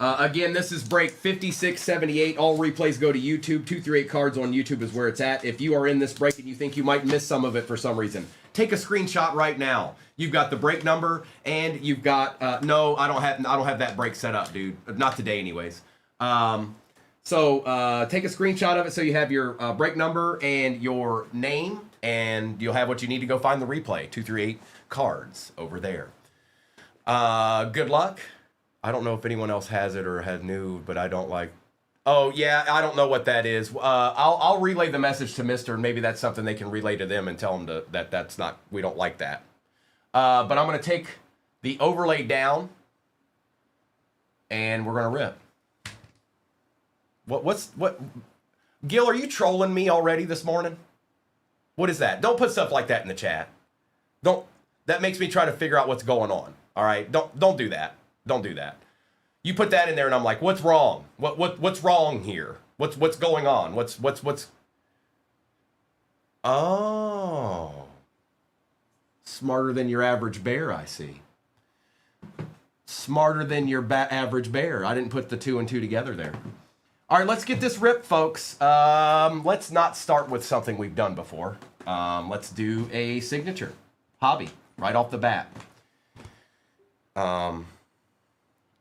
Again, this is break 5678. All replays go to YouTube. 238 Cards on YouTube is where it's at. If you are in this break and you think you might miss some of it for some reason, take a screenshot right now. You've got the break number and you've got no, I don't have that break set up, dude. Not today, anyways. So take a screenshot of it so you have your break number and your name, and you'll have what you need to go find the replay. 238 Cards over there. Good luck. I don't know if anyone else has it or has new, but I don't like. Oh yeah, I don't know what that is. I'll relay the message to Mister, and maybe that's something they can relay to them and tell them that that's not. We don't like that. But I'm gonna take the overlay down, and we're gonna rip. What? Gil, are you trolling me already this morning? What is that? Don't put stuff like that in the chat. Don't. That makes me try to figure out what's going on. All right. Don't do that. Don't do that. You put that in there, and I'm like, what's wrong? What's wrong here? What's going on? What's? Oh, smarter than your average bear, I see. Smarter than your average bear. I didn't put the 2 and 2 together there. All right, let's get this ripped, folks. Let's not start with something we've done before. Let's do a signature hobby right off the bat.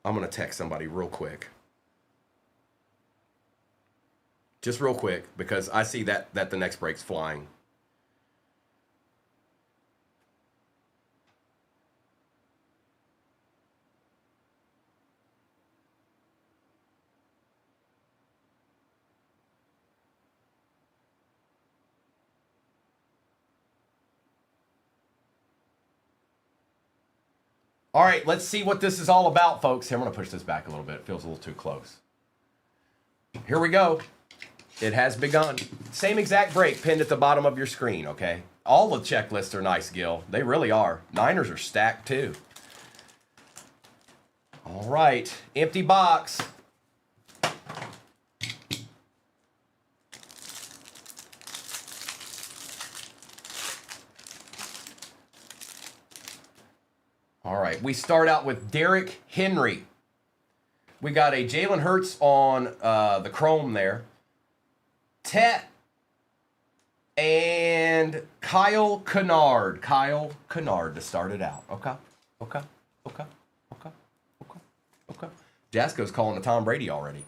I'm going to text somebody real quick. Just real quick, because I see that the next break's flying. All right, let's see what this is all about, folks. Here, I'm going to push this back a little bit. It feels a little too close. Here we go. It has begun. Same exact break pinned at the bottom of your screen, okay? All the checklists are nice, Gil. They really are. Niners are stacked, too. All right, empty box. All right, we start out with Derrick Henry. We got a Jalen Hurts on the chrome there. Tet and Kyle Kennard. Kyle Kennard to start it out. Okay. Jasko's calling to Tom Brady already.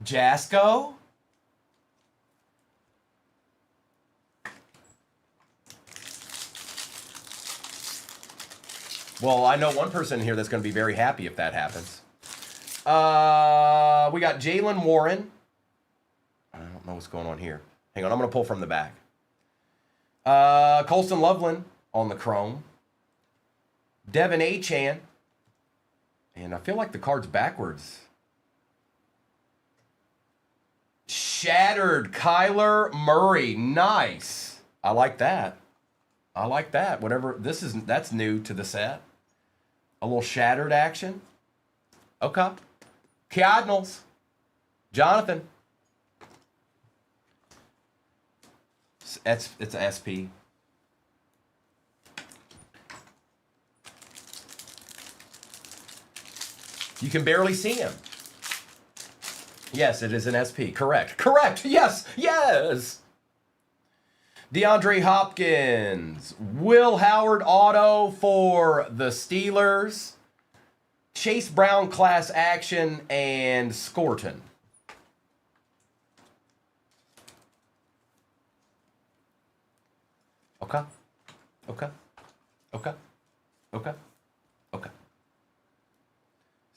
Jasko? Well, I know one person here that's going to be very happy if that happens. We got Jalen Warren. I don't know what's going on here. Hang on, I'm going to pull from the back. Colston Loveland on the chrome. Devin Achane. And I feel like the card's backwards. Shattered Kyler Murray. Nice. I like that. I like that. Whatever. That's new to the set. A little shattered action. Okay. Cardinals. Jonathan. It's an SP. You can barely see him. Yes, it is an SP. Correct. Correct. Yes. Yes. DeAndre Hopkins. Will Howard auto for the Steelers. Chase Brown class action and Scorton. Okay.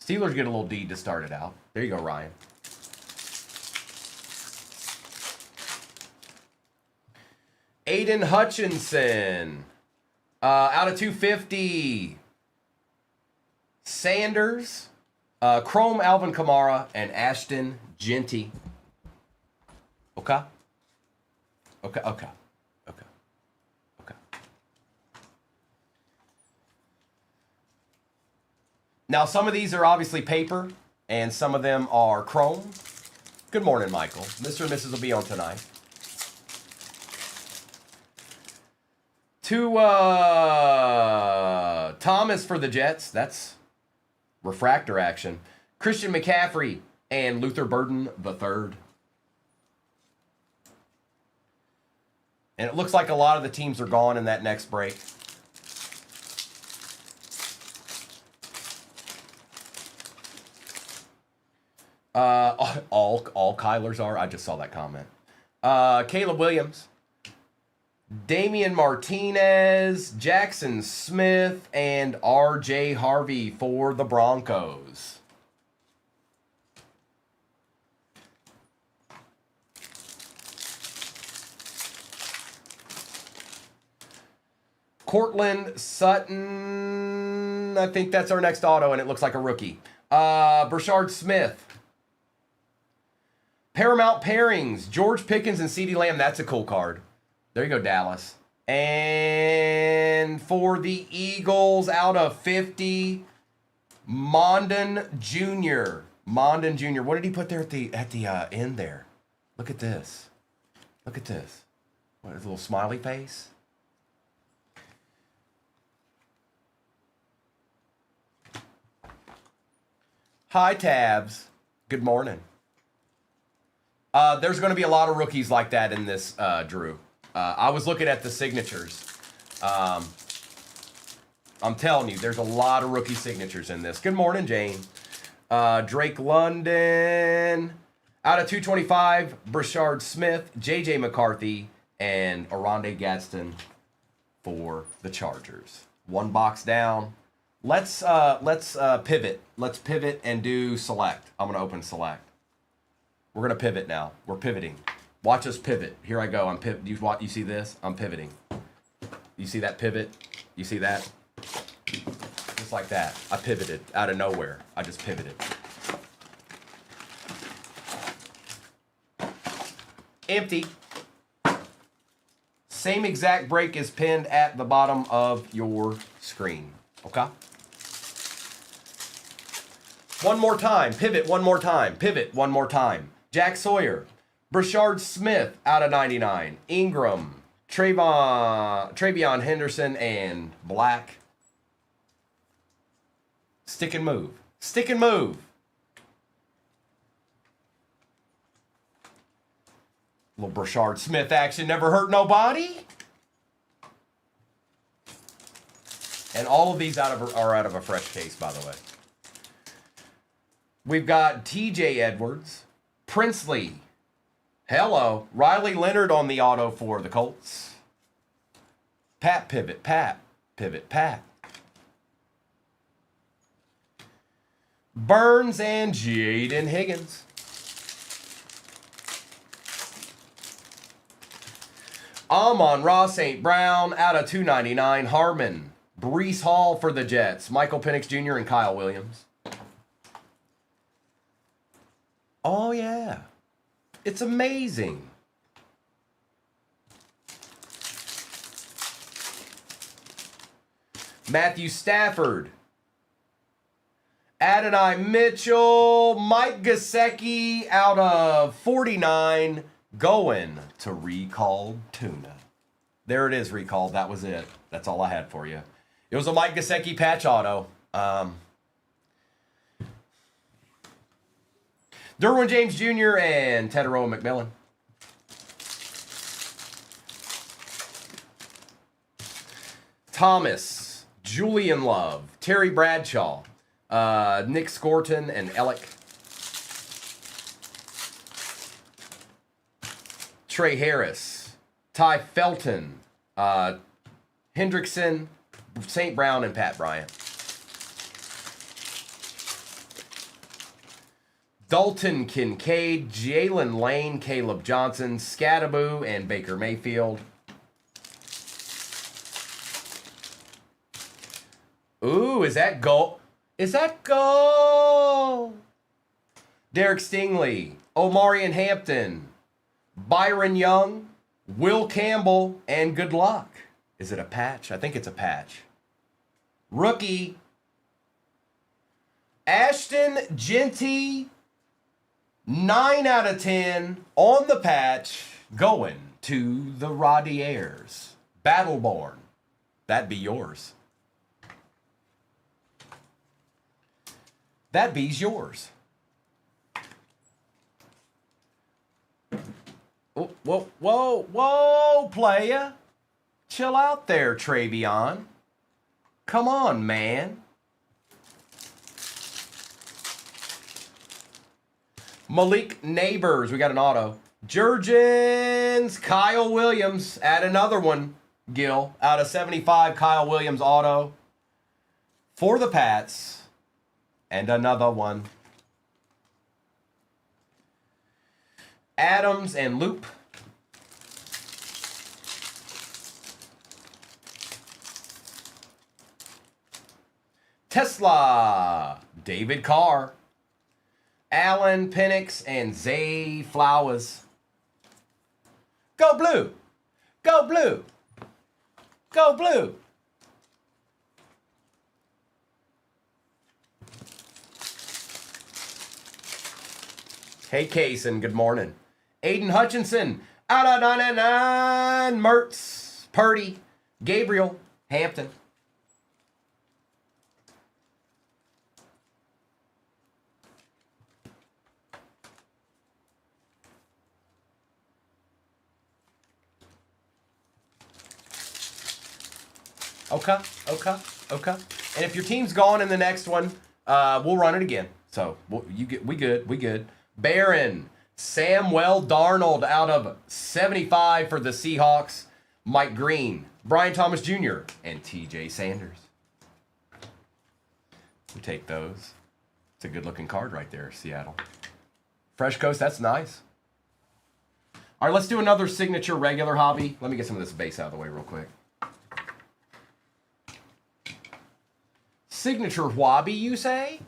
Steelers get a little deed to start it out. There you go, Ryan. Aiden Hutchinson. Out of 250. Sanders. Chrome Alvin Kamara and Ashton Genty. Okay. Now, some of these are obviously paper, and some of them are chrome. Good morning, Michael. Mr. and Mrs. will be on tonight. To Thomas for the Jets. That's refractor action. Christian McCaffrey and Luther Burden III. And it looks like a lot of the teams are gone in that next break. All Kylers are. I just saw that comment. Caleb Williams, Damian Martinez, Jackson Smith, and R.J. Harvey for the Broncos. Cortland Sutton, I think that's our next auto, and it looks like a rookie. Brashard Smith. Paramount Pairings, George Pickens and CeeDee Lamb. That's a cool card. There you go, Dallas. And for the Eagles, out of 50, Mondon Jr. Mondon Jr. What did he put there at the end there? Look at this. Look at this. What is a little smiley face? Hi, Tabs. Good morning. There's going to be a lot of rookies like that in this, Drew. I was looking at the signatures. I'm telling you, there's a lot of rookie signatures in this. Good morning, Jane. Drake London. Out of 225, Brashard Smith, J.J. McCarthy, and Oronde Gadsden for the Chargers. One box down. Let's pivot. Let's pivot and do select. I'm going to open select. We're going to pivot now. We're pivoting. Watch us pivot. Here I go. I'm pivot. You see this? I'm pivoting. You see that pivot? You see that? Just like that. I pivoted out of nowhere. I just pivoted. Empty. Same exact break is pinned at the bottom of your screen. Okay? One more time. Pivot one more time. Pivot one more time. Jack Sawyer. Brashard Smith out of 99. Ingram. Travion Henderson and Black. Stick and move. Stick and move. Little Brashard Smith action never hurt nobody. And all of these are out of a fresh case, by the way. We've got TJ Edwards, Princely, hello, Riley Leonard on the auto for the Colts. Pat pivot, Pat pivot, Pat. Burns and Jaden Higgins. Amon-Ra St. Brown out of 299. Harmon, Breece Hall for the Jets. Michael Penix Jr. and Kyle Williams. Oh, yeah. It's amazing. Matthew Stafford. Adonai Mitchell. Mike Gesicki out of 49. Going to Recalled Tuna. There it is, Recalled. That was it. That's all I had for you. It was a Mike Gesicki patch auto. Derwin James Jr. and Tedoroa McMillan. Thomas, Julian Love, Terry Bradshaw, Nick Scorton, and Ellick. Trey Harris, Ty Felton, Hendrickson, St. Brown, and Pat Bryant. Dalton Kincaid, Jalen Lane, Caleb Johnson, Scattaboo, and Baker Mayfield. Ooh, is that goal? Is that goal? Derek Stingley, Omarion Hampton, Byron Young, Will Campbell, and good luck. Is it a patch? I think it's a patch. Rookie, Ashton Genty, 9 out of 10 on the patch, going to the Rodiers. Battleborn. That'd be yours. That be's yours. Whoa, playa. Chill out there, Travion. Come on, man. Malik Neighbors, we got an auto. Jurgens, Kyle Williams, add another one, Gil. Out of 75, Kyle Williams auto. For the Pats. And another one. Adams and Loop. Tesla, David Carr. Allen Penix and Zay Flowers. Go blue. Go blue. Go blue. Hey, Kaysen, good morning. Aiden Hutchinson, out of 99. Mertz, Purdy, Gabriel, Hampton. Okay. And if your team's gone in the next one, we'll run it again. So we good. Barron, Samuel Darnold out of 75 for the Seahawks. Mike Green, Brian Thomas Jr., and TJ Sanders. We take those. It's a good looking card right there, Seattle. Fresh Coast, that's nice. All right, let's do another signature regular hobby. Let me get some of this base out of the way real quick. Signature Wabi, you say?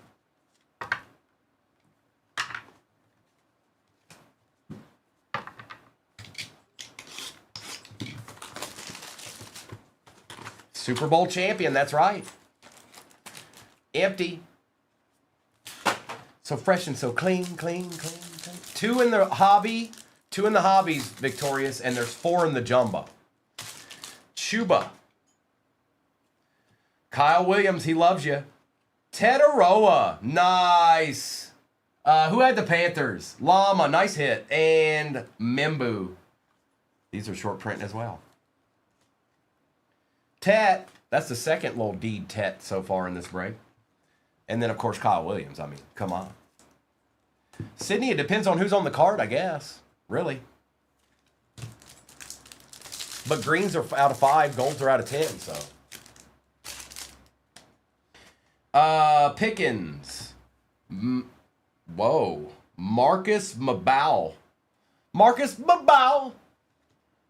Super Bowl champion, that's right. Empty. So fresh and so clean. Two in the hobby. Two in the hobbies, Victorious, and there's 4 in the jumbo. Chuba. Kyle Williams, he loves you. Tetaroa, nice. Who had the Panthers? Llama, nice hit. And Mimbu. These are short print as well. Tet, that's the second little deed Tet so far in this break. And then, of course, Kyle Williams. I mean, come on. Sydney, it depends on who's on the card, I guess. Really. But greens are out of 5, golds are out of 10, so. Pickens. Whoa. Marcus Mabau.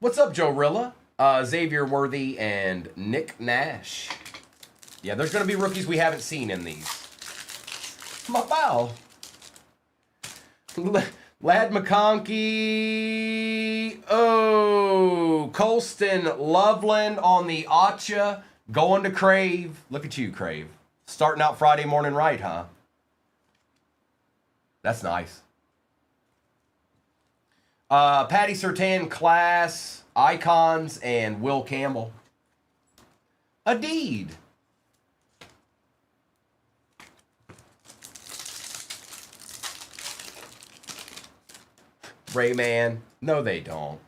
What's up, Joe Rilla? Xavier Worthy and Nick Nash. Yeah, there's going to be rookies we haven't seen in these. Mabau. Lad McConkey. Oh, Colston Loveland on the Acha. Going to Crave. Look at you, Crave. Starting out Friday morning right, huh? That's nice. Patty Surtain, Class, Icons, and Will Campbell. A deed. Rayman. No, they don't.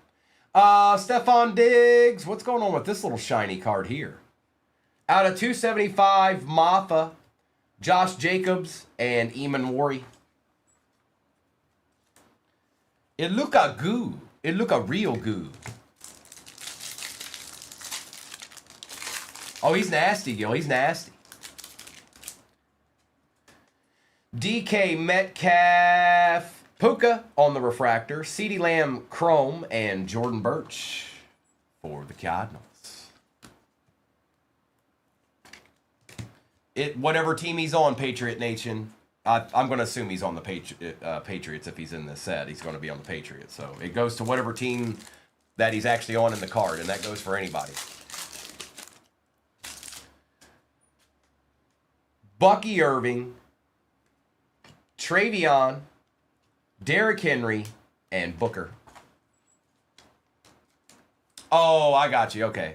Stephon Diggs. What's going on with this little shiny card here? Out of 275, Maffa, Josh Jacobs, and Eamon Worry. It look a goo. It look a real goo. Oh, he's nasty, Gil. He's nasty. DK Metcalf, Puka on the refractor, CeeDee Lamb Chrome, and Jordan Birch for the Cardinals. Whatever team he's on, Patriot Nation, I'm going to assume he's on the Patriots if he's in this set. He's going to be on the Patriots. So it goes to whatever team that he's actually on in the card, and that goes for anybody. Bucky Irving, Travion, Derrick Henry, and Booker. Oh, I got you. Okay.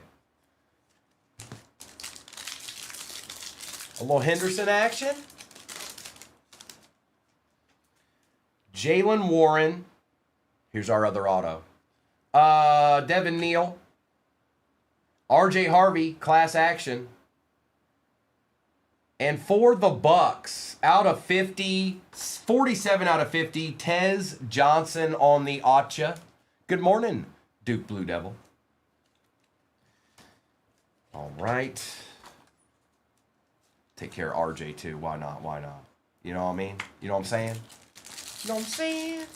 A little Henderson action. Jalen Warren. Here's our other auto. Devin Neal. RJ Harvey, class action. And for the Bucks, out of 50, 47 out of 50, Tez Johnson on the Acha. Good morning, Duke Blue Devil. All right. Take care of RJ too. Why not? Why not? You know what I mean? You know what I'm saying? You know what I'm saying?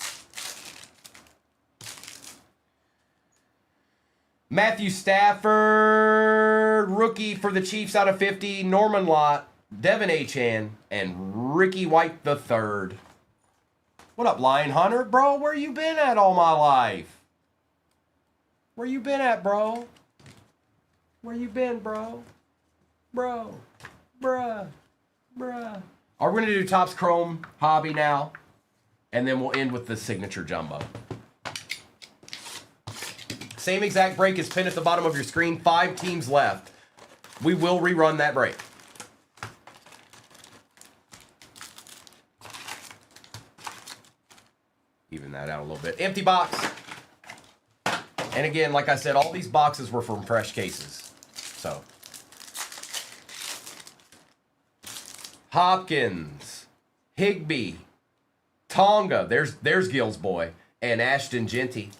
Matthew Stafford, rookie for the Chiefs out of 50. Norman Lott, Devin Achan, and Ricky White III. What up, Lion Hunter? Bro, where you been at all my life? Where you been at, bro? Where you been, bro? Bro. Bruh. Are we going to do Topps Chrome Hobby now? And then we'll end with the signature jumbo. Same exact break is pinned at the bottom of your screen. 5 teams left. We will rerun that break. Even that out a little bit. Empty box. And again, like I said, all these boxes were from fresh cases. So. Hopkins. Higbee. Tonga. There's Gil's boy. And Ashton Genty.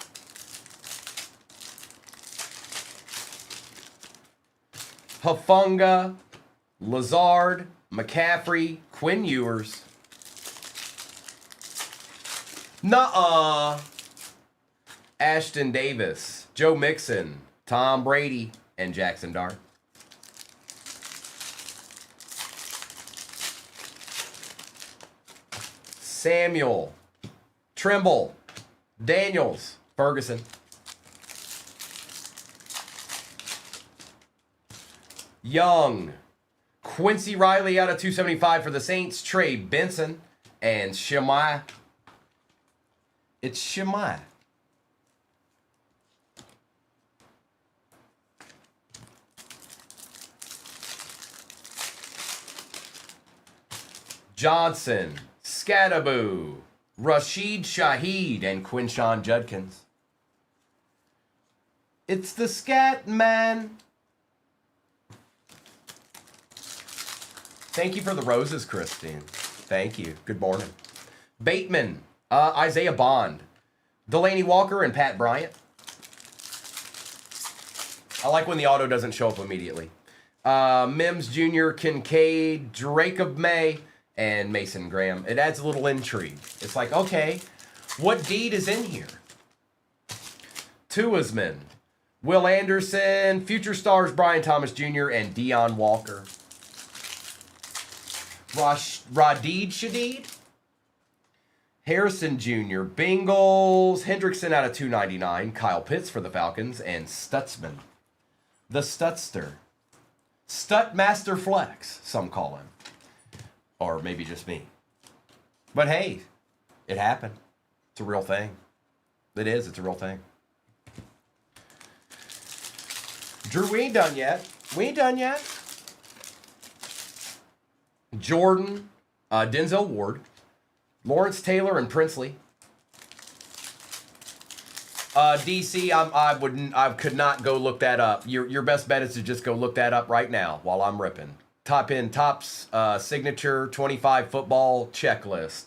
Hafunga, Lazard, McCaffrey, Quinn Ewers. Nuh-uh. Ashton Davis, Joe Mixon, Tom Brady, and Jackson Dart. Samuel, Trimble, Daniels, Ferguson. Young, Quincy Riley out of 275 for the Saints, Trey Benson, and Shemai. It's Shemai. Johnson, Scattaboo, Rashid Shaheed, and Quinshawn Judkins. It's the Scat Man. Thank you for the roses, Christine. Thank you. Good morning. Bateman, Isaiah Bond, Delaney Walker, and Pat Bryant. I like when the auto doesn't show up immediately. Mims Jr., Kincaid, Jacob May, and Mason Graham. It adds a little intrigue. It's like, okay, what deed is in here? Tuasman, Will Anderson, future stars Brian Thomas Jr., and Deion Walker. Radid Shadid, Harrison Jr., Bengals, Hendrickson out of 299, Kyle Pitts for the Falcons, and Stutzman, the Stutster. Stutmaster Flex, some call him. Or maybe just me. But hey, it happened. It's a real thing. It is, it's a real thing. Drew, we ain't done yet. We ain't done yet. Jordan, Denzel Ward, Lawrence Taylor, and Princely. DC, I could not go look that up. Your best bet is to just go look that up right now while I'm ripping. Topps signature 25 football checklist,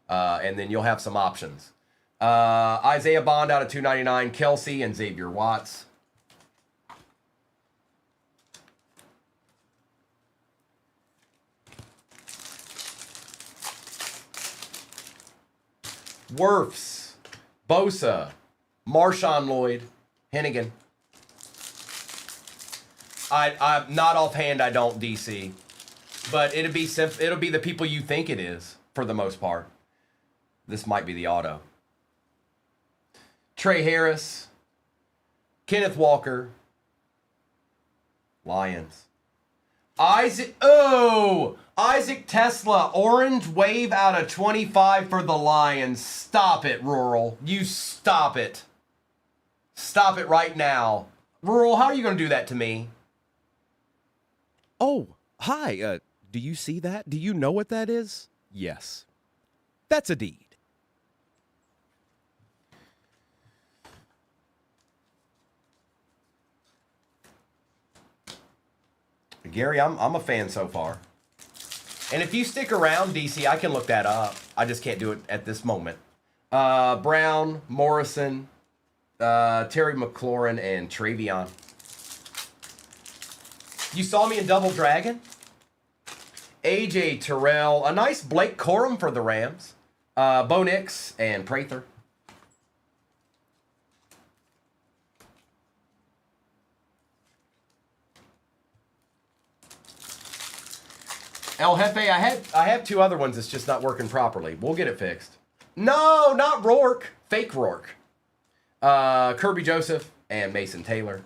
and then you'll have some options. Isaiah Bond out of 299, Kelsey, and Xavier Watts. Wirfs, Bosa, Marshawn Lloyd, Hennigan. I'm not offhand. I don't DC, but it'll be the people you think it is for the most part. This might be the auto. Trey Harris, Kenneth Walker, Lions. Isaac Tesla, orange wave out of 25 for the Lions. Stop it, Rural. You stop it. Stop it right now. Rural, how are you going to do that to me? Oh, hi. Do you see that? Do you know what that is? Yes. That's a deed. Gary, I'm a fan so far. And if you stick around, DC, I can look that up. I just can't do it at this moment. Brown, Morrison, Terry McLaurin, and Travion. You saw me in Double Dragon? AJ Terrell. A nice Blake Corum for the Rams. Bo Nix and Prather. El Jefe, I have two other ones that's just not working properly. We'll get it fixed. No, not Rourke. Fake Rourke. Kirby Joseph and Mason Taylor.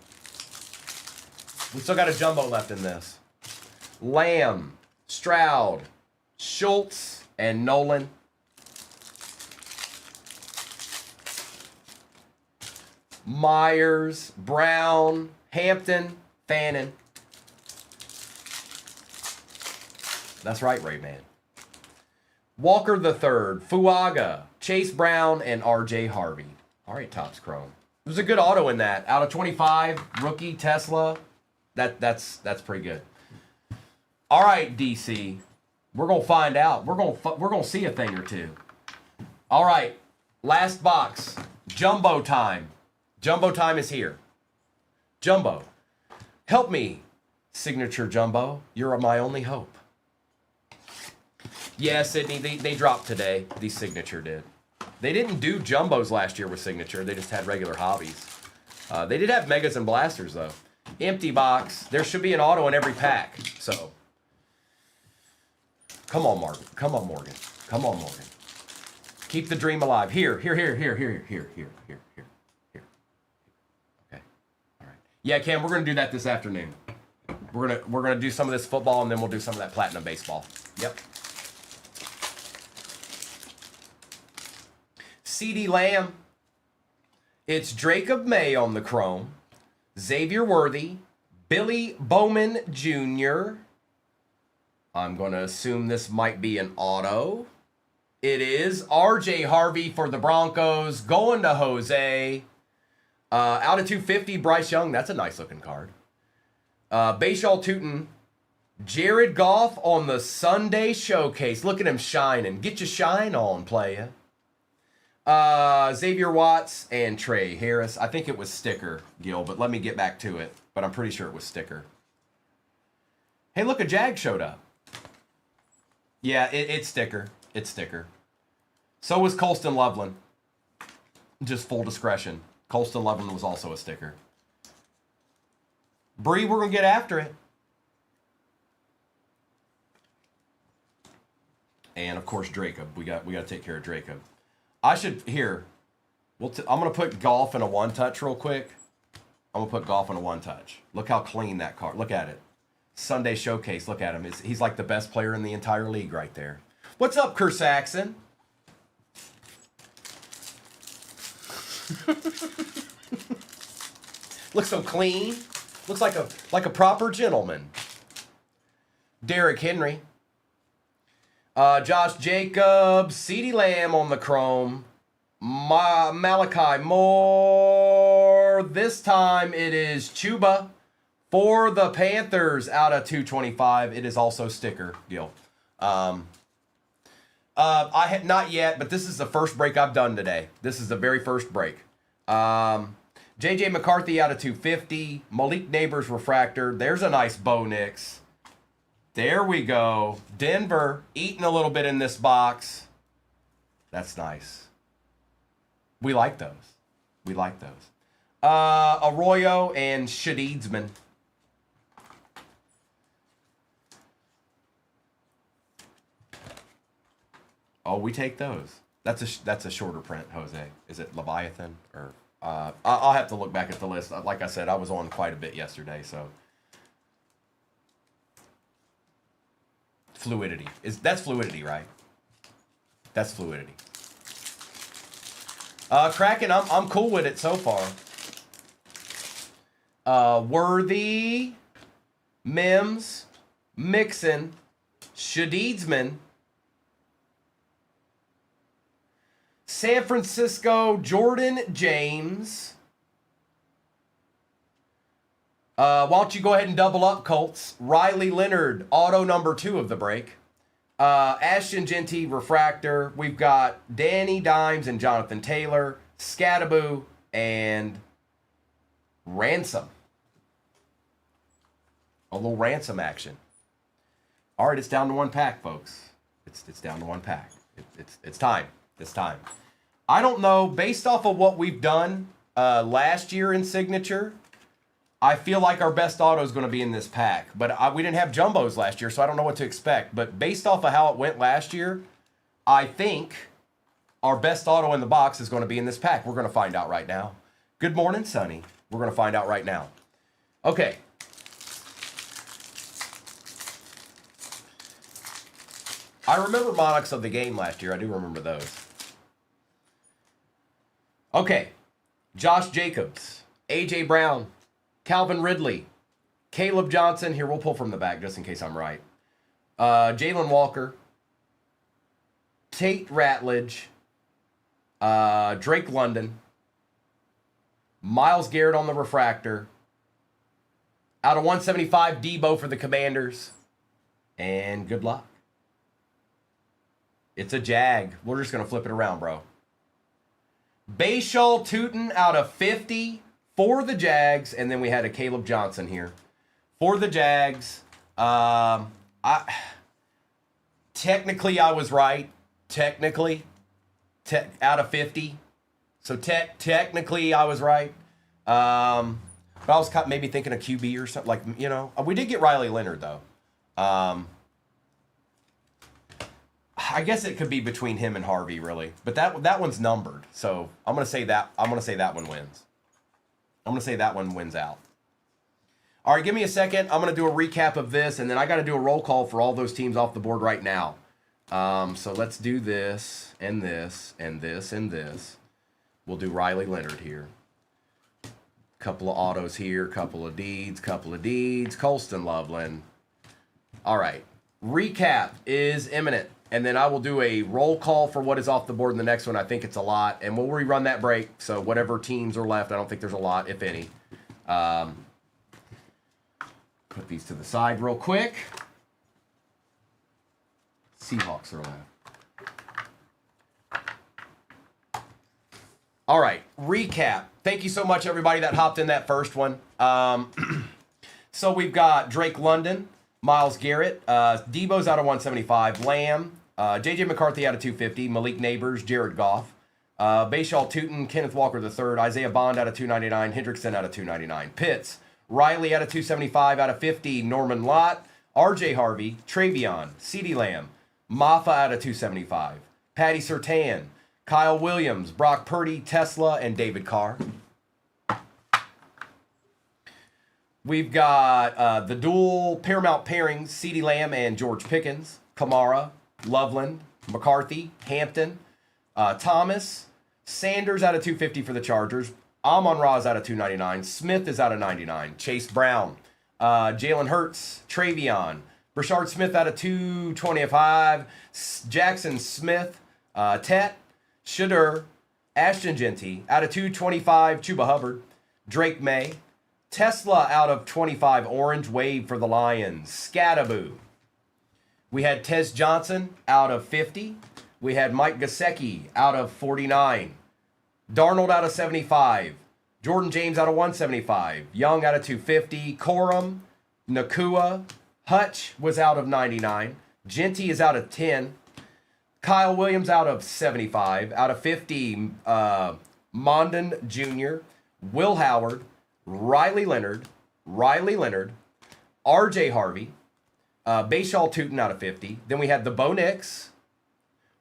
We still got a jumbo left in this. Lamb, Stroud, Schultz, and Nolan. Myers, Brown, Hampton, Fannin. That's right, Rayman. Walker III, Fuaga, Chase Brown, and R.J. Harvey. All right, Topps Chrome. There's a good auto in that. Out of 25, rookie, Tesla. That's pretty good. All right, DC. We're going to find out. We're going to see a thing or two. All right, last box. Jumbo time. Jumbo time is here. Jumbo. Help me, Signature Jumbo. You're my only hope. Yeah, Sydney, they dropped today. The Signature did. They didn't do Jumbos last year with Signature. They just had regular hobbies. They did have Megas and Blasters, though. Empty box. There should be an auto in every pack. So, come on, Morgan. Come on, Morgan. Come on, Morgan. Keep the dream alive. Here. Okay. All right. Yeah, Cam, we're gonna do that this afternoon. We're gonna do some of this football, and then we'll do some of that platinum baseball. Yep. CeeDee Lamb. It's Jacob May on the chrome. Xavier Worthy. Billy Bowman Jr. I'm going to assume this might be an auto. It is R.J. Harvey for the Broncos. Going to Jose. Out of 250, Bryce Young. That's a nice looking card. Bashaw Tootin. Jared Goff on the Sunday Showcase. Look at him shining. Get your shine on, playa. Xavier Watts and Trey Harris. I think it was sticker, Gil, but let me get back to it. But I'm pretty sure it was sticker. Hey, look, a Jag showed up. Yeah, it's sticker. It's sticker. So was Colston Loveland. Just full discretion. Colston Loveland was also a sticker. Bree, we're going to get after it. And, of course, Dracob. We got to take care of Dracob. I should, here, I'm going to put golf in a one-touch real quick. I'm going to put golf in a one-touch. Look how clean that card, look at it. Sunday Showcase, look at him. He's like the best player in the entire league right there. What's up, Kerr Saxon? Looks so clean. Looks like a proper gentleman. Derrick Henry. Josh Jacobs, CeeDee Lamb on the chrome, Malachi Moore. This time it is Chuba for the Panthers out of 225. It is also sticker, Gil. I had not yet, but this is the first break I've done today. This is the very first break. JJ McCarthy out of 250. Malik Neighbors refractor. There's a nice Bo Nix. There we go. Denver eating a little bit in this box. That's nice. We like those. We like those. Arroyo and Shadeedsman. Oh, we take those. That's a shorter print, Jose. Is it Leviathan or? I'll have to look back at the list. Like I said, I was on quite a bit yesterday, so. Fluidity. That's fluidity, right? That's fluidity. Kraken, I'm cool with it so far. Worthy, Mims, Mixon, Shadeedsman, San Francisco, Jordan James, Why don't you go ahead and double up, Colts? Riley Leonard, auto number 2 of the break. Ashton Genty, refractor. We've got Danny Dimes and Jonathan Taylor, Scattaboo, and Ransom. A little Ransom action. All right, it's down to 1 pack, folks. It's down to 1 pack. It's time. It's time. I don't know, based off of what we've done last year in Signature, I feel like our best auto is going to be in this pack. But we didn't have jumbos last year, so I don't know what to expect. But based off of how it went last year, I think our best auto in the box is going to be in this pack. We're going to find out right now. Good morning, Sonny. We're going to find out right now. Okay. I remember Monarchs of the Game last year. I do remember those. Okay. Josh Jacobs, A.J. Brown, Calvin Ridley, Caleb Johnson. Here, we'll pull from the back just in case I'm right. Jalen Walker, Tate Ratledge, Drake London, Myles Garrett on the refractor. Out of 175, Debo for the Commanders. And good luck. It's a Jag. We're just going to flip it around, bro. Bashaw Tootin out of 50 for the Jags. And then we had a Caleb Johnson here for the Jags. Technically, I was right. Technically, out of 50. So technically, I was right. But I was maybe thinking a QB or something. Like, you know, we did get Riley Leonard, though. I guess it could be between him and Harvey, really. But that one's numbered. So I'm gonna say that one wins. I'm gonna say that one wins out. All right, give me a second. I'm gonna do a recap of this, and then I gotta do a roll call for all those teams off the board right now. So let's do this and this and this and this. We'll do Riley Leonard here. Couple of autos here, couple of deeds. Colston Loveland. All right. Recap is imminent. And then I will do a roll call for what is off the board in the next one. I think it's a lot. And we'll rerun that break. So whatever teams are left, I don't think there's a lot, if any. Put these to the side real quick. Seahawks are left. All right, recap. Thank you so much, everybody that hopped in that first one. So we've got Drake London, Myles Garrett, Debo's out of 175, Lamb, J.J. McCarthy out of 250, Malik Neighbors, Jared Goff, Bashaw Tootin, Kenneth Walker III, Isaiah Bond out of 299, Hendrickson out of 299, Pitts, Riley out of 275, out of 50, Norman Lott, R.J. Harvey, Travion, CeeDee Lamb, Maffa out of 275, Patty Surtain, Kyle Williams, Brock Purdy, Tesla, and David Carr. We've got the dual Paramount pairings, CeeDee Lamb and George Pickens, Kamara, Loveland, McCarthy, Hampton, Thomas, Sanders out of 250 for the Chargers, Amon-Ra is out of 299, Smith is out of 99, Chase Brown, Jalen Hurts, Travion, Brashard Smith out of 225, Jackson Smith, Tet, Shadur, Ashton Genty out of 225, Chuba Hubbard, Drake May, Tesla out of 25, Orange Wave for the Lions, Scattaboo. We had Tez Johnson out of 50. We had Mike Gesicki out of 49. Darnold out of 75. Jordan James out of 175. Young out of 250. Corum, Nakua. Hutch was out of 99. Genty is out of 10. Kyle Williams out of 75. Out of 50, Mondon Jr., Will Howard, Riley Leonard, R.J. Harvey, Bashaw Tootin out of 50. Then we had the Bo Nix.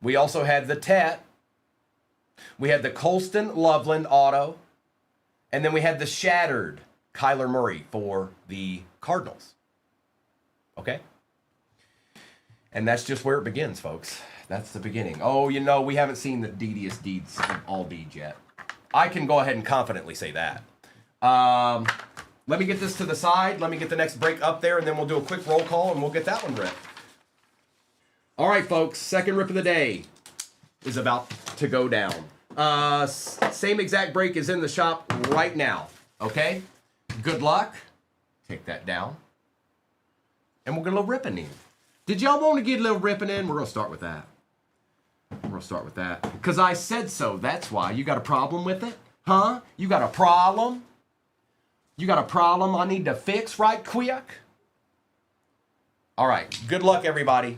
We also had the Tet. We had the Colston Loveland auto. And then we had the shattered Kyler Murray for the Cardinals. Okay? And that's just where it begins, folks. That's the beginning. Oh, you know, we haven't seen the deediest deeds of all deeds yet. I can go ahead and confidently say that. Let me get this to the side. Let me get the next break up there, and then we'll do a quick roll call, and we'll get that one ripped. All right, folks. Second rip of the day is about to go down. Same exact break is in the shop right now. Okay? Good luck. Take that down. And we'll get a little ripping in. Did y'all want to get a little ripping in? We're going to start with that. We're going to start with that. Because I said so. That's why. You got a problem with it? Huh? You got a problem? You got a problem I need to fix right quick? All right. Good luck, everybody.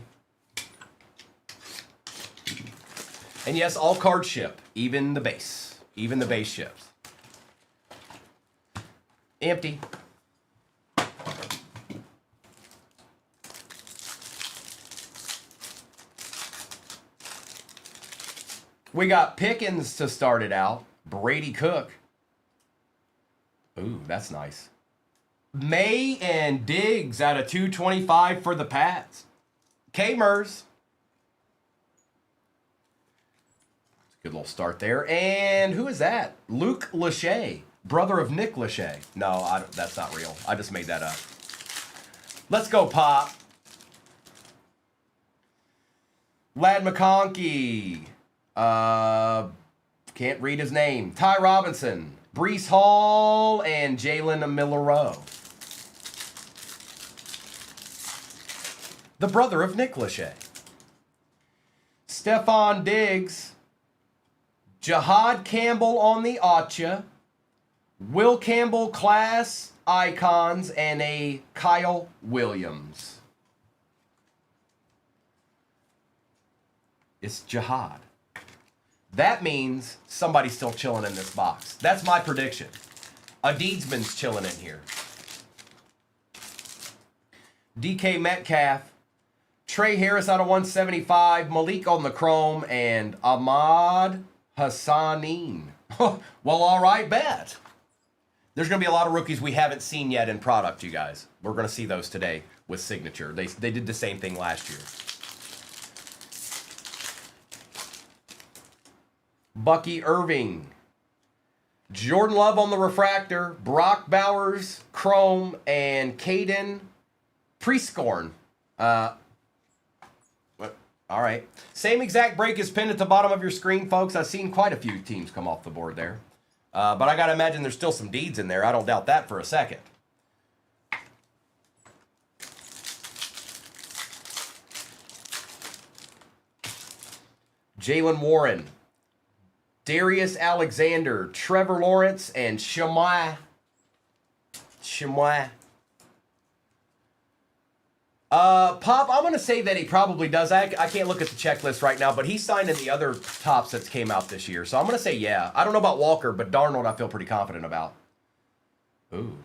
And yes, all cards ship. Even the base. Even the base ships. Empty. We got Pickens to start it out. Brady Cook. Ooh, that's nice. May and Diggs out of 225 for the Pats. K-Mers. Good little start there. And who is that? Luke Lachey, brother of Nick Lachey. No, that's not real. I just made that up. Let's go, Pop. Lad McConkey. Can't read his name. Ty Robinson, Breece Hall, and Jalen Milroe. The brother of Nick Lachey. Stephon Diggs. Jahad Campbell on the Acha. Will Campbell class icons, and a Kyle Williams. It's Jahad. That means somebody's still chilling in this box. That's my prediction. A Deedsman's chilling in here. DK Metcalf. Trey Harris out of 175. Malik on the chrome. And Ahmad Hassanin. Well, all right, bet. There's going to be a lot of rookies we haven't seen yet in product, you guys. We're going to see those today with signature. They did the same thing last year. Bucky Irving. Jordan Love on the refractor. Brock Bowers, chrome, and Caden Prescorn. All right. Same exact break is pinned at the bottom of your screen, folks. I've seen quite a few teams come off the board there. But I got to imagine there's still some deeds in there. I don't doubt that for a second. Jalen Warren. Darius Alexander, Trevor Lawrence, and Shamoy. Pop, I'm going to say that he probably does. I can't look at the checklist right now, but he signed in the other tops that came out this year. So I'm going to say yeah. I don't know about Walker, but Darnold I feel pretty confident about. Ooh.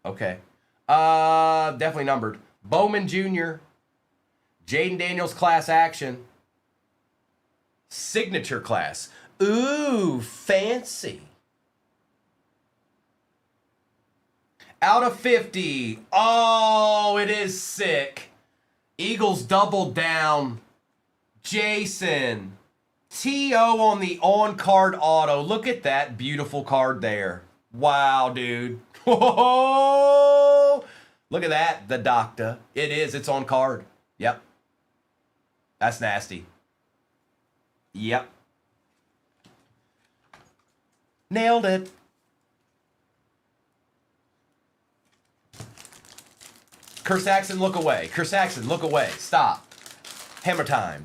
Okay. Definitely numbered. Bowman Jr., Jaden Daniels class action. Signature class. Ooh, fancy. Out of 50. Oh, it is sick. Eagles doubled down. Jason. T.O. on the on-card auto. Look at that beautiful card there. Wow, dude. Whoa! Look at that, the doctor. It is. It's on card. Yep. That's nasty. Yep. Nailed it. Kersaxon, look away. Kersaxon, look away. Stop. Hammer time.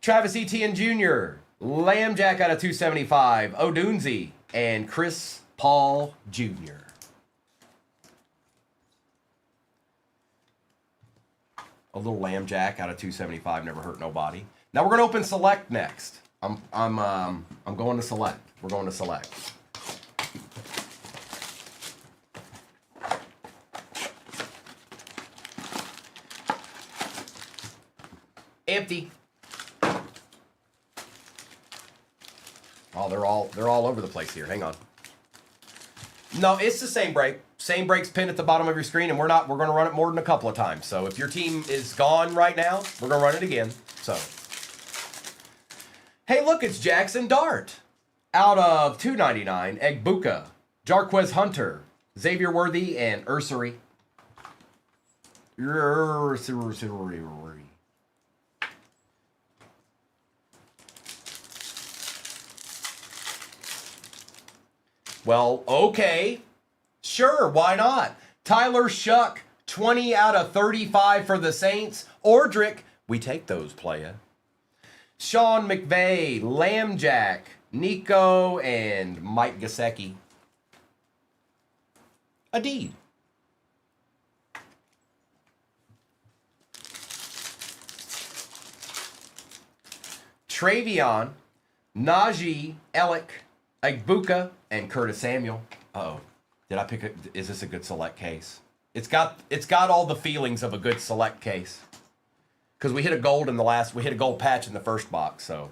Travis Etienne Jr., Lambjack out of 275, Odunzi, and Chris Paul Jr. A little Lambjack out of 275, never hurt nobody. Now we're gonna open select next. I'm going to select. We're going to select. Empty. Oh, they're all over the place here. Hang on. No, it's the same break. Same break's pinned at the bottom of your screen, and we're going to run it more than a couple of times. So if your team is gone right now, we're going to run it again. So, hey, look, it's Jackson Dart. Out of 299, Egbuka, Jarquez Hunter, Xavier Worthy, and Ursary. Well, okay. Sure, why not? Tyler Shuck, 20 out of 35 for the Saints. Ordrick, we take those, playa. Sean McVay, Lambjack, Nico, and Mike Gesicki. A deed. Travion, Najee, Ellick, Agbuka, and Curtis Samuel. Uh-oh. Did I pick it? Is this a good select case? It's got all the feelings of a good select case. Because we hit a gold we hit a gold patch in the first box, so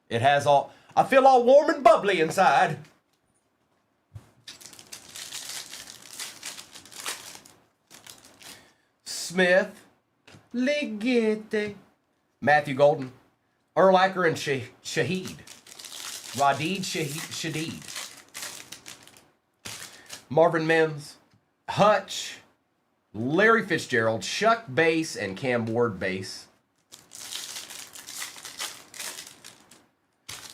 it has all. I feel all warm and bubbly inside. Smith, Ligete, Matthew Golden, Urlacher, and Shaheed. Radid Shadid. Marvin Mims, Hutch, Larry Fitzgerald, Shuck base, and Cam Ward base.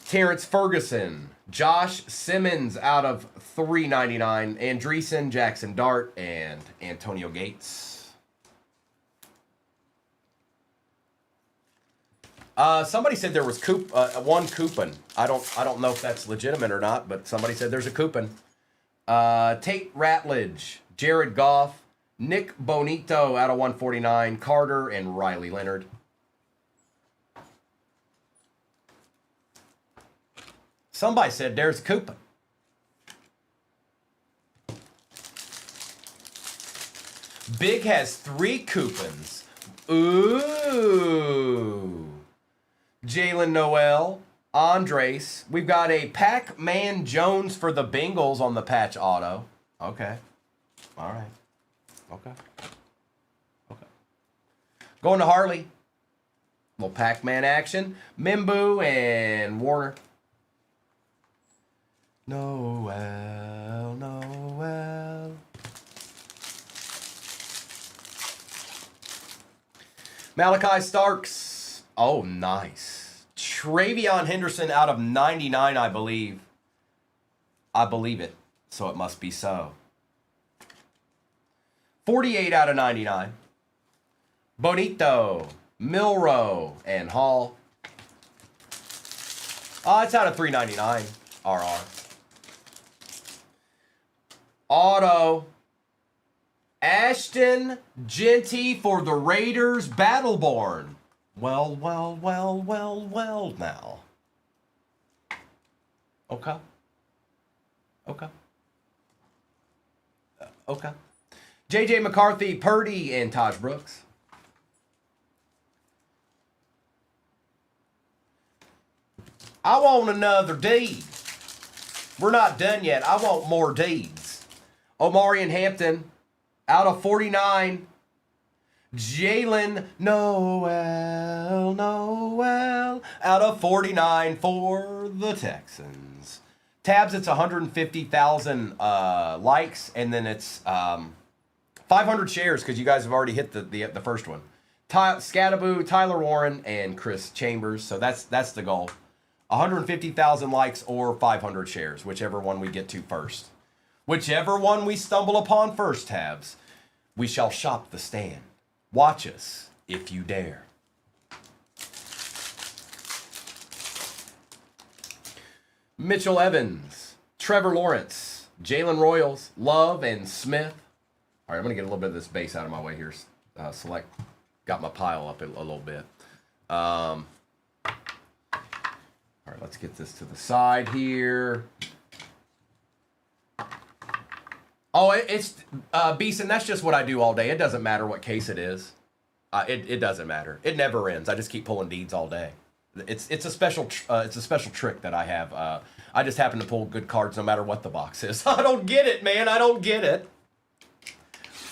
Terrence Ferguson, Josh Simmons out of 399, Andreessen, Jackson Dart, and Antonio Gates. Somebody said there was one coupon. I don't know if that's legitimate or not, but somebody said there's a coupon. Tate Ratledge, Jared Goff, Nick Bonito out of 149, Carter, and Riley Leonard. Somebody said there's a coupon. Big has 3 coupons. Ooh. Jalen Noel, Andres. We've got a Pac-Man Jones for the Bengals on the patch auto. Okay. All right. Okay. Going to Harley. Little Pac-Man action. Mimbu and Warner. Noel. Malachi Starks. Oh, nice. Travion Henderson out of 99, I believe. I believe it, so it must be so. 48 out of 99. Bonito, Milrow, and Hall. Oh, it's out of 399. RR. Auto. Ashton Genty for the Raiders, Battleborn. Well now. Okay. J.J. McCarthy, Purdy, and Taj Brooks. I want another deed. We're not done yet. I want more deeds. Omari and Hampton, out of 49. Jalen Noel, out of 49 for the Texans. Tabs, it's 150,000 likes, and then it's 500 shares because you guys have already hit the first one. Scattaboo, Tyler Warren, and Chris Chambers. So that's the goal. 150,000 likes or 500 shares, whichever one we get to first. Whichever one we stumble upon first, Tabs, we shall shop the stand. Watch us if you dare. Mitchell Evans, Trevor Lawrence, Jalen Royals, Love, and Smith. All right, I'm going to get a little bit of this base out of my way here. Select, got my pile up a little bit. All right, let's get this to the side here. Oh, it's Beeson, that's just what I do all day. It doesn't matter what case it is. It doesn't matter. It never ends. I just keep pulling deeds all day. It's a special trick that I have. I just happen to pull good cards no matter what the box is. I don't get it, man. I don't get it.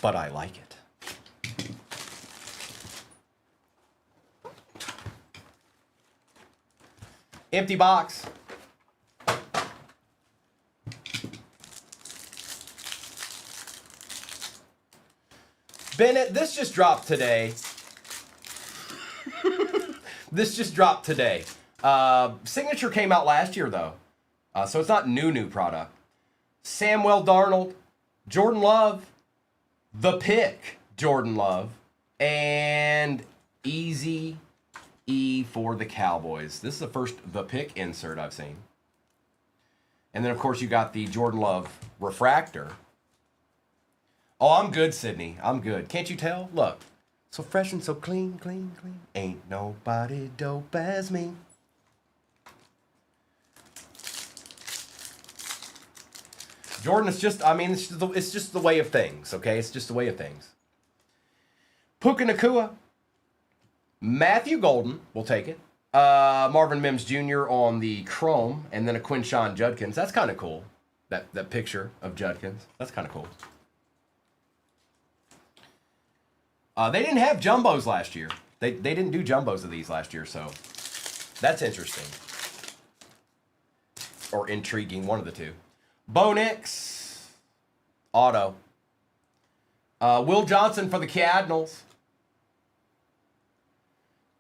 But I like it. Empty box. Bennett, this just dropped today. Signature came out last year, though. So it's not new product. Samuel Darnold, Jordan Love, the pick, Jordan Love, and Easy E for the Cowboys. This is the first the pick insert I've seen. And then, of course, you got the Jordan Love refractor. Oh, I'm good, Sydney. I'm good. Can't you tell? Look. So fresh and so clean, clean, clean. Ain't nobody dope as me. Jordan, it's just, I mean, it's just the way of things, okay? It's just the way of things. Puka Nacua. Matthew Golden, we'll take it. Marvin Mims Jr. on the chrome, and then a Quinshon Judkins. That's kind of cool. That picture of Judkins. That's kind of cool. They didn't have jumbos last year. They didn't do jumbos of these last year, so that's interesting. Or intriguing, one of the two. Bo Nix, auto. Will Johnson for the Cardinals.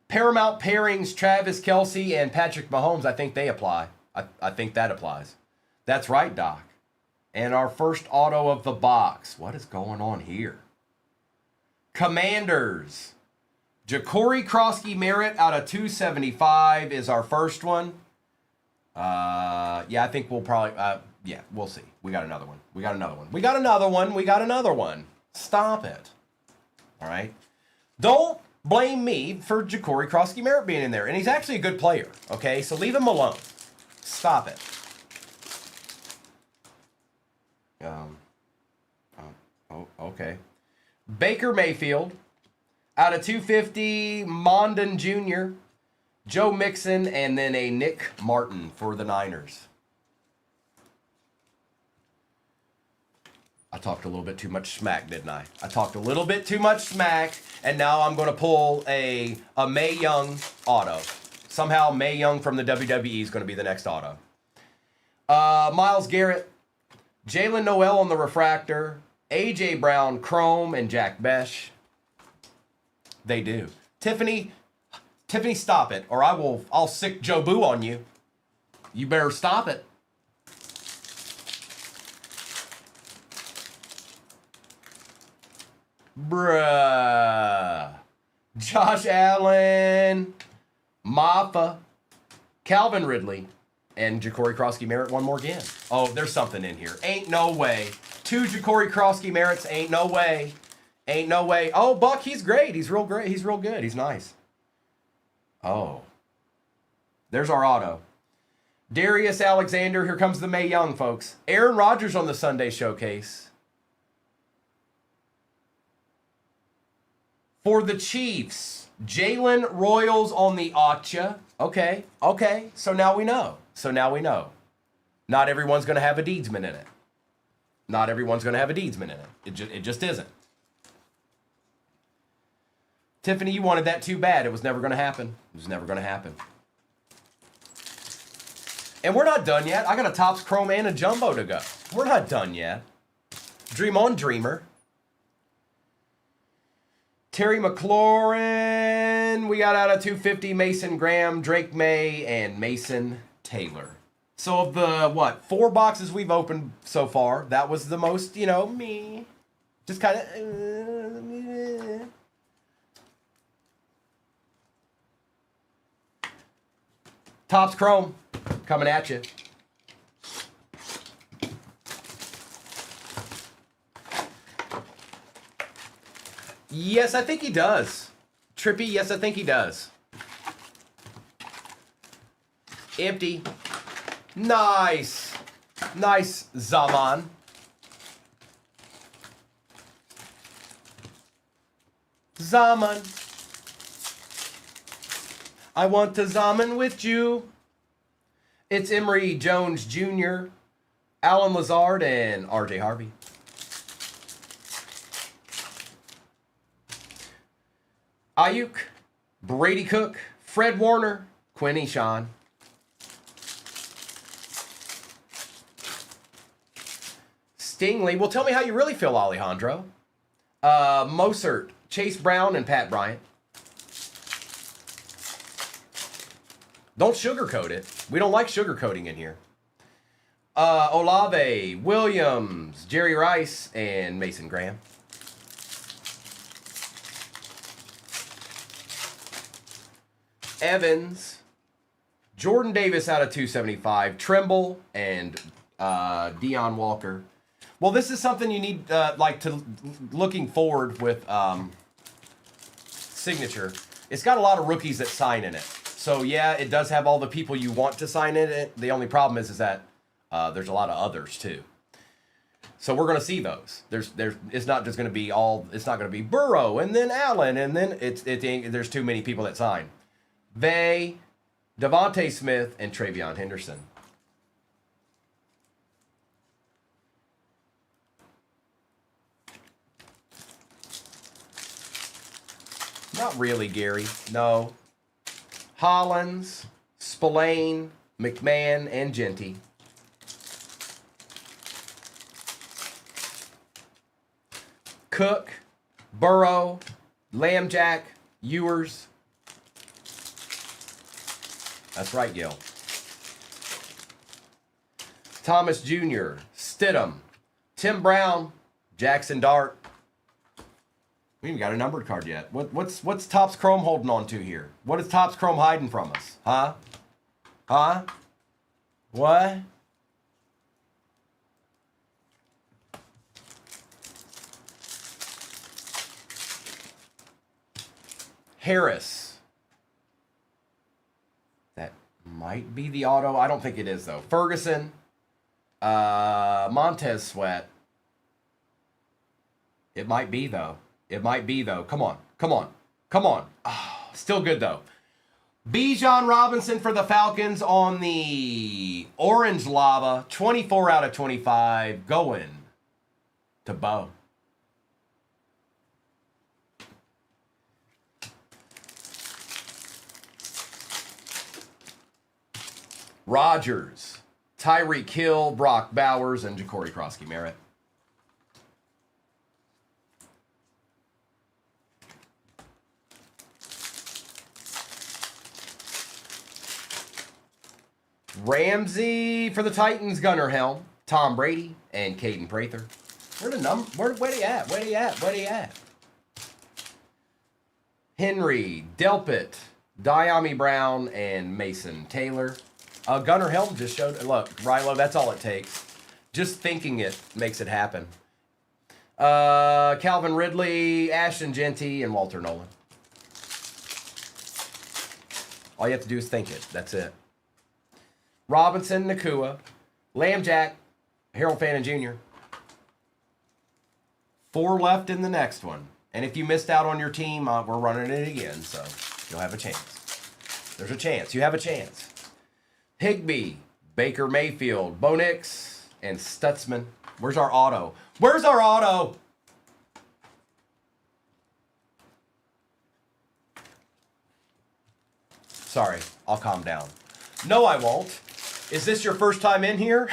Paramount pairings, Travis Kelce and Patrick Mahomes, I think they apply. I think that applies. That's right, Doc. And our first auto of the box. What is going on here? Commanders. Ja'Cory Krosky-Merritt out of 275 is our first one. Yeah, I think we'll probably, yeah, we'll see. We got another one. We got another one. We got another one. We got another one. Stop it. All right. Don't blame me for Ja'Cory Krosky-Merritt being in there. And he's actually a good player. Okay, so leave him alone. Stop it. Okay. Baker Mayfield out of 250, Mondon Jr., Joe Mixon, and then a Nick Martin for the Niners. I talked a little bit too much smack, didn't I? I talked a little bit too much smack, and now I'm going to pull a Mae Young auto. Somehow Mae Young from the WWE is going to be the next auto. Myles Garrett, Jalen Noel on the refractor, A.J. Brown, Chrome, and Jack Besh. They do. Tiffany, stop it, or I'll sick Joe Boo on you. You better stop it. Bruh. Josh Allen, Maffa, Calvin Ridley, and Ja'Cory Krosky-Merritt one more again. Oh, there's something in here. Ain't no way. 2 Ja'Cory Krosky-Merritts. Ain't no way. Ain't no way. Oh, Buck, he's great. He's real great. He's real good. He's nice. Oh. There's our auto. Darius Alexander. Here comes the Mae Young, folks. Aaron Rodgers on the Sunday Showcase. For the Chiefs, Jalen Royals on the Acha. Okay. So now we know. Not everyone's going to have a Deedsman in it. Not everyone's going to have a Deedsman in it. It just isn't. Tiffany, you wanted that too bad. It was never going to happen. It was never going to happen. And we're not done yet. I got a Topps Chrome and a Jumbo to go. We're not done yet. Dream on, Dreamer. Terry McLaurin. We got out of 250, Mason Graham, Drake May, and Mason Taylor. So of the, 4 boxes we've opened so far, that was the most, me. Just kind of... Topps Chrome coming at you. Yes, I think he does. Trippy, yes, I think he does. Empty. Nice. Nice, Zaman. Zaman. I want to Zaman with you. It's Emory Jones Jr., Alan Lazard, and R.J. Harvey. Ayuk, Brady Cook, Fred Warner, Quinn Eshon. Stingley. Well, tell me how you really feel, Alejandro. Mosert, Chase Brown, and Pat Bryant. Don't sugarcoat it. We don't like sugarcoating in here. Olave, Williams, Jerry Rice, and Mason Graham. Evans, Jordan Davis out of 275, Trimble, and Deion Walker. Well, this is something you need, looking forward with Signature. It's got a lot of rookies that sign in it. So, yeah, it does have all the people you want to sign in it. The only problem is that there's a lot of others, too. So we're going to see those. It's not just going to be it's not going to be Burrow and then Allen, and then there's too many people that sign. Vay, Devontae Smith, and Travion Henderson. Not really, Gary. No. Hollins, Spillane, McMahon, and Genty. Cook, Burrow, Lambjack, Ewers. That's right, Gil. Thomas Jr., Stidham, Tim Brown, Jackson Dart. We haven't got a numbered card yet. What's Topps Chrome holding on to here? What is Topps Chrome hiding from us? Huh? Huh? What? Harris. That might be the auto. I don't think it is, though. Ferguson. Montez Sweat. It might be, though. It might be, though. Come on. Come on. Come on. Oh, still good, though. Bijan Robinson for the Falcons on the orange lava. 24 out of 25. Going to Bo. Rodgers, Tyreek Hill, Brock Bowers, and Ja'Cory Krosky-Merritt. Ramsey for the Titans, Gunnar Helm, Tom Brady, and Caden Prather. Where he at? Where he at? Where he at? Henry, Delpit, Diami Brown, and Mason Taylor. Gunnar Helm just showed. Look, Rilo, that's all it takes. Just thinking it makes it happen. Calvin Ridley, Ashton Genty, and Walter Nolan. All you have to do is think it. That's it. Robinson, Nakua, Lambjack, Harold Fannin Jr. 4 left in the next one. And if you missed out on your team, we're running it again, so you'll have a chance. There's a chance. You have a chance. Higbee, Baker Mayfield, Bo Nix, and Stutzman. Where's our auto? Where's our auto? Sorry, I'll calm down. No, I won't. Is this your first time in here?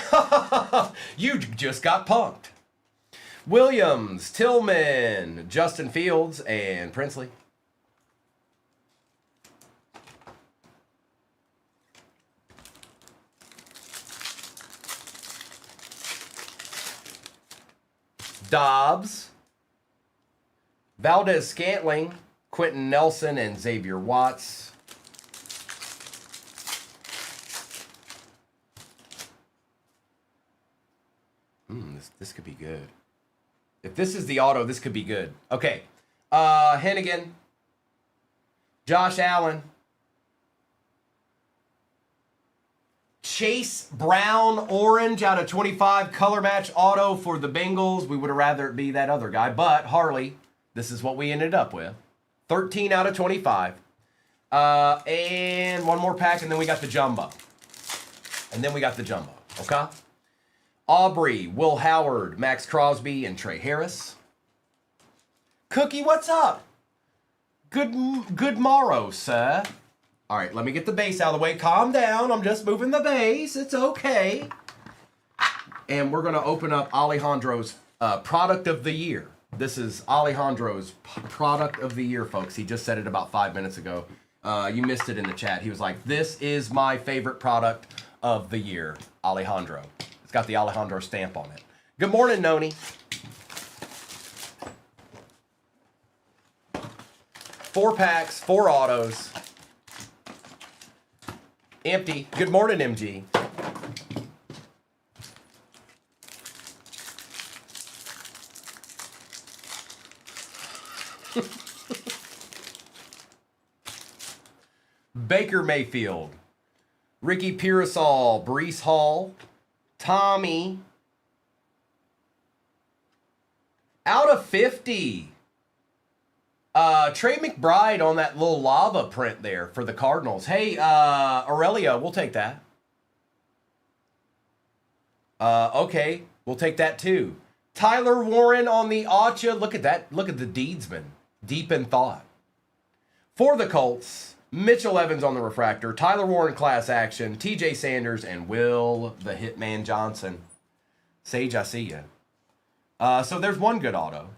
You just got punked. Williams, Tillman, Justin Fields, and Princely. Dobbs, Valdez Scantling, Quentin Nelson, and Xavier Watts. This could be good. If this is the auto, this could be good. Okay. Hennigan, Josh Allen, Chase Brown, orange out of 25, color match auto for the Bengals. We would have rather it be that other guy, but Harley, this is what we ended up with. 13 out of 25. And one more pack, and then we got the jumbo. Okay? Aubrey, Will Howard, Max Crosby, and Trey Harris. Cookie, what's up? Good morrow, sir. All right, let me get the base out of the way. Calm down. I'm just moving the base. It's okay. And we're going to open up Alejandro's product of the year. This is Alejandro's product of the year, folks. He just said it about 5 minutes ago. You missed it in the chat. He was like, this is my favorite product of the year, Alejandro. got the Alejandro stamp on it. Good morning, Noni. 4 packs, 4 autos. Empty. Good morning, MG. Baker Mayfield, Ricky Pearsall, Breece Hall, Tommy, out of 50. Trey McBride on that little lava print there for the Cardinals. Hey, Aurelia, we'll take that. Okay, we'll take that too. Tyler Warren on the Acha. Look at that. Look at the Deedsman. Deep in thought. For the Colts, Mitchell Evans on the refractor, Tyler Warren class action, TJ Sanders, and Will the Hitman Johnson. Sage, I see ya. So there's one good auto.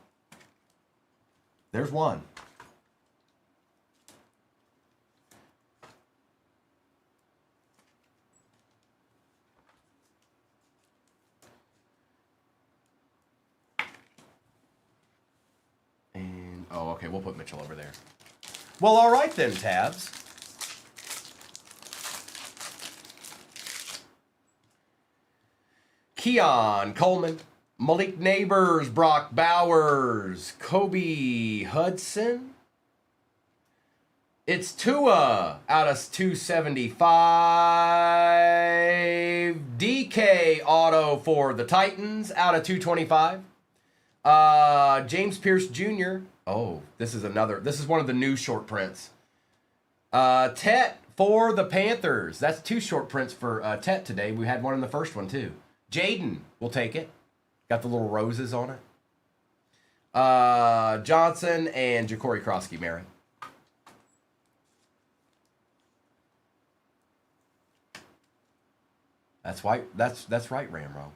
There's one. And, oh, okay, we'll put Mitchell over there. Well, all right then, Tabs. Keon Coleman, Malik Neighbors, Brock Bowers, Kobe Hudson. It's Tua out of 275. DK auto for the Titans out of 225. James Pierce Jr. Oh, this is one of the new short prints. Tet for the Panthers. That's 2 short prints for Tet today. We had one in the first one too. Jaden, we'll take it. Got the little roses on it. Johnson and Ja'Cory Krosky Merritt. That's right. That's right, Ramro.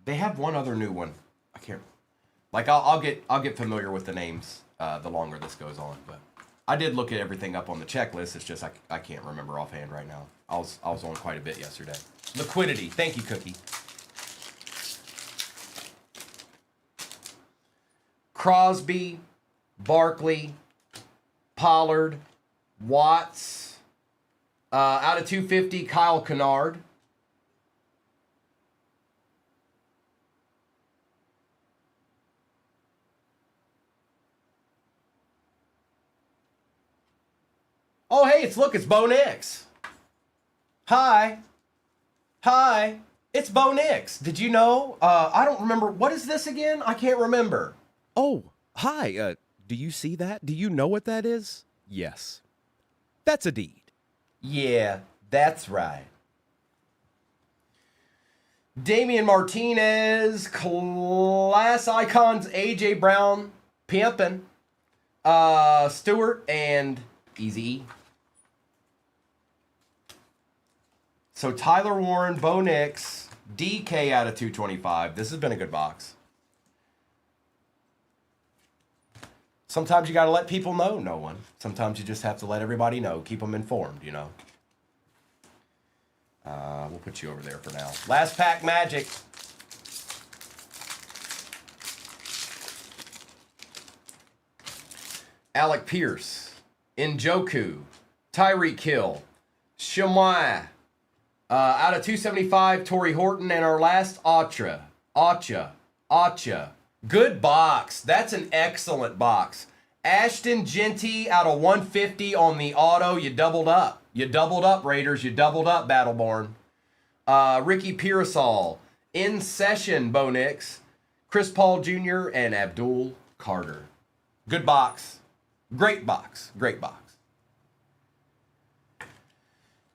They have one other new one. I can't. Like I'll get familiar with the names the longer this goes on. But I did look at everything up on the checklist. It's just I can't remember offhand right now. I was on quite a bit yesterday. Liquidity. Thank you, Cookie. Crosby, Barkley, Pollard, Watts. Out of 250, Kyle Kennard. Oh, hey, it's Bo Nix. Hi, it's Bo Nix. Did you know? I don't remember. What is this again? I can't remember. Oh, hi. Do you see that? Do you know what that is? Yes. That's a deed. Yeah, that's right. Damian Martinez, Class Icons, A.J. Brown, Pimpin', Stewart, and Easy. So Tyler Warren, Bo Nix, DK out of 225. This has been a good box. Sometimes you got to let people know, no one. Sometimes you just have to let everybody know. Keep them informed, you know. We'll put you over there for now. Last pack magic. Alec Pierce, Njoku, Tyreek Hill, Shamoy, out of 275, Torrey Horton, and our last Acha. Good box. That's an excellent box. Ashton Genty out of 150 on the auto. You doubled up. You doubled up, Raiders. You doubled up, Battleborn. Ricky Pearsall. In Session, Bo Nix. Chris Paul Jr. and Abdul Carter. Good box. Great box. Great box.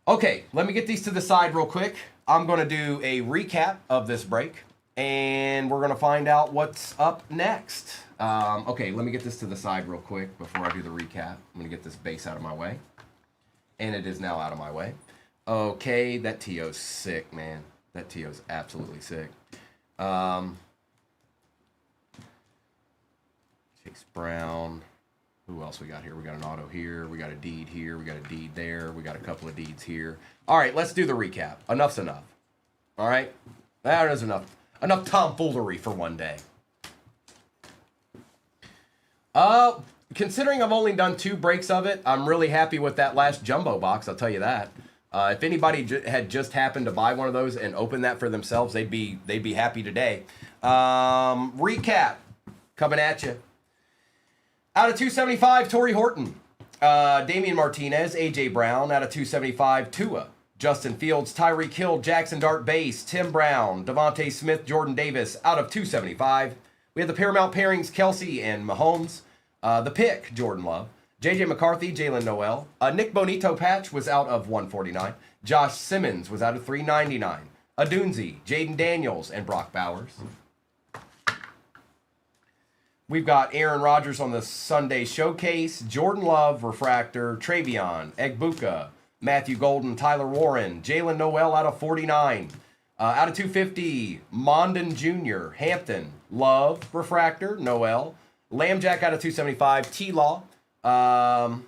Okay, let me get these to the side real quick. I'm going to do a recap of this break. And we're going to find out what's up next. Okay, let me get this to the side real quick before I do the recap. I'm going to get this base out of my way. And it is now out of my way. Okay, that TO's sick, man. That TO's absolutely sick. Chase Brown. Who else we got here? We got an auto here. We got a deed here. We got a deed there. We got a couple of deeds here. All right, let's do the recap. Enough's enough. All right? That is enough. Enough tomfoolery for one day. Considering I've only done 2 breaks of it, I'm really happy with that last jumbo box, I'll tell you that. If anybody had just happened to buy one of those and open that for themselves, they'd be happy today. Recap coming at you. Out of 275, Torrey Horton. Damian Martinez, A.J. Brown. Out of 275, Tua. Justin Fields, Tyreek Hill, Jackson Dart Base, Tim Brown, Devontae Smith, Jordan Davis. Out of 275. We have the Paramount pairings, Kelsey and Mahomes. The pick, Jordan Love. J.J. McCarthy, Jalen Noel. Nick Bonito patch was out of 149. Josh Simmons was out of 399. Adunzi, Jaden Daniels, and Brock Bowers. We've got Aaron Rodgers on the Sunday Showcase, Jordan Love, Refractor, Travion, Egbuka, Matthew Golden, Tyler Warren, Jalen Noel out of 49. Out of 250, Mondon Jr., Hampton, Love, Refractor, Noel, Lambjack out of 275, T-Law, Jalen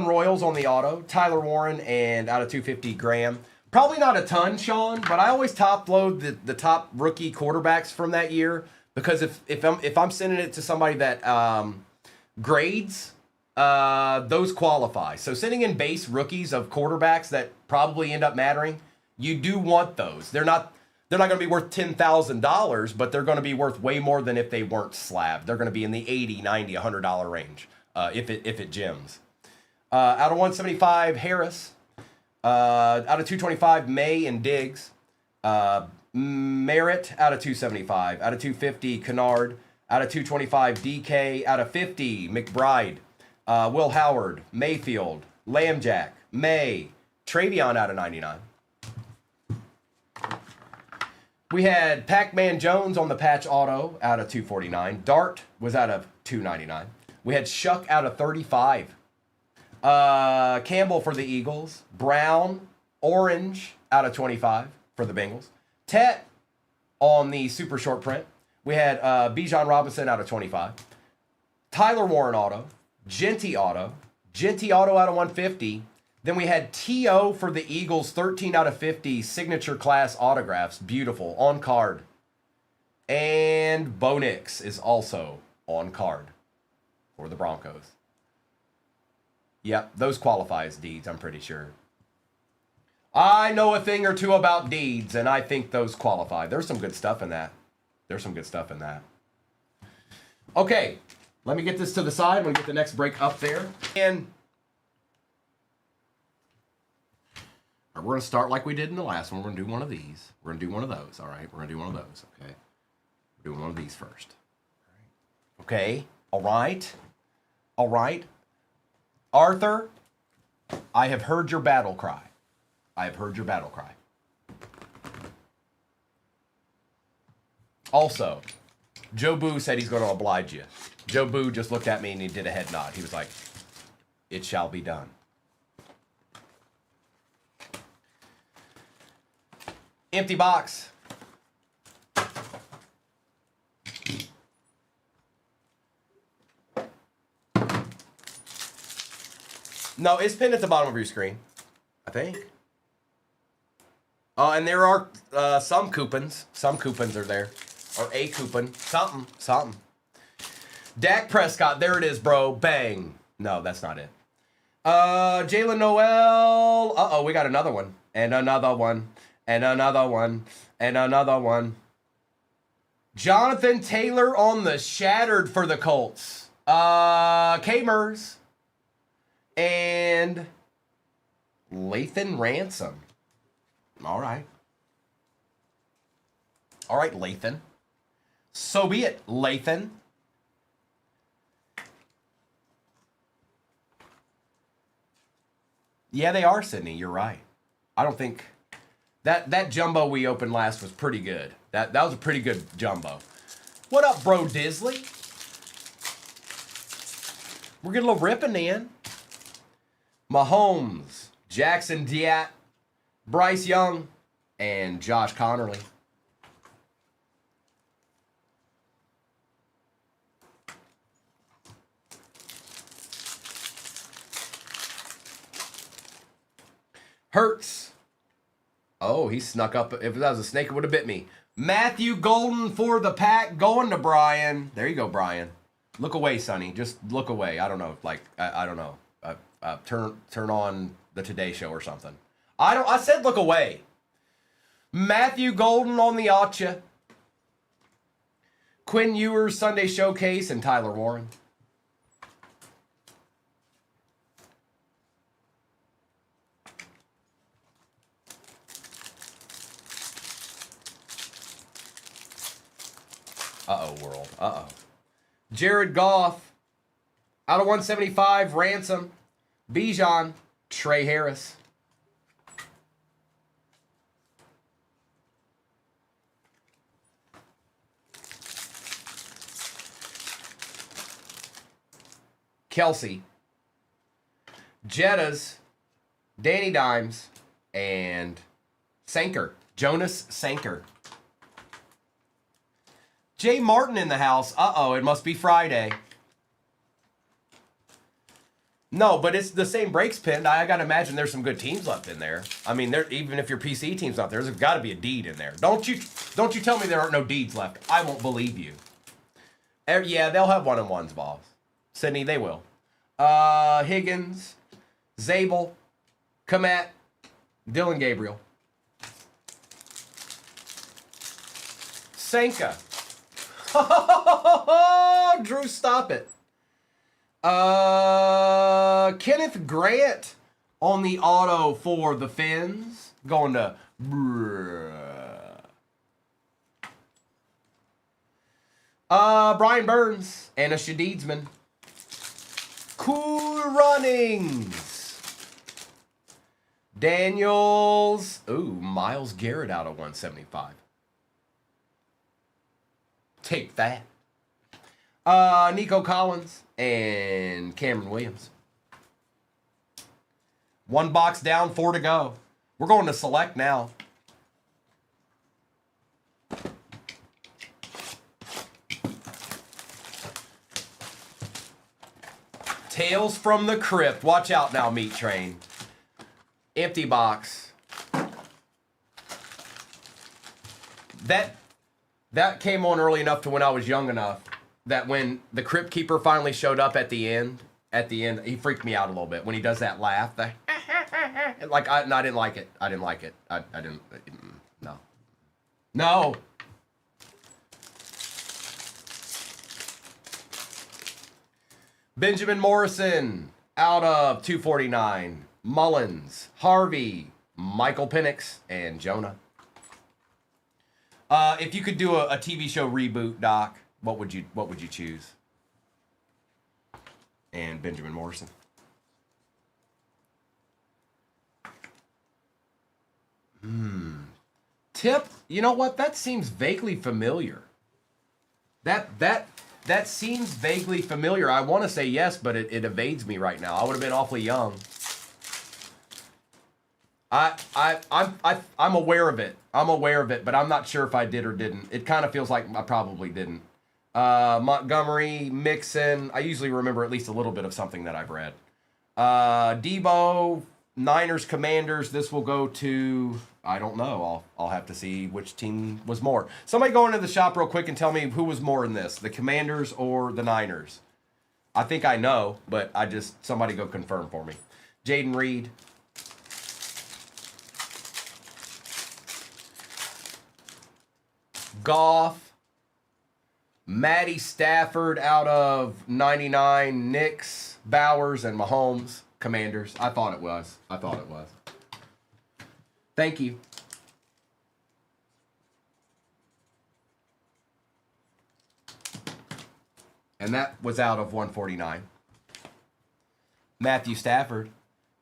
Royals on the auto, Tyler Warren, and out of 250, Graham. Probably not a ton, Sean, but I always top load the top rookie quarterbacks from that year, because if I'm sending it to somebody that grades, those qualify. So sending in base rookies of quarterbacks that probably end up mattering, you do want those. They're not going to be worth $10,000, but they're going to be worth way more than if they weren't slabbed. They're going to be in the $80, $90, $100 range if it gems. Out of 175, Harris. Out of 225, May and Diggs. Merritt out of 275. Out of 250, Kennard. Out of 225, DK. Out of 50, McBride. Will Howard, Mayfield, Lambjack, May, Travion out of 99. We had Pac-Man Jones on the patch auto out of 249. Dart was out of 299. We had Shuck out of 35. Campbell for the Eagles. Brown, Orange out of 25 for the Bengals. Tet on the super short print. We had Bijan Robinson out of 25. Tyler Warren auto. Genty auto out of 150. Then we had T.O. for the Eagles, 13 out of 50, signature class autographs. Beautiful, on card. And Bo Nix is also on card for the Broncos. Yep, those qualify as deeds, I'm pretty sure. I know a thing or two about deeds, and I think those qualify. There's some good stuff in that. Okay. Let me get this to the side. I'm going to get the next break up there. And we're going to start like we did in the last one. We're going to do one of these. We're going to do one of those. All right. We're going to do one of those. Okay. We're doing one of these first. Okay. All right. All right. Arthur, I have heard your battle cry. Also, Joe Boo said he's going to oblige you. Joe Boo just looked at me and he did a head nod. He was like, it shall be done. Empty box. No, it's pinned at the bottom of your screen, I think. And there are some coupons. Some coupons are there. Or a coupon. Something. Dak Prescott, there it is, bro. Bang. No, that's not it. Jalen Noel. Uh-oh, we got another one. And another one. And another one. And another one. Jonathan Taylor on the shattered for the Colts. K-Mers. And Lathan Ransom. All right. All right, Lathan. So be it, Lathan. Yeah, they are, Sydney. You're right. I don't think that jumbo we opened last was pretty good. That was a pretty good jumbo. What up, bro Disley? We're getting a little ripping in. Mahomes, Jackson Diat, Bryce Young, and Josh Connerly. Hurts. Oh, he snuck up. If that was a snake, it would have bit me. Matthew Golden for the pack, going to Brian. There you go, Brian. Look away, Sonny. Just look away. I don't know. Like, I don't know. Turn on the Today Show or something. I said look away. Matthew Golden on the Acha. Quinn Ewers Sunday Showcase and Tyler Warren. Uh-oh, world. Uh-oh. Jared Goff. Out of 175, Ransom. Bijan. Trey Harris. Kelsey. Jettas. Danny Dimes. And Sanker. Jonas Sanker. Jay Martin in the house. Uh-oh, it must be Friday. No, but it's the same breaks pinned. I got to imagine there's some good teams left in there. I mean, even if your PC team's not there, there's got to be a deed in there. Don't you tell me there aren't no deeds left. I won't believe you. Yeah, they'll have one-on-ones, boss. Sydney, they will. Higgins, Zabel, Komet, Dylan Gabriel. Sanka. Drew, stop it. Kenneth Grant on the auto for the Finns. Going to... Brian Burns and a Shadidesman. Cool Runnings. Daniels. Ooh, Myles Garrett out of 175. Take that. Nico Collins and Cameron Williams. One box down, 4 to go. We're going to select now. Tales from the Crypt. Watch out now, Meat Train. Empty box. That came on early enough to when I was young enough that when the Crypt Keeper finally showed up at the end, he freaked me out a little bit when he does that laugh. I didn't like it. I didn't. No. No. Benjamin Morrison out of 249. Mullins, Harvey, Michael Penix, and Jonah. If you could do a TV show reboot, Doc, what would you choose? And Benjamin Morrison. Tip, you know what? That seems vaguely familiar. That seems vaguely familiar. I want to say yes, but it evades me right now. I would have been awfully young. I'm aware of it. I'm aware of it, but I'm not sure if I did or didn't. It kind of feels like I probably didn't. Montgomery, Mixon. I usually remember at least a little bit of something that I've read. Debo, Niners, Commanders. This will go to, I don't know. I'll have to see which team was more. Somebody go into the shop real quick and tell me who was more in this, the Commanders or the Niners. I think I know, but somebody go confirm for me. Jaden Reed. Goff, Matty Stafford out of 99, Knicks, Bowers, and Mahomes, Commanders. I thought it was. Thank you. And that was out of 149. Matthew Stafford,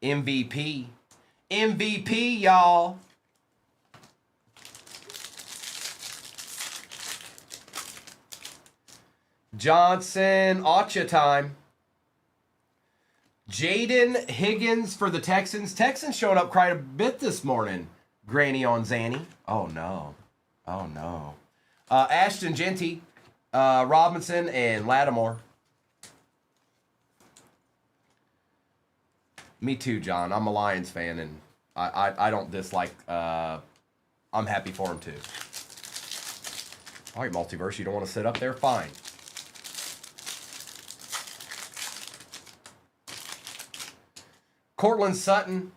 MVP. MVP, y'all. Johnson, Acha time. Jaden Higgins for the Texans. Texans showing up quite a bit this morning. Granny on Zanny. Oh, no. Oh, no. Ashton Genty, Robinson, and Lattimore. Me too, John. I'm a Lions fan, and I don't dislike. I'm happy for him too. All right, Multiverse, you don't want to sit up there? Fine. Cortland Sutton,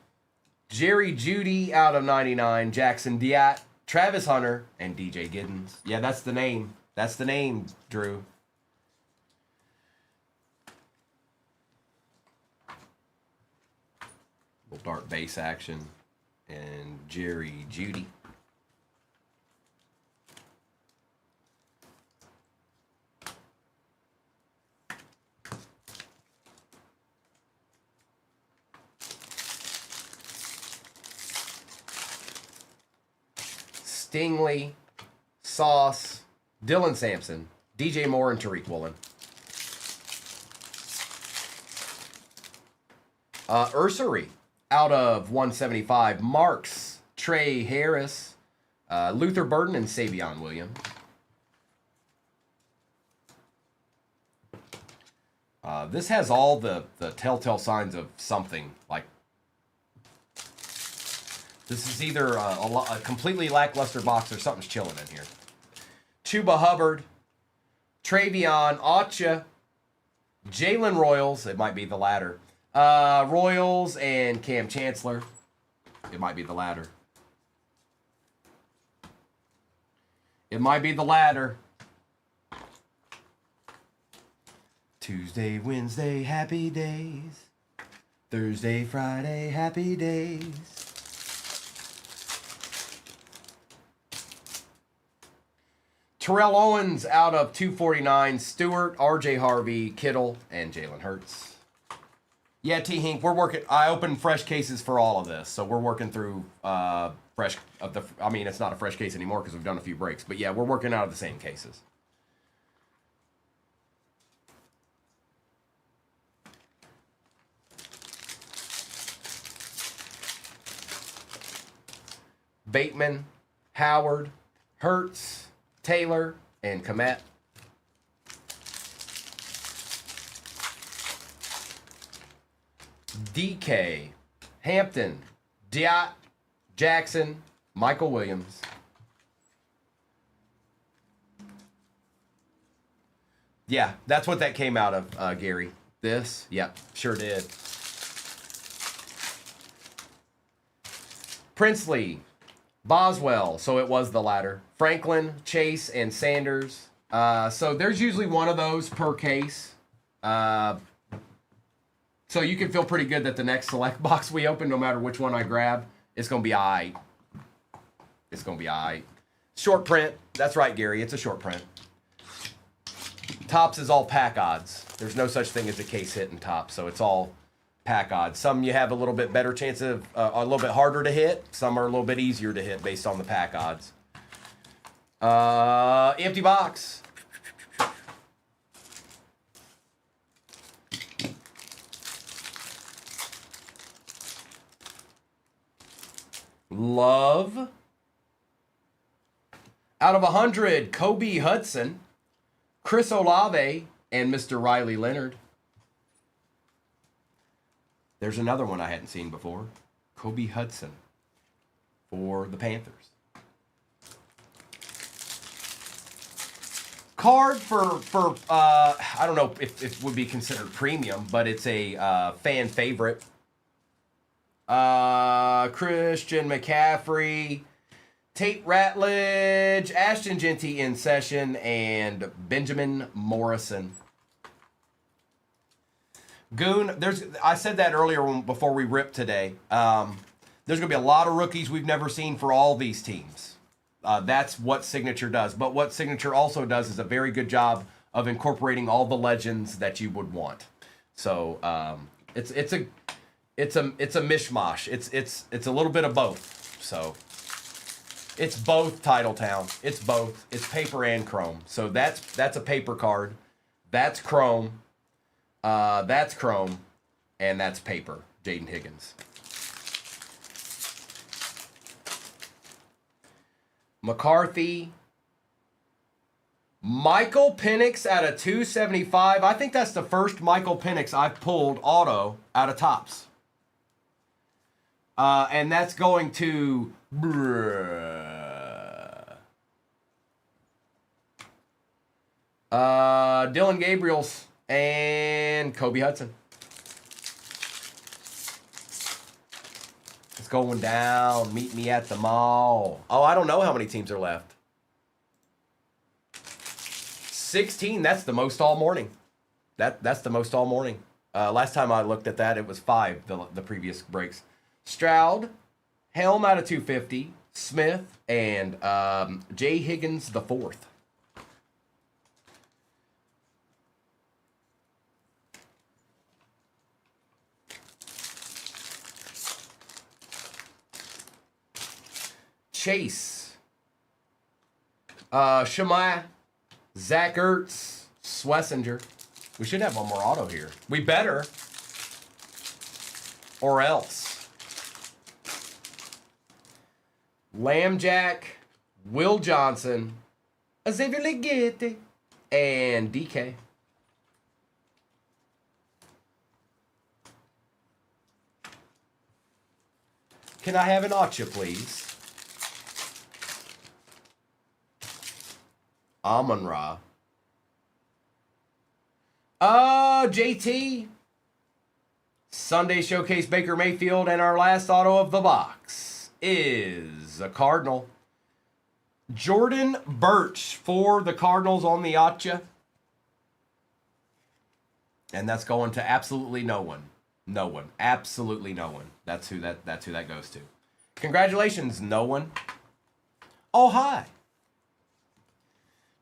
Jerry Jeudy out of 99, Jackson Diat, Travis Hunter, and DJ Giddens. Yeah, that's the name. That's the name, Drew. Little dark base action. And Jerry Jeudy. Stingley, Sauce, Dylan Sampson, DJ Moore, and Tariq Woolen. Ursery out of 175. Marks, Trey Harris, Luther Burden, and Savion Williams. This has all the telltale signs of something. Like, this is either a completely lackluster box or something's chilling in here. Chuba Hubbard, Travion Acha, Jalen Royals. It might be the latter. Royals and Cam Chancellor. It might be the latter. It might be the latter. Tuesday, Wednesday, happy days. Thursday, Friday, happy days. Terrell Owens out of 249. Stewart, RJ Harvey, Kittle, and Jalen Hurts. Yeah, T-Hink, we're working. I opened fresh cases for all of this, so we're working through fresh of the. I mean, it's not a fresh case anymore because we've done a few breaks, but yeah, we're working out of the same cases. Bateman, Howard, Hurts, Taylor, and Komet. DK, Hampton, Diat, Jackson, Michael Williams. Yeah, that's what that came out of, Gary. This? Yep, sure did. Princely, Boswell, so it was the latter. Franklin, Chase, and Sanders. So there's usually one of those per case. So you can feel pretty good that the next select box we open, no matter which one I grab, it's going to be all right. It's going to be all right. Short print. That's right, Gary. It's a short print. Tops is all pack odds. There's no such thing as a case hit in Tops, so it's all pack odds. Some you have a little bit better chance of, a little bit harder to hit. Some are a little bit easier to hit based on the pack odds. Empty box. Love. Out of 100, Kobe Hudson, Chris Olave, and Mr. Riley Leonard. There's another one I hadn't seen before. Kobe Hudson for the Panthers. Card for I don't know if it would be considered premium, but it's a fan favorite. Christian McCaffrey, Tate Ratledge, Ashton Genty in session, and Benjamin Morrison. Goon, I said that earlier before we ripped today. There's going to be a lot of rookies we've never seen for all these teams. That's what Signature does. But what Signature also does is a very good job of incorporating all the legends that you would want. So it's a mishmash. It's a little bit of both. So it's both Titletown. It's both. It's paper and chrome. So that's a paper card. That's chrome. That's chrome, and that's paper. Jaden Higgins. McCarthy. Michael Penix out of 275. I think that's the first Michael Penix I've pulled auto out of Tops. And that's going to Dylan Gabriels and Kobe Hudson. It's going down. Meet me at the mall. Oh, I don't know how many teams are left. 16. That's the most all morning. That's the most all morning. Last time I looked at that, it was 5, the previous breaks. Stroud, Helm out of 250, Smith, and Jay Higgins the 4th. Chase, Shemaiah, Zach Ertz, Schlesinger. We should have one more auto here. We better. Or else. Lambjack, Will Johnson, Xavier Legette, and DK. Can I have an Acha, please? Amon-Ra. JT. Sunday Showcase Baker Mayfield, and our last auto of the box is a Cardinal. Jordan Birch for the Cardinals on the Acha. And that's going to absolutely no one. No one. Absolutely no one. That's who that goes to. Congratulations, no one. Oh, hi.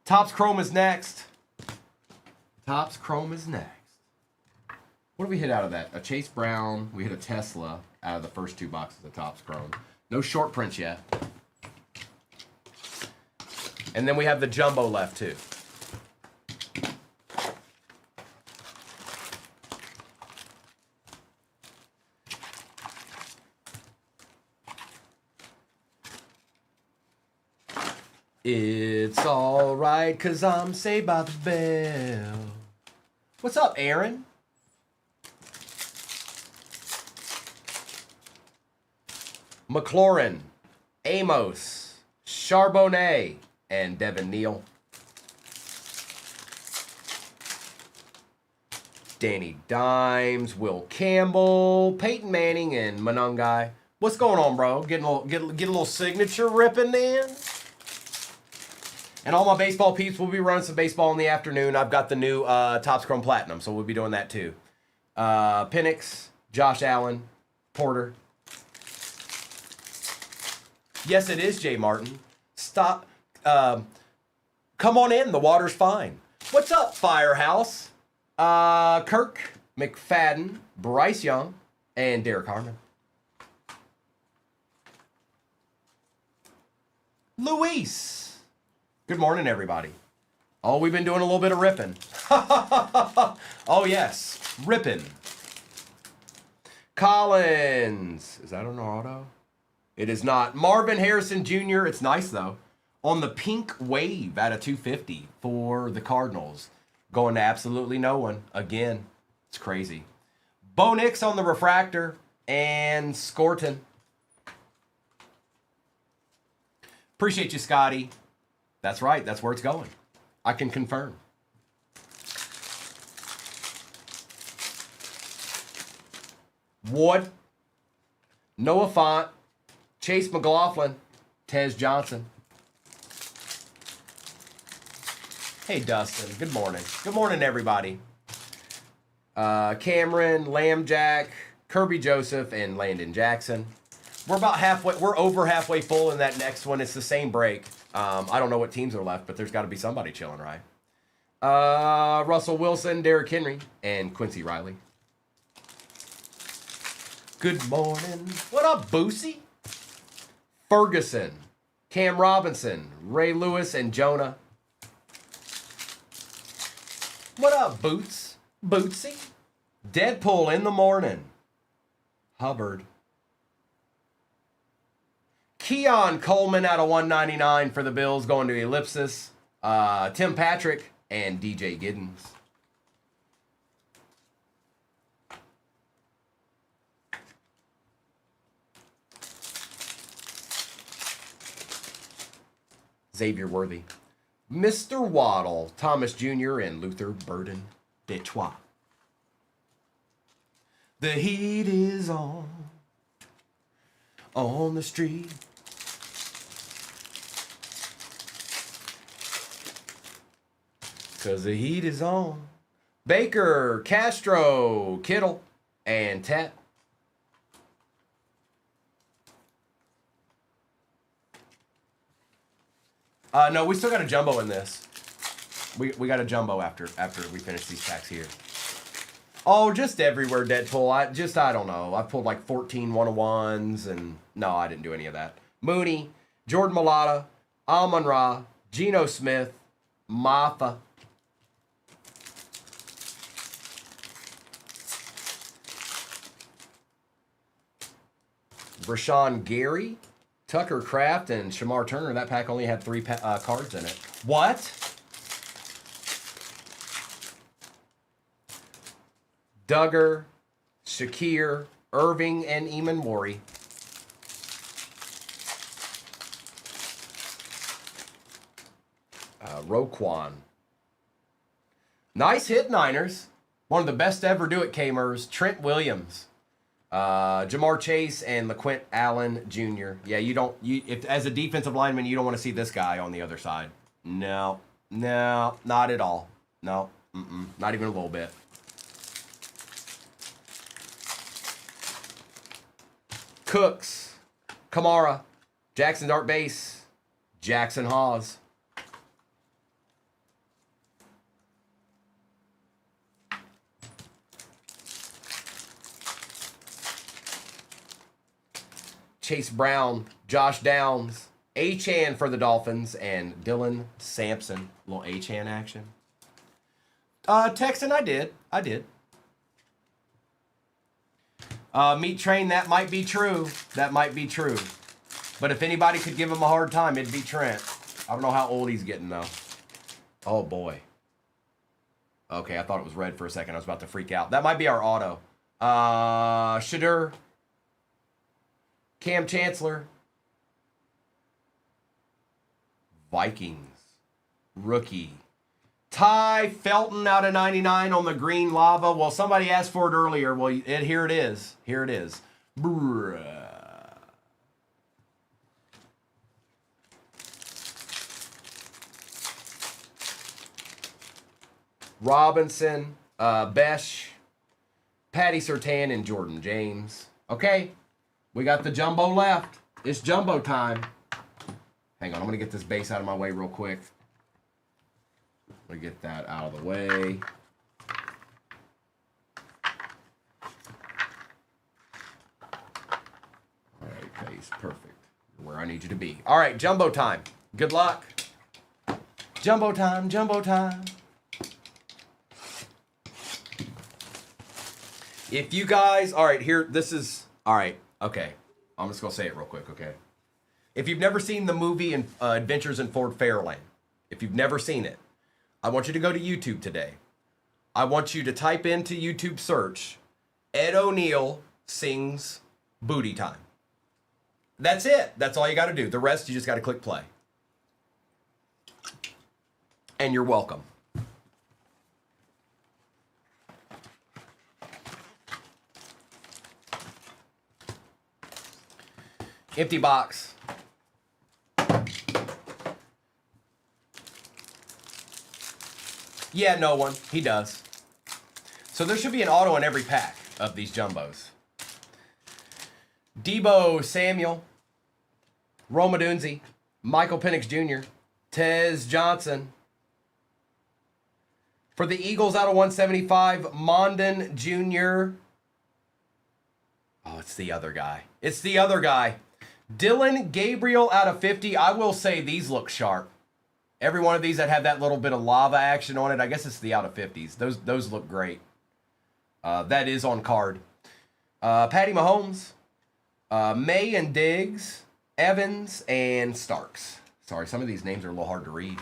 Topps Chrome is next. Topps Chrome is next. What did we hit out of that? A Chase Brown. We hit a Tesla out of the first 2 boxes of Topps Chrome. No short prints yet. And then we have the Jumbo left, too. It's all right, 'cause I'm saved by the bell. What's up, Aaron? McLaurin, Amos, Charbonnet, and Devin Neal. Danny Dimes, Will Campbell, Peyton Manning, and Monungai. What's going on, bro? Get a little signature ripping in. And all my baseball peeps will be running some baseball in the afternoon. I've got the new Topps Chrome Platinum, so we'll be doing that too. Penix, Josh Allen, Porter. Yes, it is, Jay Martin. Stop. Come on in. The water's fine. What's up, Firehouse? Kirk, McFadden, Bryce Young, and Derek Harmon. Luis. Good morning, everybody. Oh, we've been doing a little bit of ripping. Oh, yes. Ripping. Collins. Is that an auto? It is not. Marvin Harrison Jr. It's nice, though. On the pink wave out of 250 for the Cardinals. Going to absolutely no one. Again, it's crazy. Bo Nix on the refractor. And Scorton. Appreciate you, Scotty. That's right. That's where it's going. I can confirm. Wood. Noah Font. Chase McLaughlin. Tez Johnson. Hey, Dustin. Good morning. Good morning, everybody. Cameron, Lambjack, Kirby Joseph, and Landon Jackson. We're about halfway. We're over halfway full in that next one. It's the same break. I don't know what teams are left, but there's got to be somebody chilling, right? Russell Wilson, Derrick Henry, and Quincy Riley. Good morning. What up, Boosie? Ferguson, Cam Robinson, Ray Lewis, and Jonah. What up, Boots? Bootsy? Deadpool in the morning. Hubbard. Keon Coleman out of 199 for the Bills, going to Ellipsis. Tim Patrick and DJ Giddens. Xavier Worthy. Mr. Waddle, Thomas Jr., and Luther Burden Detroit. The heat is on the street. Because the heat is on. Baker, Castro, Kittle, and Tat. No, we still got a jumbo in this. We got a jumbo after we finish these packs here. Oh, just everywhere, Deadpool. I don't know. I pulled like 14 101s, and no, I didn't do any of that. Mooney, Jordan Mailata, Amon-Ra, Geno Smith, Mafa. Rashawn Gary, Tucker Kraft, and Shamar Turner. That pack only had 3 cards in it. What? Duggar, Shakir, Irving, and Eamon Mori. Roquan. Nice hit, Niners. One of the best ever do it, Kmers. Trent Williams. Jamar Chase and LaQuint Allen Jr. Yeah, if as a defensive lineman, you don't want to see this guy on the other side. No, not at all. No, not even a little bit. Cooks, Kamara, Jackson Dart Base, Jackson Hawes. Chase Brown, Josh Downs, Achan for the Dolphins, and Dylan Sampson. A little Achan action. Texan, I did. Meat Train, that might be true. But if anybody could give him a hard time, it'd be Trent. I don't know how old he's getting, though. Oh, boy. Okay, I thought it was red for a second. I was about to freak out. That might be our auto. Shadur. Cam Chancellor. Vikings. Rookie. Ty Felton out of 99 on the green lava. Well, somebody asked for it earlier. Well, here it is. Bruh. Robinson, Besh, Patty Surtain, and Jordan James. Okay. We got the jumbo left. It's jumbo time. Hang on, I'm going to get this base out of my way real quick. Let me get that out of the way. All right, base, perfect. Where I need you to be. All right, jumbo time. Good luck. Jumbo time. If you guys, all right, here, this is, all right. Okay, I'm just going to say it real quick, okay? If you've never seen the movie Adventures in Ford Fairlane, if you've never seen it, I want you to go to YouTube today. I want you to type into YouTube search, Ed O'Neill sings Booty Time. That's it. That's all you got to do. The rest, you just got to click play. And you're welcome. Empty box. Yeah, no one. He does. So there should be an auto in every pack of these jumbos. Debo Samuel. Roma Dunzi. Michael Penix Jr. Tez Johnson. For the Eagles out of 175, Mondon Jr. Oh, it's the other guy. Dylan Gabriel out of 50. I will say these look sharp. Every one of these that have that little bit of lava action on it, I guess it's the out of 50s. Those look great. That is on card. Patty Mahomes, May and Diggs, Evans, and Starks. Sorry, some of these names are a little hard to read.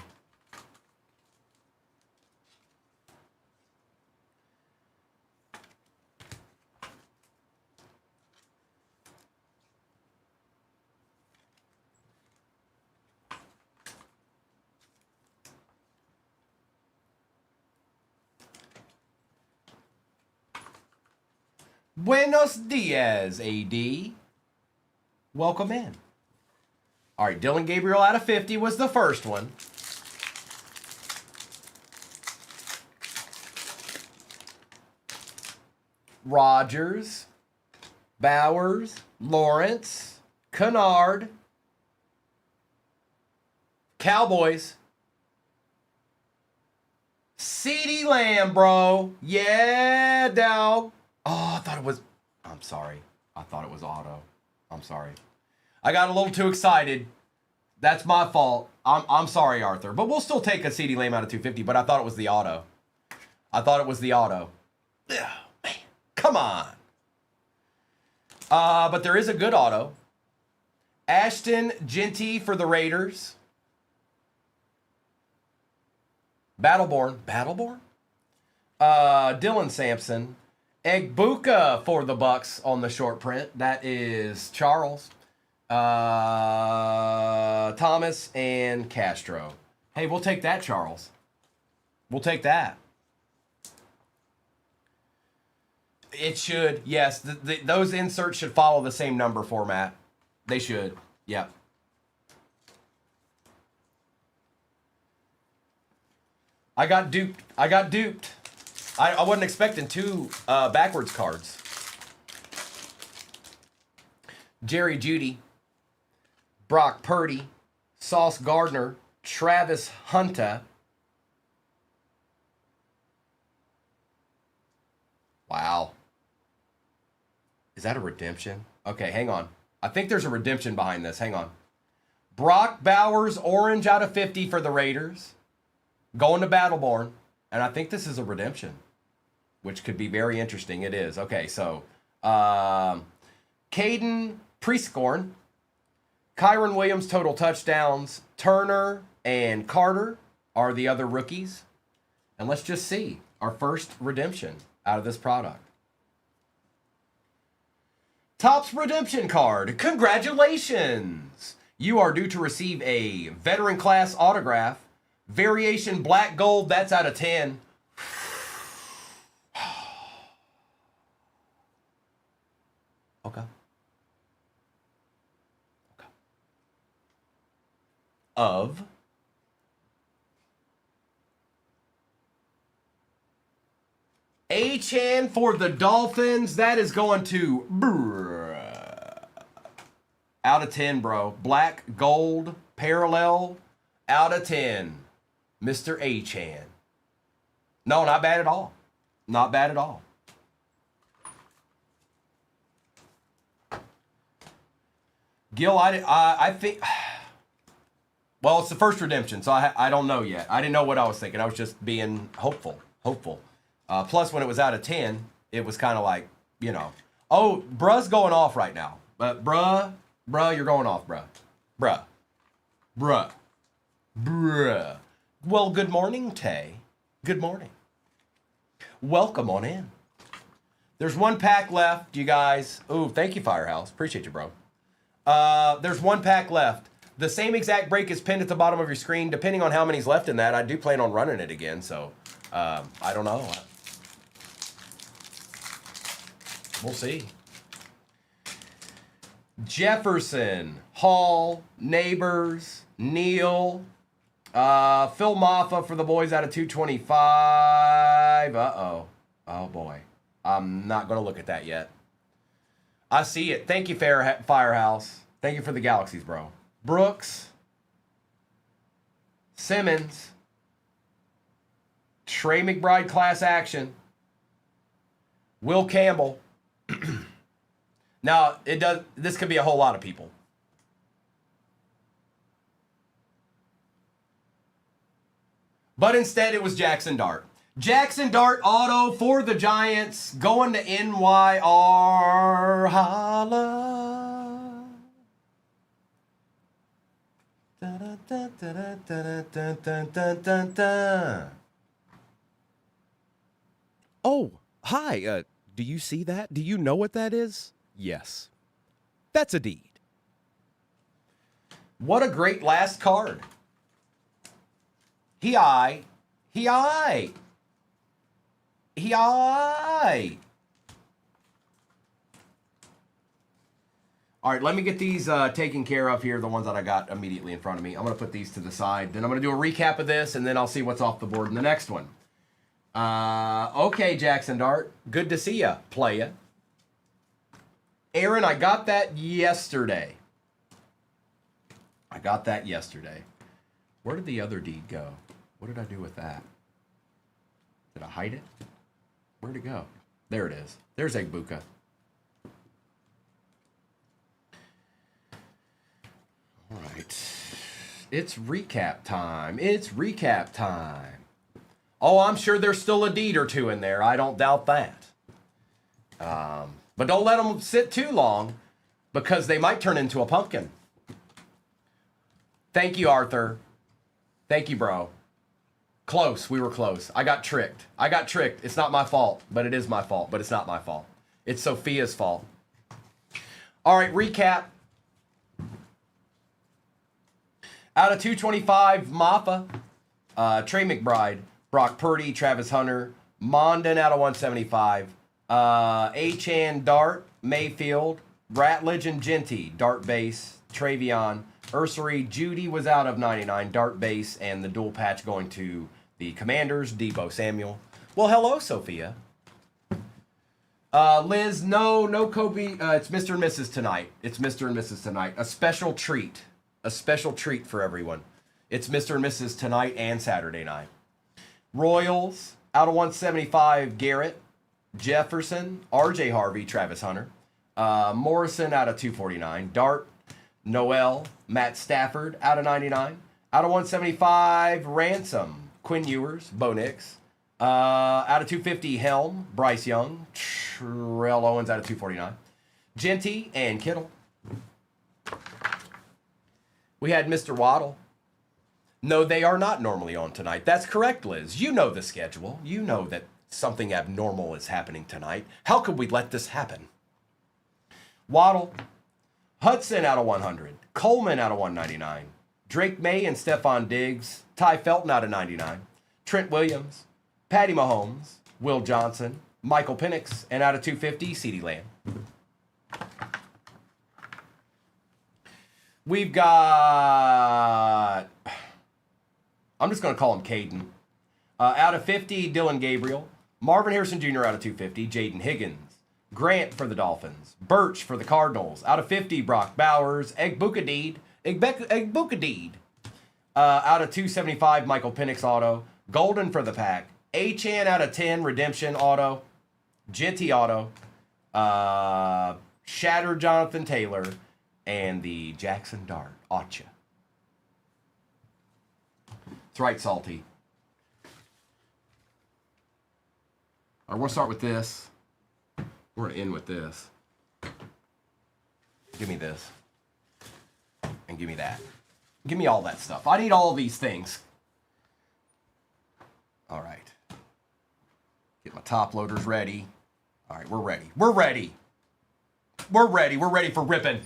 Buenos dias, AD. Welcome in. All right, Dylan Gabriel out of 50 was the first one. Rogers, Bowers, Lawrence, Kennard, Cowboys, CeeDee Lamb, bro. Yeah, dog. Oh, I thought it was... I'm sorry. I thought it was auto. I'm sorry. I got a little too excited. That's my fault. I'm sorry, Arthur. But we'll still take a CeeDee Lamb out of 250, but I thought it was the auto. I thought it was the auto. Ugh, man. Come on. But there is a good auto. Ashton Genty for the Raiders. Battleborn? Dylan Sampson. Egbuka for the Bucks on the short print. That is Charles. Thomas and Castro. Hey, we'll take that, Charles. We'll take that. It should, yes. Those inserts should follow the same number format. They should. Yep. I got duped. I wasn't expecting two backwards cards. Jerry Jeudy, Brock Purdy, Sauce Gardner, Travis Hunter. Wow. Is that a redemption? Okay, hang on. I think there's a redemption behind this. Hang on. Brock Bowers, orange out of 50 for the Raiders. Going to Battleborn. And I think this is a redemption, which could be very interesting. It is. Okay, so Caden Prescorn, Kyron Williams, total touchdowns. Turner and Carter are the other rookies. And let's just see our first redemption out of this product. Topps redemption card. Congratulations! You are due to receive a veteran class autograph. Variation black gold, that's out of 10. Okay. Of Achane for the Dolphins. That is going to out of 10, bro. Black gold parallel out of 10. Mr. Achane. No, not bad at all. Not bad at all. Gil, I think... Well, it's the first redemption, so I don't know yet. I didn't know what I was thinking. I was just being hopeful. Plus, when it was out of 10, it was kind of like, you know. Oh, bruh's going off right now. But bruh, you're going off, bruh. Bruh. Well, good morning, Tay. Good morning. Welcome on in. There's one pack left, you guys. Ooh, thank you, Firehouse. Appreciate you, bro. There's one pack left. The same exact break is pinned at the bottom of your screen. Depending on how many's left in that, I do plan on running it again. So, I don't know. We'll see. Jefferson, Hall, Neighbors, Neal, Phil Maffa for the boys out of 225. Uh-oh. Oh, boy. I'm not going to look at that yet. I see it. Thank you, Firehouse. Thank you for the galaxies, bro. Brooks, Simmons, Trey McBride class action, Will Campbell. Now, this could be a whole lot of people. But instead, it was Jackson Dart. Jackson Dart auto for the Giants, going to NYR. Holla. Oh, hi. Do you see that? Do you know what that is? Yes. That's a deed. What a great last card. He-I. All right, let me get these taken care of here, the ones that I got immediately in front of me. I'm going to put these to the side. Then I'm going to do a recap of this, and then I'll see what's off the board in the next one. Okay, Jackson Dart. Good to see ya, playa. Aaron, I got that yesterday. Where did the other deed go? What did I do with that? Did I hide it? Where'd it go? There it is. There's Egbuka. All right. It's recap time. Oh, I'm sure there's still a deed or two in there. I don't doubt that. But don't let them sit too long because they might turn into a pumpkin. Thank you, Arthur. Thank you, bro. Close. We were close. I got tricked. It's not my fault, but it is my fault. But it's not my fault. It's Sophia's fault. All right, recap. Out of 225, Maffa, Trey McBride, Brock Purdy, Travis Hunter, Mondon out of 175, Achan Dart, Mayfield, Ratledge and Genty, Dart base, Travion, Ursery, Judy was out of 99, Dart base, and the dual patch going to the Commanders, Debo Samuel. Well, hello, Sophia. Liz, no Kobe. It's Mr. and Mrs. tonight. A special treat for everyone. It's Mr. and Mrs. tonight and Saturday night. Royals, out of 175, Garrett, Jefferson, RJ Harvey, Travis Hunter, Morrison out of 249, Dart, Noel, Matt Stafford out of 99, out of 175, Ransom, Quinn Ewers, Bo Nix, out of 250, Helm, Bryce Young, Terrell Owens out of 249, Genty, and Kittle. We had Mr. Waddle. No, they are not normally on tonight. That's correct, Liz. You know the schedule. You know that something abnormal is happening tonight. How could we let this happen? Waddle. Hudson out of 100. Coleman out of 199. Drake May and Stephon Diggs. Ty Felton out of 99. Trent Williams. Patty Mahomes. Will Johnson. Michael Penix. And out of 250, CeeDee Lamb. We've got... I'm just going to call him Caden. Out of 50, Dylan Gabriel. Marvin Harrison Jr. out of 250. Jaden Higgins. Grant for the Dolphins. Birch for the Cardinals. Out of 50, Brock Bowers. Egbuka Deed. Out of 275, Michael Penix auto. Golden for the Pack. Achan out of 10, Redemption auto. Genty auto. Shattered Jonathan Taylor. And the Jackson Dart Acha. That's right, Salty. All right, we'll start with this. We're going to end with this. Give me this. And give me that. Give me all that stuff. I need all these things. All right. Get my top loaders ready. All right, we're ready. We're ready. We're ready. We're ready for ripping.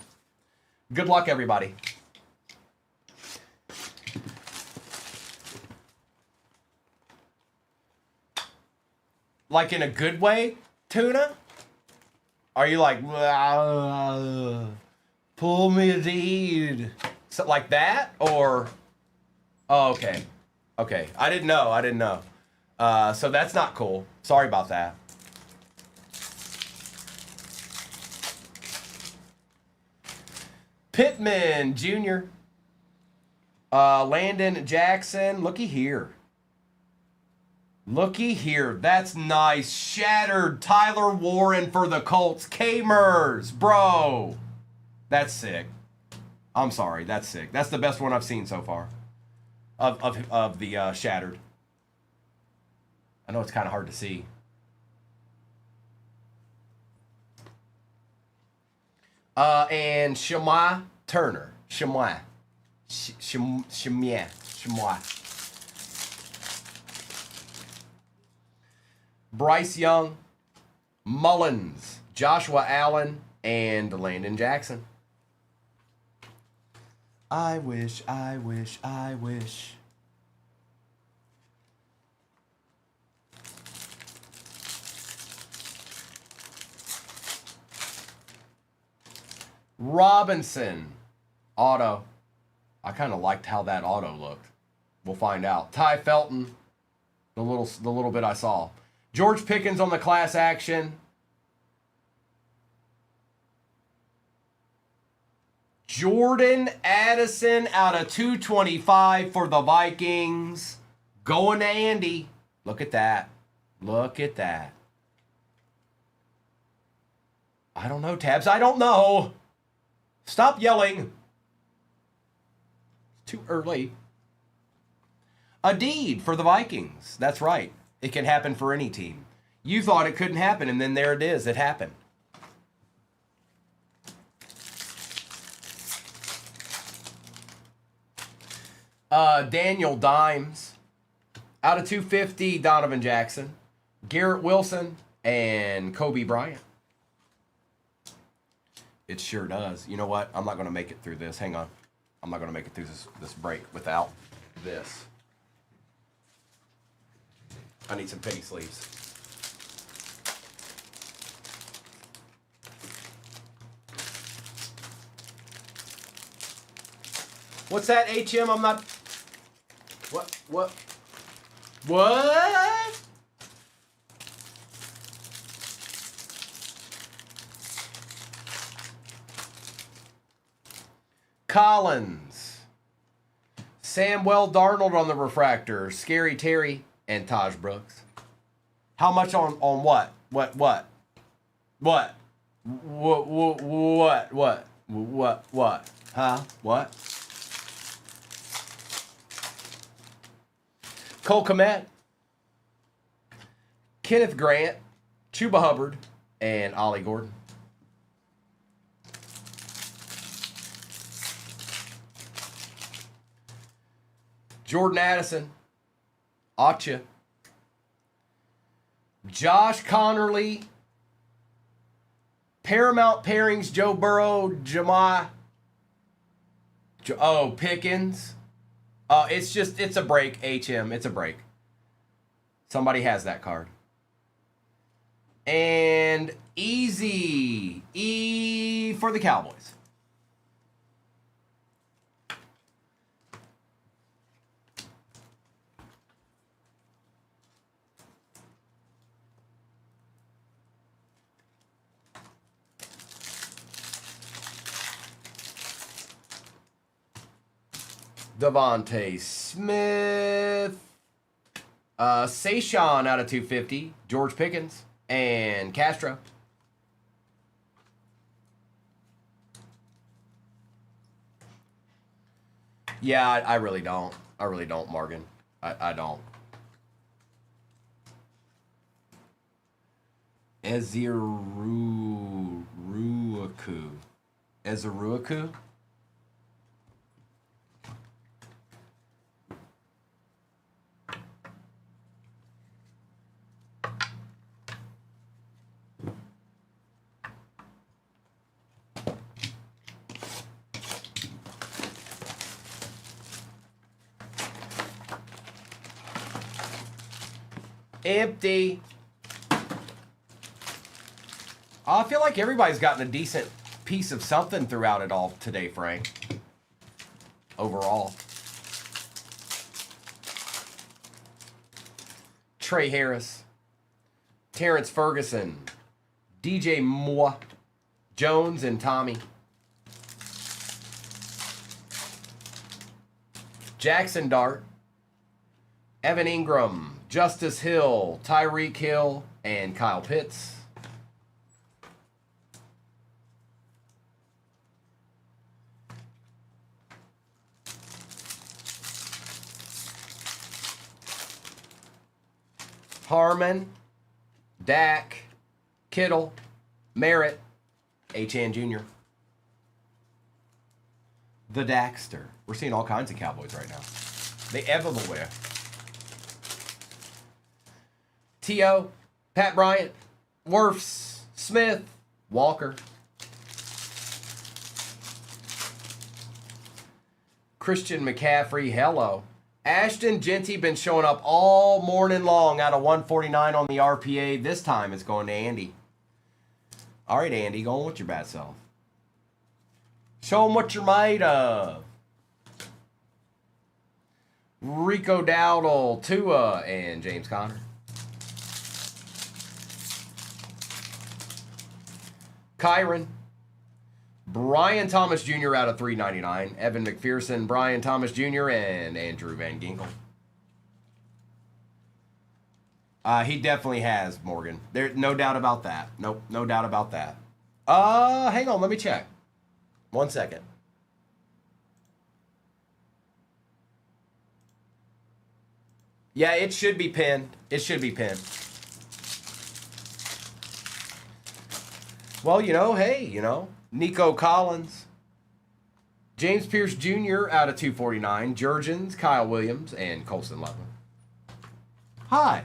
Good luck, everybody. Like in a good way, Tuna? Are you like, pull me a deed? So, like that? Or, oh, okay. Okay, I didn't know. So that's not cool. Sorry about that. Pittman Jr. Landon Jackson. Looky here. That's nice. Shattered Tyler Warren for the Colts. K-Mers, bro. That's sick. I'm sorry. That's sick. That's the best one I've seen so far. Of the Shattered. I know it's kind of hard to see. And Shemai Turner. Shemai. Bryce Young, Mullins, Joshua Allen, and Landon Jackson. I wish. Robinson. Auto. I kind of liked how that auto looked. We'll find out. Ty Felton. The little bit I saw. George Pickens on the class action. Jordan Addison out of 225 for the Vikings. Going to Andy. Look at that. Look at that. I don't know, Tabs. I don't know. Stop yelling. It's too early. A deed for the Vikings. That's right. It can happen for any team. You thought it couldn't happen, and then there it is. It happened. Daniel Dimes. Out of 250, Donovan Jackson. Garrett Wilson and Kobe Bryant. It sure does. You know what? I'm not going to make it through this. Hang on. I'm not going to make it through this break without this. I need some penny sleeves. What's that, HM? I'm not... What? Collins. Samwell Darnold on the refractor. Scary Terry and Taj Brooks. How much on what? What? Huh? What? Cole Kmet, Kenneth Grant, Chuba Hubbard, and Ollie Gordon. Jordan Addison, Acha, Josh Connerly, Paramount Pairings, Joe Burrow, Pickens. It's a break, HM. It's a break. Somebody has that card. And easy. E for the Cowboys. Devontae Smith. Sayshawn out of 250. George Pickens. And Castro. Yeah, I really don't. I really don't, Morgan. I don't. Ezeruaku. Empty. I feel like everybody's gotten a decent piece of something throughout it all today, Frank. Overall. Trey Harris. Terrence Ferguson. DJ Moore. Jones and Tommy. Jackson Dart. Evan Ingram. Justice Hill, Tyreek Hill, and Kyle Pitts. Harmon, Dak, Kittle, Merritt, H.N. Jr. The Daxter. We're seeing all kinds of Cowboys right now. They everywhere. T.O., Pat Bryant, Wirfs, Smith, Walker. Christian McCaffrey, hello. Ashton Genty been showing up all morning long out of 149 on the RPA. This time it's going to Andy. All right, Andy, go on with your bad self. Show them what you're made of. Rico Dowdle, Tua, and James Conner. Kyron. Brian Thomas Jr. out of 399. Evan McPherson, Brian Thomas Jr., and Andrew Van Ginkel. He definitely has, Morgan. There's no doubt about that. Nope, no doubt about that. Hang on, let me check. 1 second. Yeah, it should be pinned. It should be pinned. Well, hey, Nico Collins, James Pierce Jr. out of 249, Jurgens, Kyle Williams, and Colston Loveland. Hi.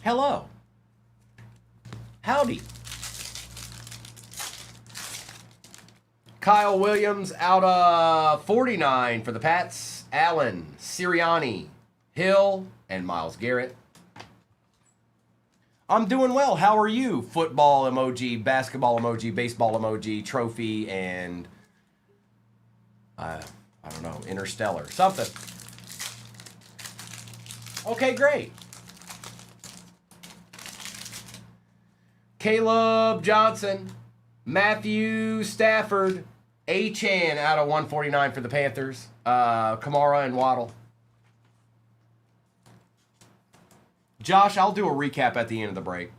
Hello. Howdy. Kyle Williams out of 49 for the Pats. Allen, Sirianni, Hill, and Myles Garrett. I'm doing well. How are you? Football emoji, basketball emoji, baseball emoji, trophy, and I don't know, interstellar. Something. Okay, great. Caleb Johnson, Matthew Stafford, Achan out of 149 for the Panthers. Kamara and Waddle. Josh, I'll do a recap at the end of the break.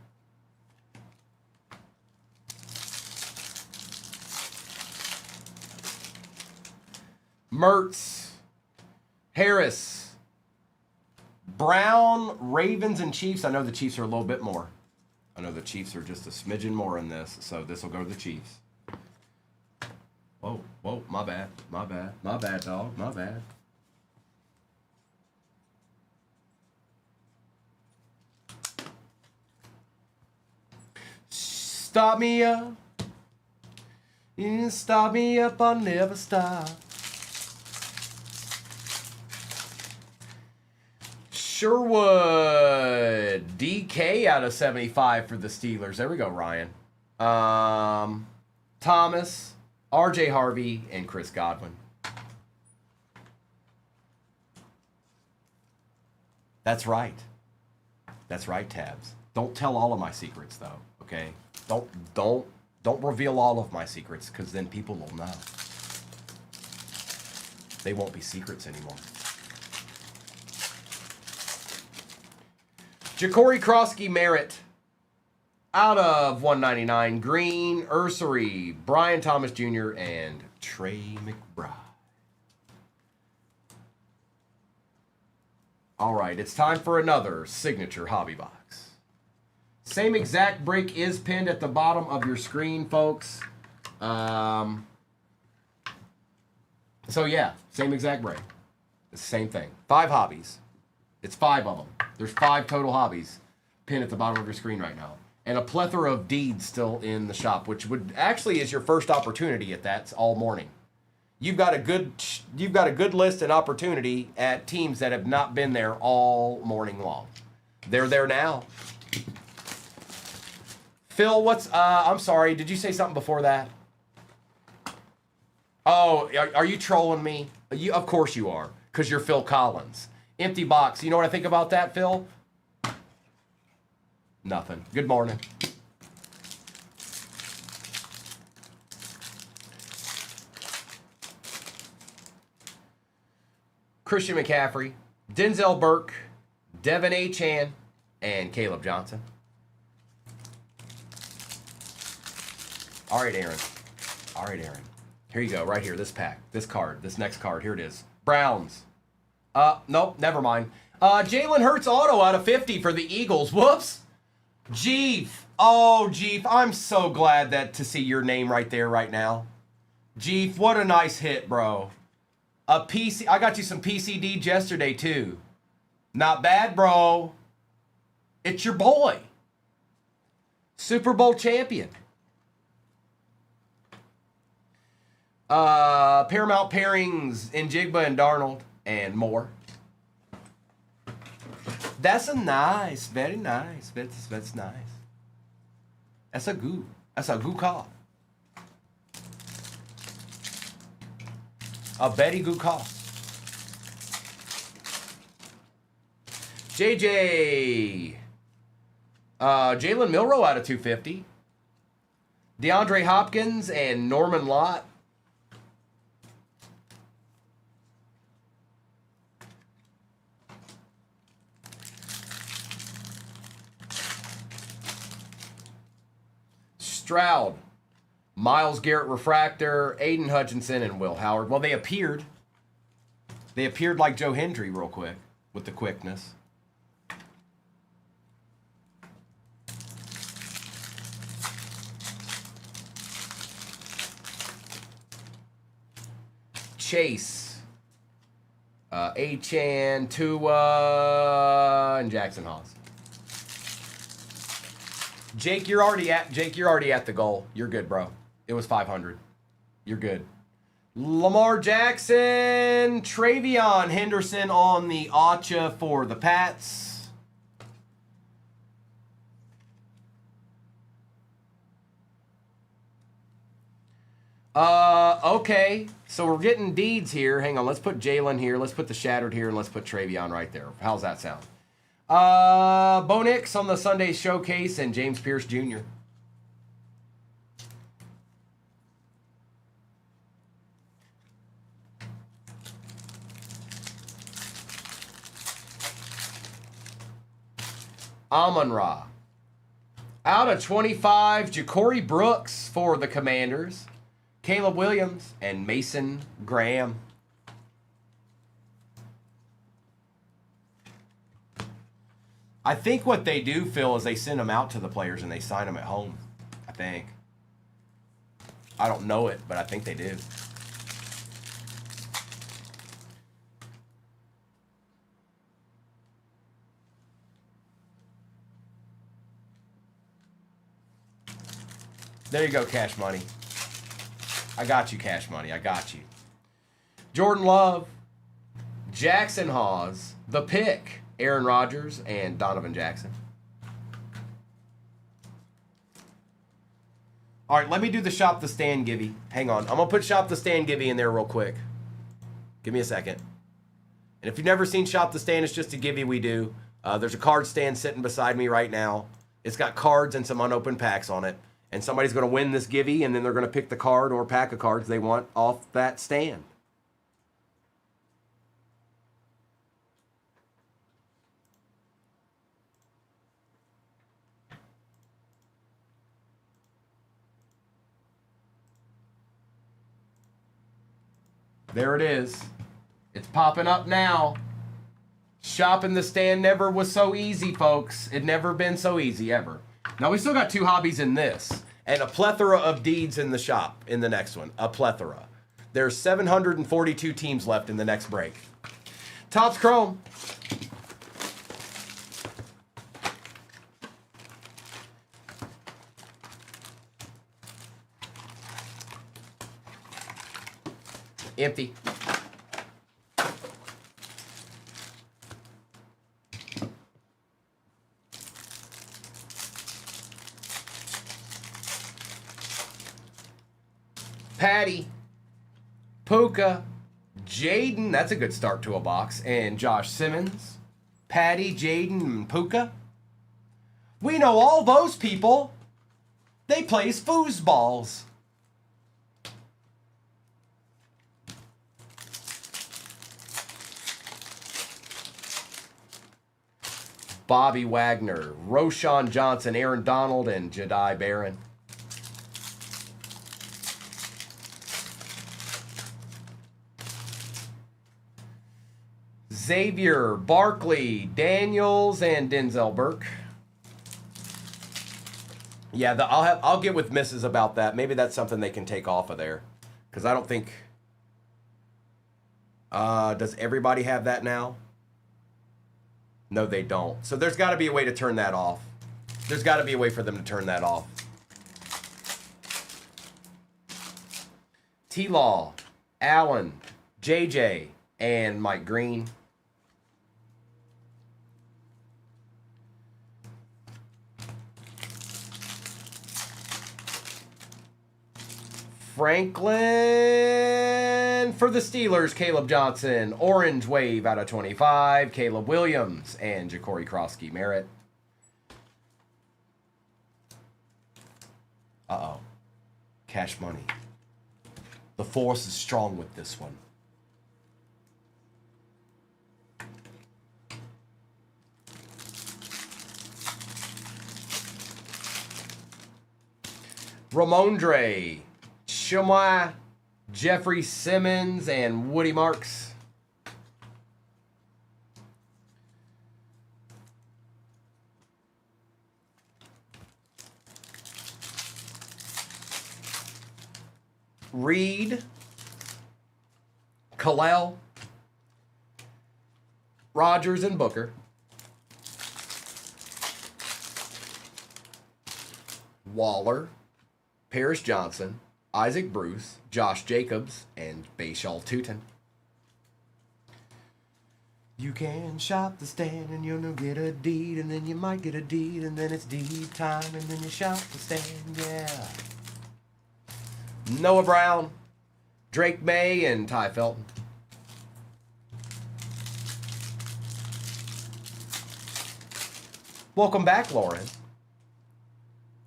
Mertz, Harris, Brown, Ravens, and Chiefs. I know the Chiefs are a little bit more. I know the Chiefs are just a smidgen more in this, so this will go to the Chiefs. Whoa, my bad, dog, my bad. Stop me up, you stop me up, I'll never stop. Sherwood, DK out of 75 for the Steelers. There we go, Ryan. Thomas, RJ Harvey, and Chris Godwin. That's right. That's right, Tabs. Don't tell all of my secrets, though. Okay? Don't reveal all of my secrets, because then people will know. They won't be secrets anymore. Ja'Cory Krosky Merritt out of 199. Green, Ursery, Brian Thomas Jr., and Trey McBride. All right, it's time for another signature hobby box. Same exact break is pinned at the bottom of your screen, folks. So yeah, same exact break. It's the same thing. 5 hobbies. It's 5 of them. There's 5 total hobbies pinned at the bottom of your screen right now. And a plethora of deeds still in the shop, which would actually is your first opportunity at that all morning. You've got a good list and opportunity at teams that have not been there all morning long. They're there now. Phil, I'm sorry, did you say something before that? Oh, are you trolling me? Of course you are, because you're Phil Collins. Empty box. You know what I think about that, Phil? Nothing. Good morning. Christian McCaffrey, Denzel Burke, Devin Achan, and Caleb Johnson. All right, Aaron. Here you go, right here, this pack, this card, this next card. Here it is. Browns. Nope, never mind. Jalen Hurts auto out of 50 for the Eagles. Whoops. Jeef. Oh, Jeef, I'm so glad to see your name right there right now. Jeef, what a nice hit, bro. I got you some PCD yesterday, too. Not bad, bro. It's your boy. Super Bowl champion. Paramount pairings in Jigba and Darnold and more. That's very nice. That's nice. That's a good call. A Betty Gukas. JJ. Jalen Milroe out of 250. DeAndre Hopkins and Norman Lott. Stroud, Myles Garrett Refractor, Aiden Hutchinson, and Will Howard. Well, they appeared. They appeared like Joe Hendry real quick with the quickness. Chase, Achan, Tua, and Jackson Haas. Jake, you're already at the goal. You're good, bro. It was 500. You're good. Lamar Jackson, Travion Henderson on the Acha for the Pats. Okay. So we're getting deeds here. Hang on. Let's put Jalen here. Let's put the Shattered here, and let's put Travion right there. How's that sound? Bo Nix on the Sunday Showcase and James Pierce Jr. Amon-Ra. Out of 25, Ja'Cory Brooks for the Commanders. Caleb Williams and Mason Graham. I think what they do, Phil, is they send them out to the players and they sign them at home. I think. I don't know it, but I think they do. There you go, Cash Money. I got you, Cash Money. I got you. Jordan Love, Jackson Hawes, The Pick, Aaron Rodgers, and Donovan Jackson. All right, let me do the Shop the Stand Givey. Hang on. I'm going to put Shop the Stand Givey in there real quick. Give me a second. And if you've never seen Shop the Stand, it's just a Givey we do. There's a card stand sitting beside me right now. It's got cards and some unopened packs on it. And somebody's going to win this Givey, and then they're going to pick the card or pack of cards they want off that stand. There it is. It's popping up now. Shopping the stand never was so easy, folks. It never been so easy, ever. Now, we still got 2 hobbies in this, and a plethora of deeds in the shop in the next one. A plethora. There's 742 teams left in the next break. Topps Chrome. Empty. Patty, Puka, Jaden, that's a good start to a box, and Josh Simmons. Patty, Jaden, and Puka. We know all those people. They plays foosballs. Bobby Wagner, Roshan Johnson, Aaron Donald, and Jedi Barron. Xavier, Barkley, Daniels, and Denzel Burke. Yeah, I'll get with Mrs. about that. Maybe that's something they can take off of there, because I don't think. Does everybody have that now? No, they don't. So there's got to be a way to turn that off. There's got to be a way for them to turn that off. T-Law, Allen, JJ, and Mike Green. Franklin for the Steelers, Caleb Johnson. Orange Wave out of 25, Caleb Williams and Ja'Cory Krosky Merritt. Uh-oh. Cash money. The force is strong with this one. Ramondre, Shumway, Jeffrey Simmons, and Woody Marks. Reed, Kalel, Rogers, and Booker. Waller, Paris Johnson, Isaac Bruce, Josh Jacobs, and Bashal Tutin. You can shop the stand and you'll get a deed, and then you might get a deed, and then it's deed time, and then you shop the stand, yeah. Noah Brown, Drake May, and Ty Felton. Welcome back, Lauren.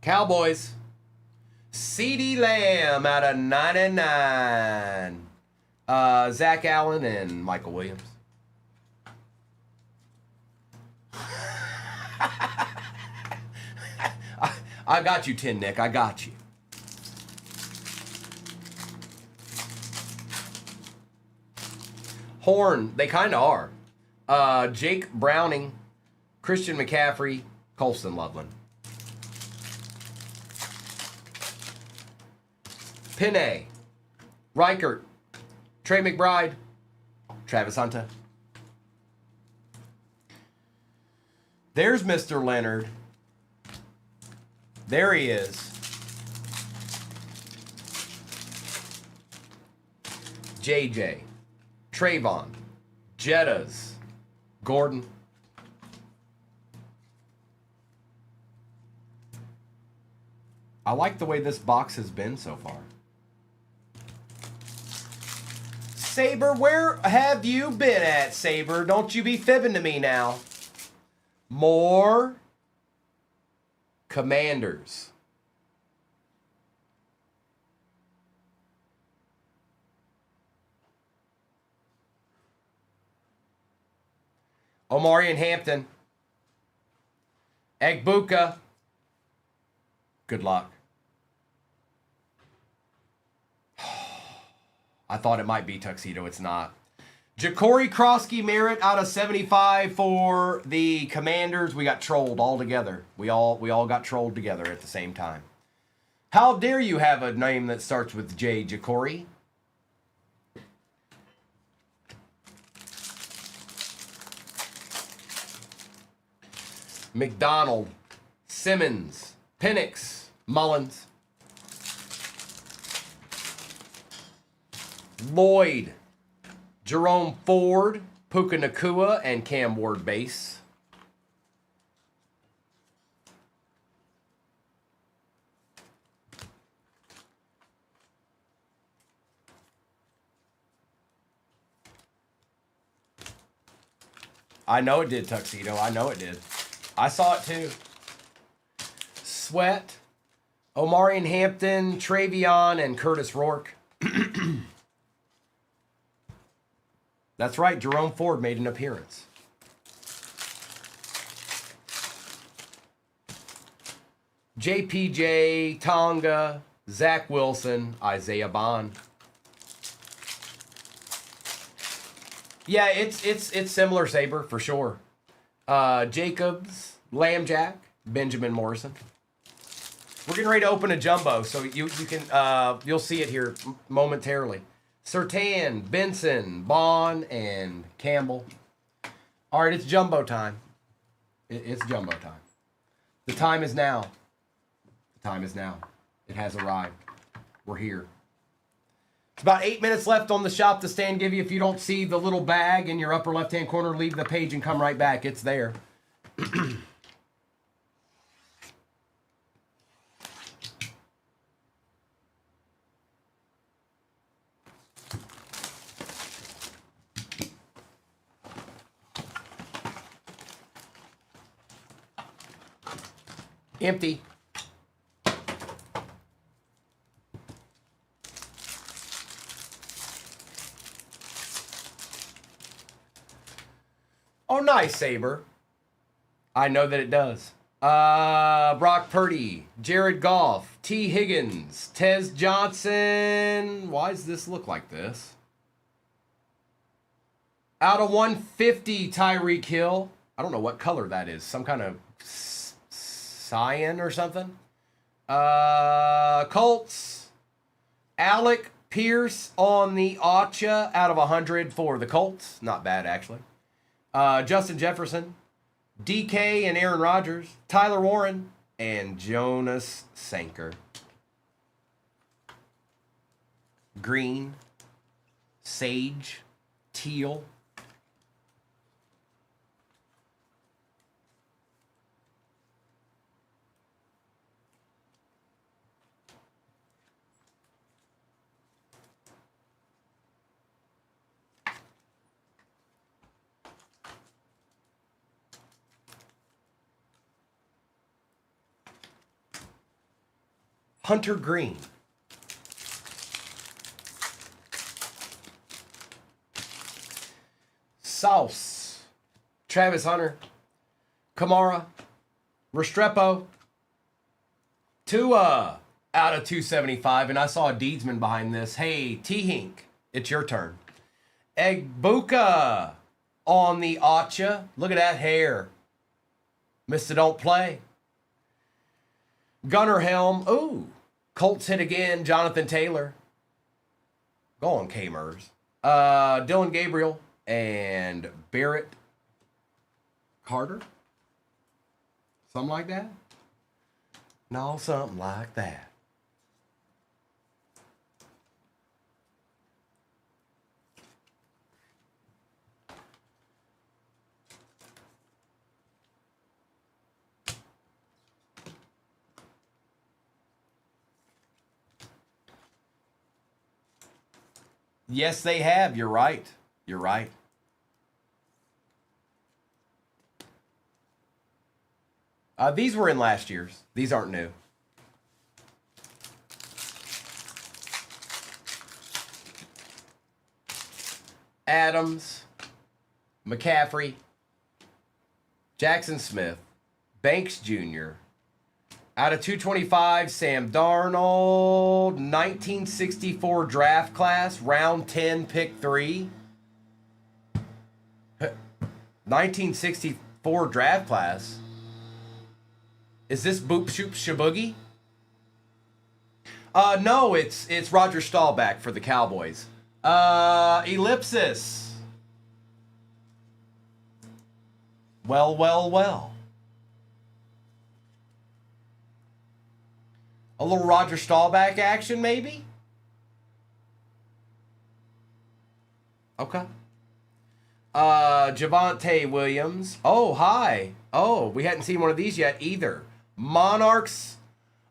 Cowboys. CeeDee Lamb out of 99. Zach Allen and Michael Williams. I got you, Tin Nick. I got you. Horn, they kind of are. Jake Browning, Christian McCaffrey, Colston Loveland. Pinay, Reichert, Trey McBride, Travis Hunter. There's Mr. Leonard. There he is. JJ, Trayvon, Jettas, Gordon. I like the way this box has been so far. Saber, where have you been at, Saber? Don't you be fibbing to me now. More Commanders. Omari and Hampton. Egbuka. Good luck. I thought it might be Tuxedo. It's not. Ja'Cory Krosky Merritt out of 75 for the Commanders. We got trolled all together. We all got trolled together at the same time. How dare you have a name that starts with J, Ja'Cory? McDonald, Simmons, Penix, Mullins. Lloyd, Jerome Ford, Puka Nacua, and Cam Ward base. I know it did, Tuxedo. I know it did. I saw it too. Sweat, Omari and Hampton, Travion, and Curtis Rourke. That's right, Jerome Ford made an appearance. JPJ, Tonga, Zach Wilson, Isaiah Bond. Yeah, it's similar, Saber, for sure. Jacobs, Lambjack, Benjamin Morrison. We're getting ready to open a jumbo, so you can you'll see it here momentarily. Surtain, Benson, Bond, and Campbell. All right, it's jumbo time. It's jumbo time. The time is now. The time is now. It has arrived. We're here. It's about 8 minutes left on the shop to stand give you. If you don't see the little bag in your upper left-hand corner, leave the page and come right back. It's there. Empty. Oh, nice, Saber. I know that it does. Brock Purdy, Jared Goff, T. Higgins, Tez Johnson. Why does this look like this? Out of 150, Tyreek Hill. I don't know what color that is. Some kind of cyan or something. Colts. Alec Pierce on the Acha out of 100 for the Colts. Not bad, actually. Justin Jefferson. DK and Aaron Rodgers. Tyler Warren. And Jonas Sanker. Green. Sage. Teal. Hunter Green. Sauce. Travis Hunter. Kamara. Restrepo. Tua out of 275. And I saw a Deedsman behind this. Hey, T-Hink, it's your turn. Egbuka on the Acha. Look at that hair. Mr. Don't Play. Gunnar Helm. Ooh. Colts hit again. Jonathan Taylor. Go on, K-Mers. Dylan Gabriel and Barrett Carter. Something like that? No, something like that. Yes, they have. You're right. You're right. These were in last year's. These aren't new. Adams, McCaffrey, Jackson Smith, Banks Jr., out of 225, Sam Darnold, 1964 draft class, round 10, pick 3. 1964 draft class. Is this Boop Shoop Shaboogie? No, it's Roger Staubach for the Cowboys. Ellipsis. Well, well, well. A little Roger Staubach action, maybe? Okay. Javonte Williams. Oh, hi. Oh, we hadn't seen one of these yet either. Monarchs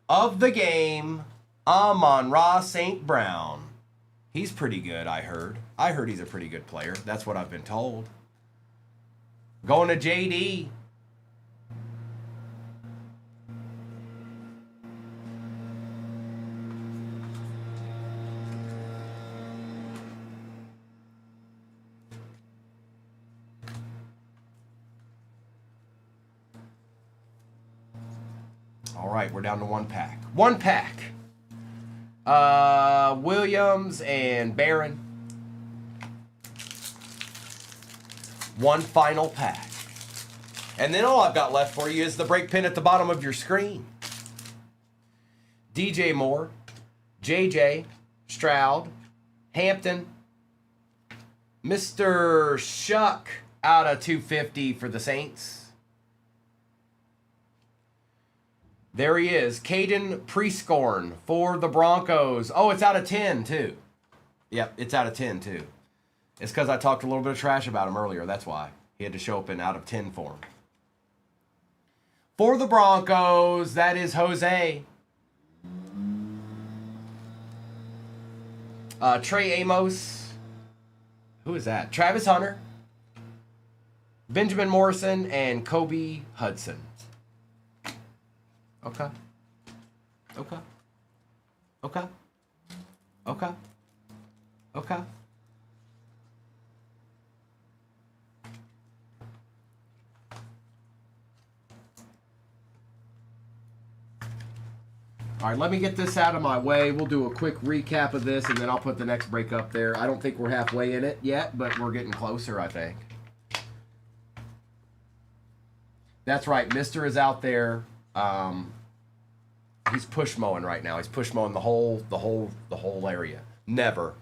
of the game, Amon-Ra St. Brown. He's pretty good, I heard. I heard he's a pretty good player. That's what I've been told. Going to JD. All right, we're down to one pack. One pack. Williams and Barron. One final pack. And then all I've got left for you is the break pin at the bottom of your screen. DJ Moore, JJ, Stroud, Hampton, Mr. Shuck out of 250 for the Saints. There he is. Caden Prescorn for the Broncos. Oh, it's out of 10, too. Yep, it's out of 10, too. It's because I talked a little bit of trash about him earlier. That's why. He had to show up in out of 10 form. For the Broncos, that is Jose. Trey Amos. Who is that? Travis Hunter. Benjamin Morrison and Kobe Hudson. Okay. Okay. Okay. Okay. Okay. All right, let me get this out of my way. We'll do a quick recap of this, and then I'll put the next break up there. I don't think we're halfway in it yet, but we're getting closer, I think. That's right. Mister is out there. He's push mowing right now. He's push mowing the whole area. Never.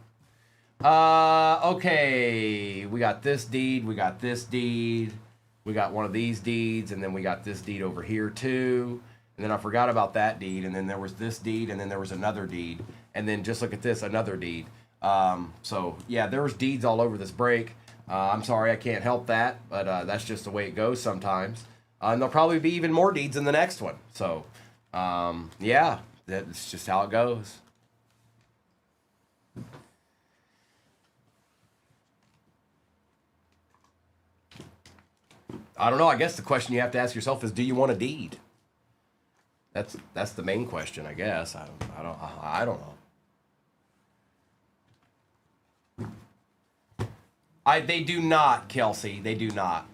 Okay. We got this deed. We got this deed. We got one of these deeds, and then we got this deed over here too. And then I forgot about that deed, and then there was this deed, and then there was another deed, and then just look at this, another deed. So yeah, there was deeds all over this break. I'm sorry I can't help that, but that's just the way it goes sometimes. And there'll probably be even more deeds in the next one. So yeah, that's just how it goes. I don't know. I guess the question you have to ask yourself is, do you want a deed? That's the main question, I guess. I don't know. They do not, Kelsey. They do not.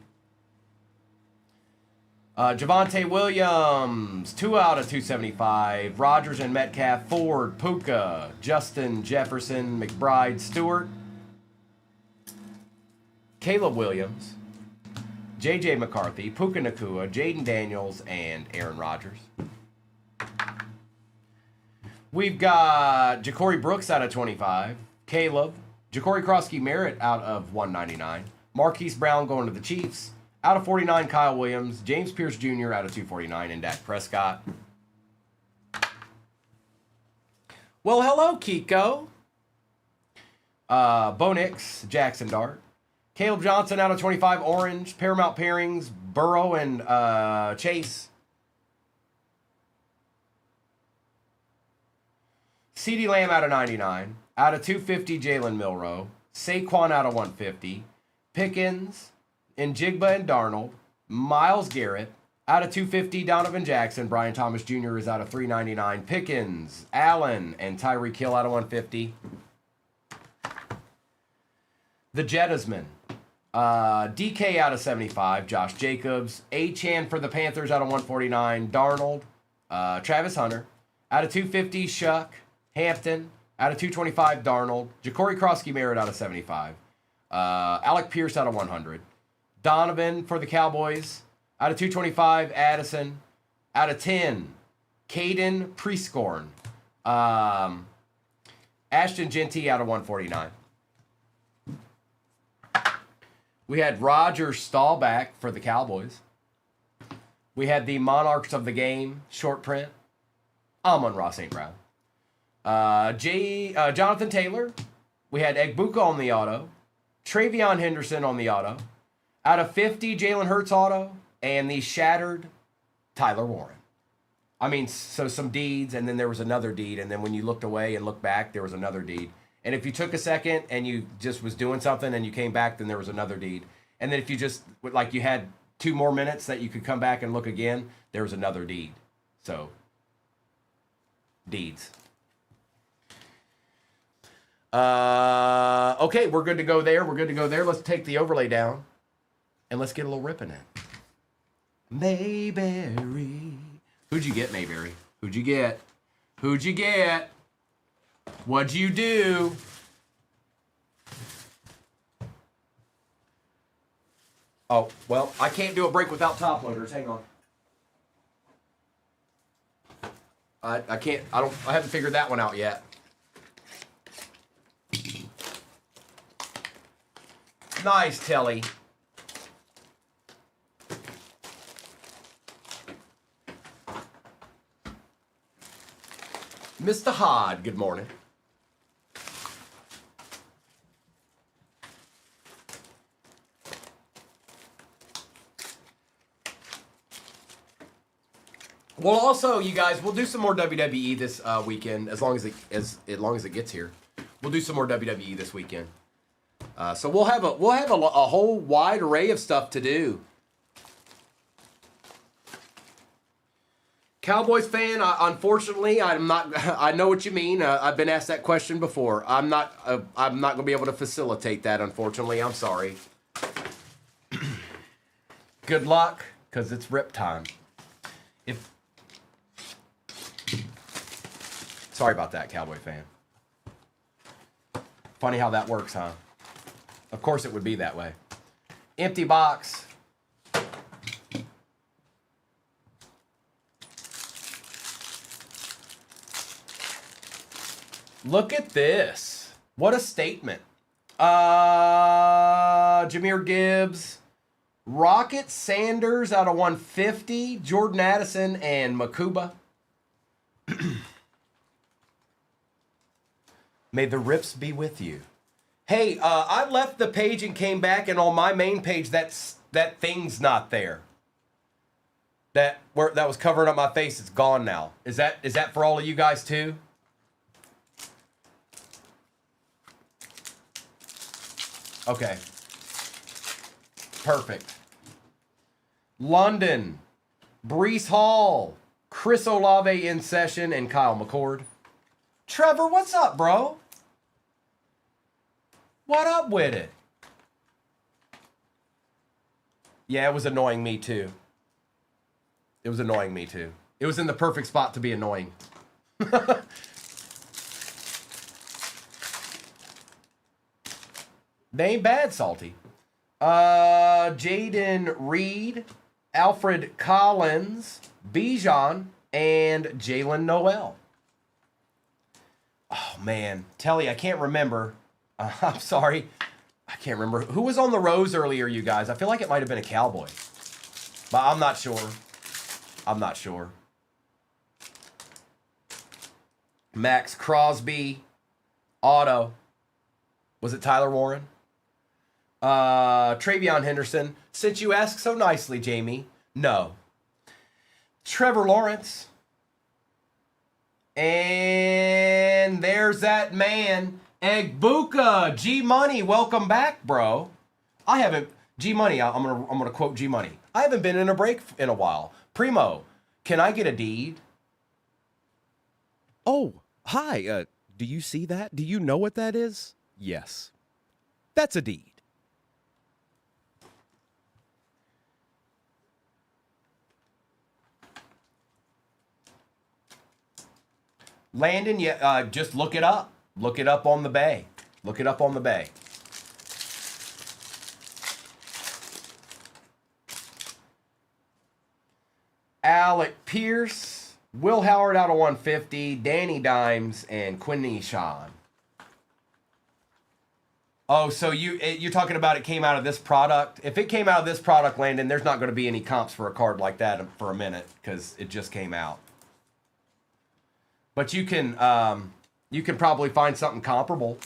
Javonte Williams, 2 out of 275. Rogers and Metcalf, Ford, Puka, Justin Jefferson, McBride, Stewart, Caleb Williams, J.J. McCarthy, Puka Nakua, Jaden Daniels, and Aaron Rodgers. We've got Ja'Cory Brooks out of 25. Caleb. Ja'Cory Krosky-Merritt out of 199. Marquise Brown going to the Chiefs. Out of 49, Kyle Williams. James Pierce Jr. out of 249. And Dak Prescott. Well, hello, Kiko. Bo Nix, Jackson Dart. Caleb Johnson out of 25, Orange. Paramount Pairings, Burrow and Chase. CeeDee Lamb out of 99. Out of 250, Jalen Milroe. Saquon out of 150. Pickens, Njigba and Darnold. Myles Garrett. Out of 250, Donovan Jackson. Brian Thomas Jr. is out of 399. Pickens, Allen, and Tyreek Hill out of 150. The Jettisman. DK out of 75. Josh Jacobs. Achane for the Panthers out of 149. Darnold. Travis Hunter. Out of 250, Shuck. Hampton. Out of 225, Darnold. Ja'Cory Krosky-Merritt out of 75. Alec Pierce out of 100. Donovan for the Cowboys. Out of 225, Addison. Out of 10, Caden Prescorn. Ashton Genty out of 149. We had Roger Staubach for the Cowboys. We had the Monarchs of the Game short print. Amon-Ra St. Brown. Jonathan Taylor. We had Egbuka on the auto. Travion Henderson on the auto. Out of 50, Jalen Hurts auto. And the shattered Tyler Warren. I mean, so some deeds, and then there was another deed. And then when you looked away and looked back, there was another deed. And if you took a second and you just was doing something and you came back, then there was another deed. And then if you just, like you had 2 more minutes that you could come back and look again, there was another deed. So, deeds. Okay, we're good to go there. We're good to go there. Let's take the overlay down and let's get a little ripping in. Mayberry. Who'd you get, Mayberry? Who'd you get? Who'd you get? What'd you do? Oh, well, I can't do a break without top loaders. Hang on. I can't, I haven't figured that one out yet. Nice, Telly. Mr. Hod, good morning. Well, also, you guys, we'll do some more WWE this weekend, as long as it gets here. We'll do some more WWE this weekend. So we'll have a whole wide array of stuff to do. Cowboys fan, unfortunately, I'm not. I know what you mean. I've been asked that question before. I'm not. I'm not going to be able to facilitate that. Unfortunately, I'm sorry. Good luck, cause it's rip time. If sorry about that, Cowboy fan. Funny how that works, huh? Of course, it would be that way. Empty box. Look at this. What a statement. Jahmyr Gibbs, Rocket Sanders out of 150, Jordan Addison, and Makuba. May the rips be with you. Hey, I left the page and came back, and on my main page, that thing's not there. That was covering up my face. It's gone now. Is that for all of you guys too? Okay. Perfect. London, Brees Hall, Chris Olave in session, and Kyle McCord. Trevor, what's up, bro? What up with it? Yeah, it was annoying me too. It was annoying me too. It was in the perfect spot to be annoying. They ain't bad, Salty. Jaden Reed, Alfred Collins, Bijan, and Jalen Noel. Oh, man. Telly, I can't remember. I'm sorry. I can't remember. Who was on the rows earlier, you guys? I feel like it might have been a Cowboy. But I'm not sure. I'm not sure. Max Crosby, Auto. Was it Tyler Warren? Travion Henderson. Since you ask so nicely, Jamie, no. Trevor Lawrence. And there's that man, Egbuka. G Money, welcome back, bro. I haven't G Money. I'm gonna quote G Money. I haven't been in a break in a while. Primo, can I get a deed? Oh, hi. Do you see that? Do you know what that is? Yes. That's a deed. Landon, yeah, just look it up. Look it up on the bay. Look it up on the bay. Alec Pierce, Will Howard out of 150, Danny Dimes, and Quinny Sean. Oh, so you're talking about it came out of this product? If it came out of this product, Landon, there's not going to be any comps for a card like that for a minute because it just came out. But you can probably find something comparable,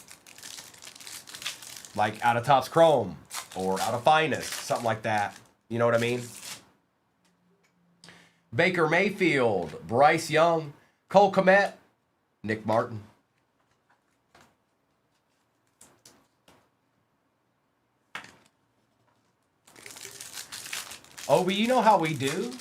like out of Topps Chrome or out of Finest, something like that. You know what I mean? Baker Mayfield, Bryce Young, Cole Kmet, Nick Martin. Oh, but you know how we do?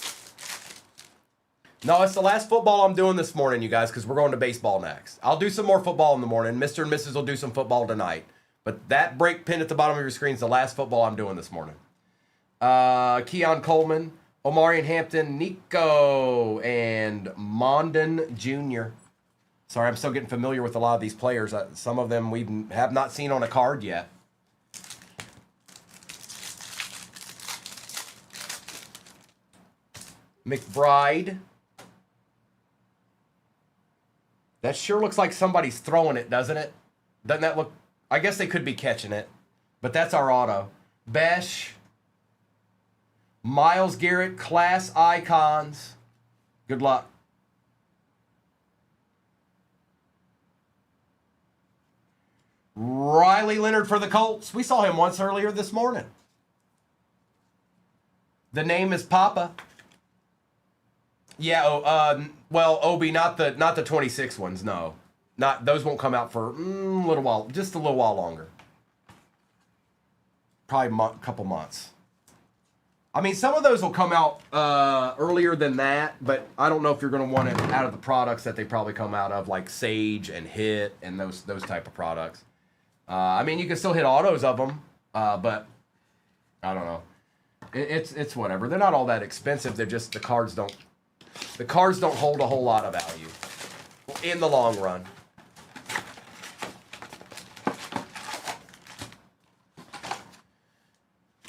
No, it's the last football I'm doing this morning, you guys, because we're going to baseball next. I'll do some more football in the morning. Mr. and Mrs. will do some football tonight. But that break pin at the bottom of your screen is the last football I'm doing this morning. Keon Coleman, Omarion Hampton, Nico, and Mondon Jr. Sorry, I'm still getting familiar with a lot of these players. Some of them we have not seen on a card yet. McBride. That sure looks like somebody's throwing it, doesn't it? Doesn't that look... I guess they could be catching it. But that's our auto. Besh. Myles Garrett, class icons. Good luck. Riley Leonard for the Colts. We saw him once earlier this morning. The name is Papa. Yeah, well, Obi, not the 26 ones, no. Not those won't come out for a little while, just a little while longer. Probably a couple months. I mean, some of those will come out earlier than that, but I don't know if you're going to want it out of the products that they probably come out of, like Sage and Hit and those type of products. I mean, you can still hit autos of them, but I don't know. It's whatever. They're not all that expensive. They're just the cards don't hold a whole lot of value in the long run.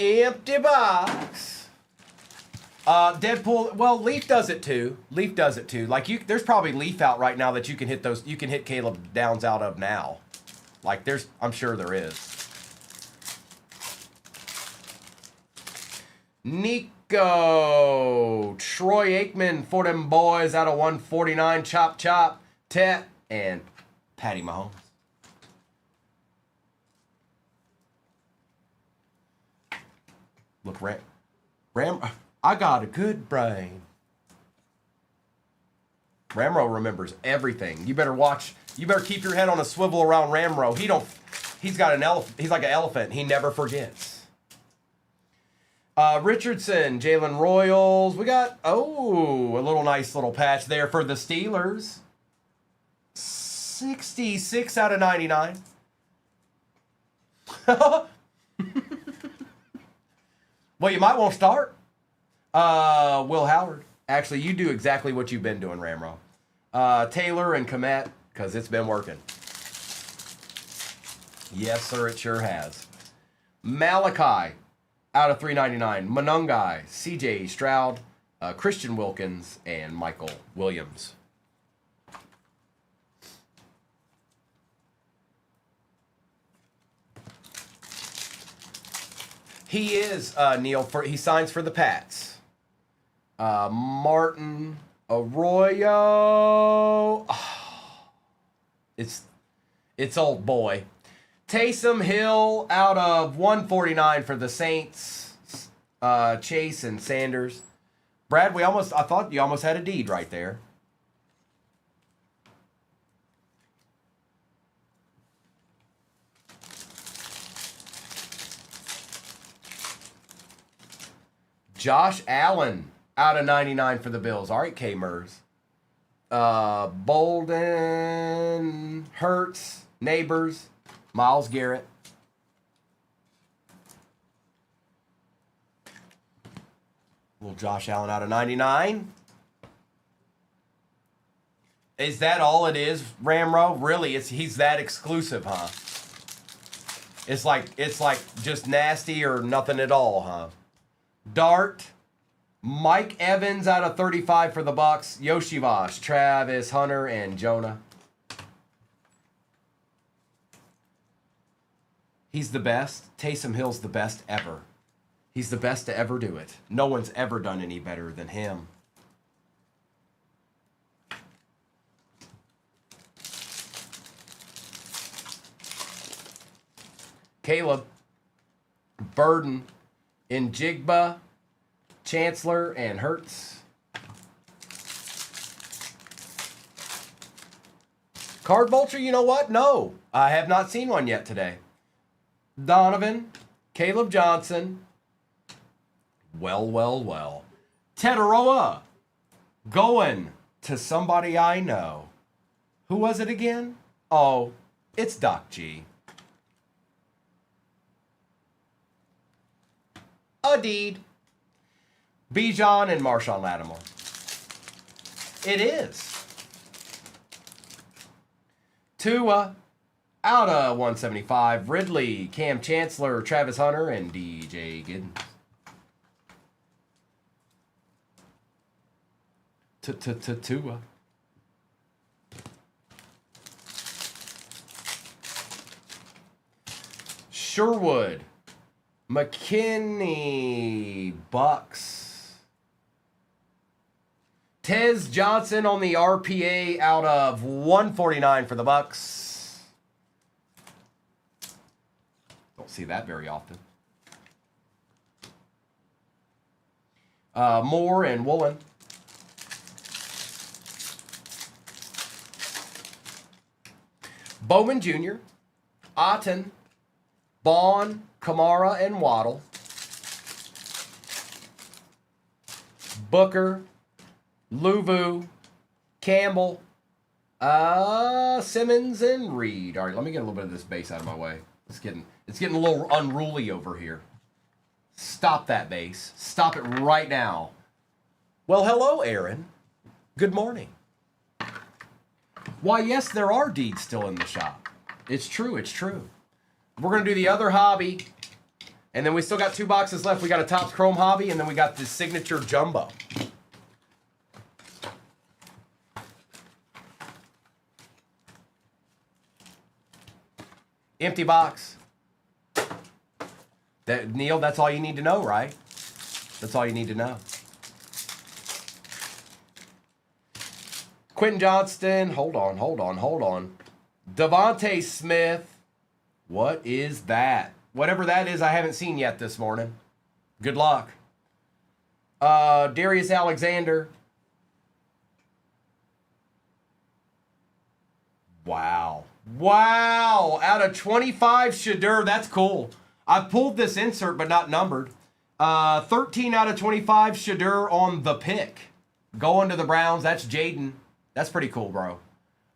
Empty box. Deadpool. Well, Leaf does it too. Like there's probably Leaf out right now that you can hit those. You can hit Caleb Downs out of now. Like I'm sure there is. Nico, Troy Aikman for them boys out of 149. Chop chop, Tet, and Patty Mahomes. Look, Ram. I got a good brain. Ramro remembers everything. You better watch. You better keep your head on a swivel around Ramro. He's got an elephant. He's like an elephant. He never forgets. Richardson, Jalen Royals. We got, a little nice little patch there for the Steelers. 66 out of 99. Well, you might want to start. Will Howard. Actually, you do exactly what you've been doing, Ramro. Taylor and Komet, because it's been working. Yes, sir, it sure has. Malachi, out of 399. Monungai, CJ Stroud, Christian Wilkins, and Michael Williams. He is, Neil, he signs for the Pats. Martin Arroyo. Oh, it's old boy. Taysom Hill out of 149 for the Saints. Chase and Sanders. Brad, I thought you almost had a deed right there. Josh Allen out of 99 for the Bills. All right, K-Mers. Bolden, Hurts, Neighbors, Myles Garrett. Little Josh Allen out of 99. Is that all it is, Ramro? Really, he's that exclusive, huh? It's like just nasty or nothing at all, huh? Dart, Mike Evans out of 35 for the Bucks. Yoshivash, Travis Hunter, and Jonah. He's the best. Taysom Hill's the best ever. He's the best to ever do it. No one's ever done any better than him. Caleb, Burden, Njigba, Chancellor, and Hurts. Card Vulture, you know what? No, I have not seen one yet today. Donovan, Caleb Johnson. Well. Tetaroa, going to somebody I know. Who was it again? Oh, it's Doc G. A deed. Bijan and Marshawn Lattimore. It is. Tua out of 175. Ridley, Cam Chancellor, Travis Hunter, and DJ Giddens. Tua. Sherwood. McKinney, Bucks. Tez Johnson on the RPA out of 149 for the Bucks. Don't see that very often. Moore and Woolen. Bowman Jr., Otten, Bond, Kamara, and Waddle. Booker, Louvu, Campbell, Simmons, and Reed. All right, let me get a little bit of this base out of my way. It's getting a little unruly over here. Stop that base. Stop it right now. Well, hello, Aaron. Good morning. Why, yes, there are deeds still in the shop. It's true, it's true. We're going to do the other hobby, and then we still got 2 boxes left. We got a Topps Chrome hobby, and then we got the signature jumbo. Empty box. Neil, that's all you need to know, right? That's all you need to know. Quentin Johnston. Hold on. Devontae Smith. What is that? Whatever that is, I haven't seen yet this morning. Good luck. Darius Alexander. Wow. Out of 25, Shadur. That's cool. I pulled this insert, but not numbered. 13 out of 25, Shadur on the pick. Going to the Browns. That's Jaden. That's pretty cool, bro.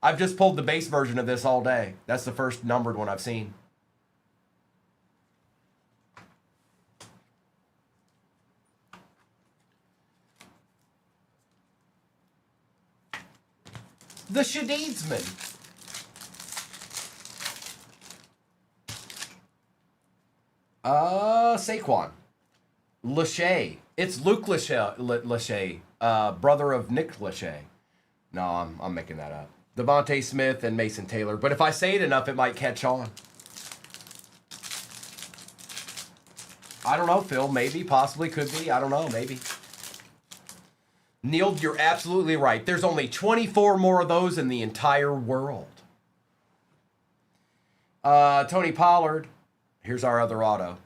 I've just pulled the base version of this all day. That's the first numbered one I've seen. The Shadeedsman. Saquon. Lachey. It's Luke Lachey, brother of Nick Lachey. No, I'm making that up. Devontae Smith and Mason Taylor. But if I say it enough, it might catch on. I don't know, Phil. Maybe, possibly, could be. I don't know, maybe. Neil, you're absolutely right. There's only 24 more of those in the entire world. Tony Pollard. Here's our other auto.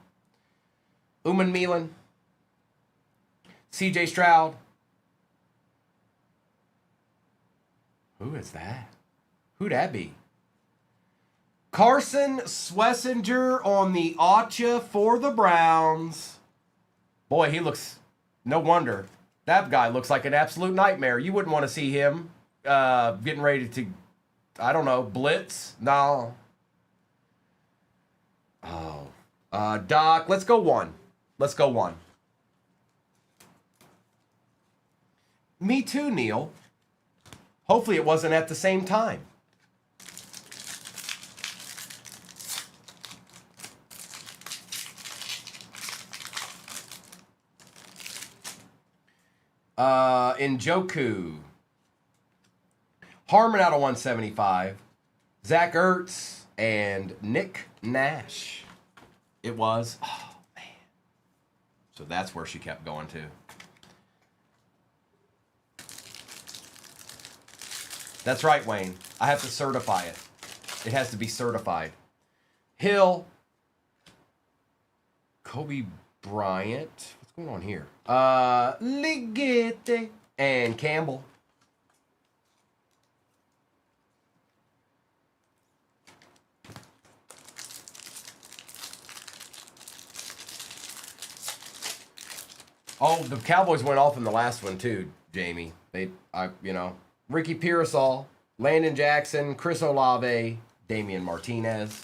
Uman Milan. CJ Stroud. Who is that? Who'd that be? Carson Swessinger on the Acha for the Browns. Boy, he looks... No wonder. That guy looks like an absolute nightmare. You wouldn't want to see him getting ready to, I don't know, blitz? No. Oh. Doc, let's go 1. Let's go 1. Me too, Neil. Hopefully it wasn't at the same time. Njoku. Harmon out of 175. Zach Ertz and Nick Nash. It was. Oh, man. So that's where she kept going to. That's right, Wayne. I have to certify it. It has to be certified. Hill. Kobe Bryant. What's going on here? Ligete. And Campbell. Oh, the Cowboys went off in the last one too, Jamie. Ricky Pearsall, Landon Jackson, Chris Olave, Damian Martinez.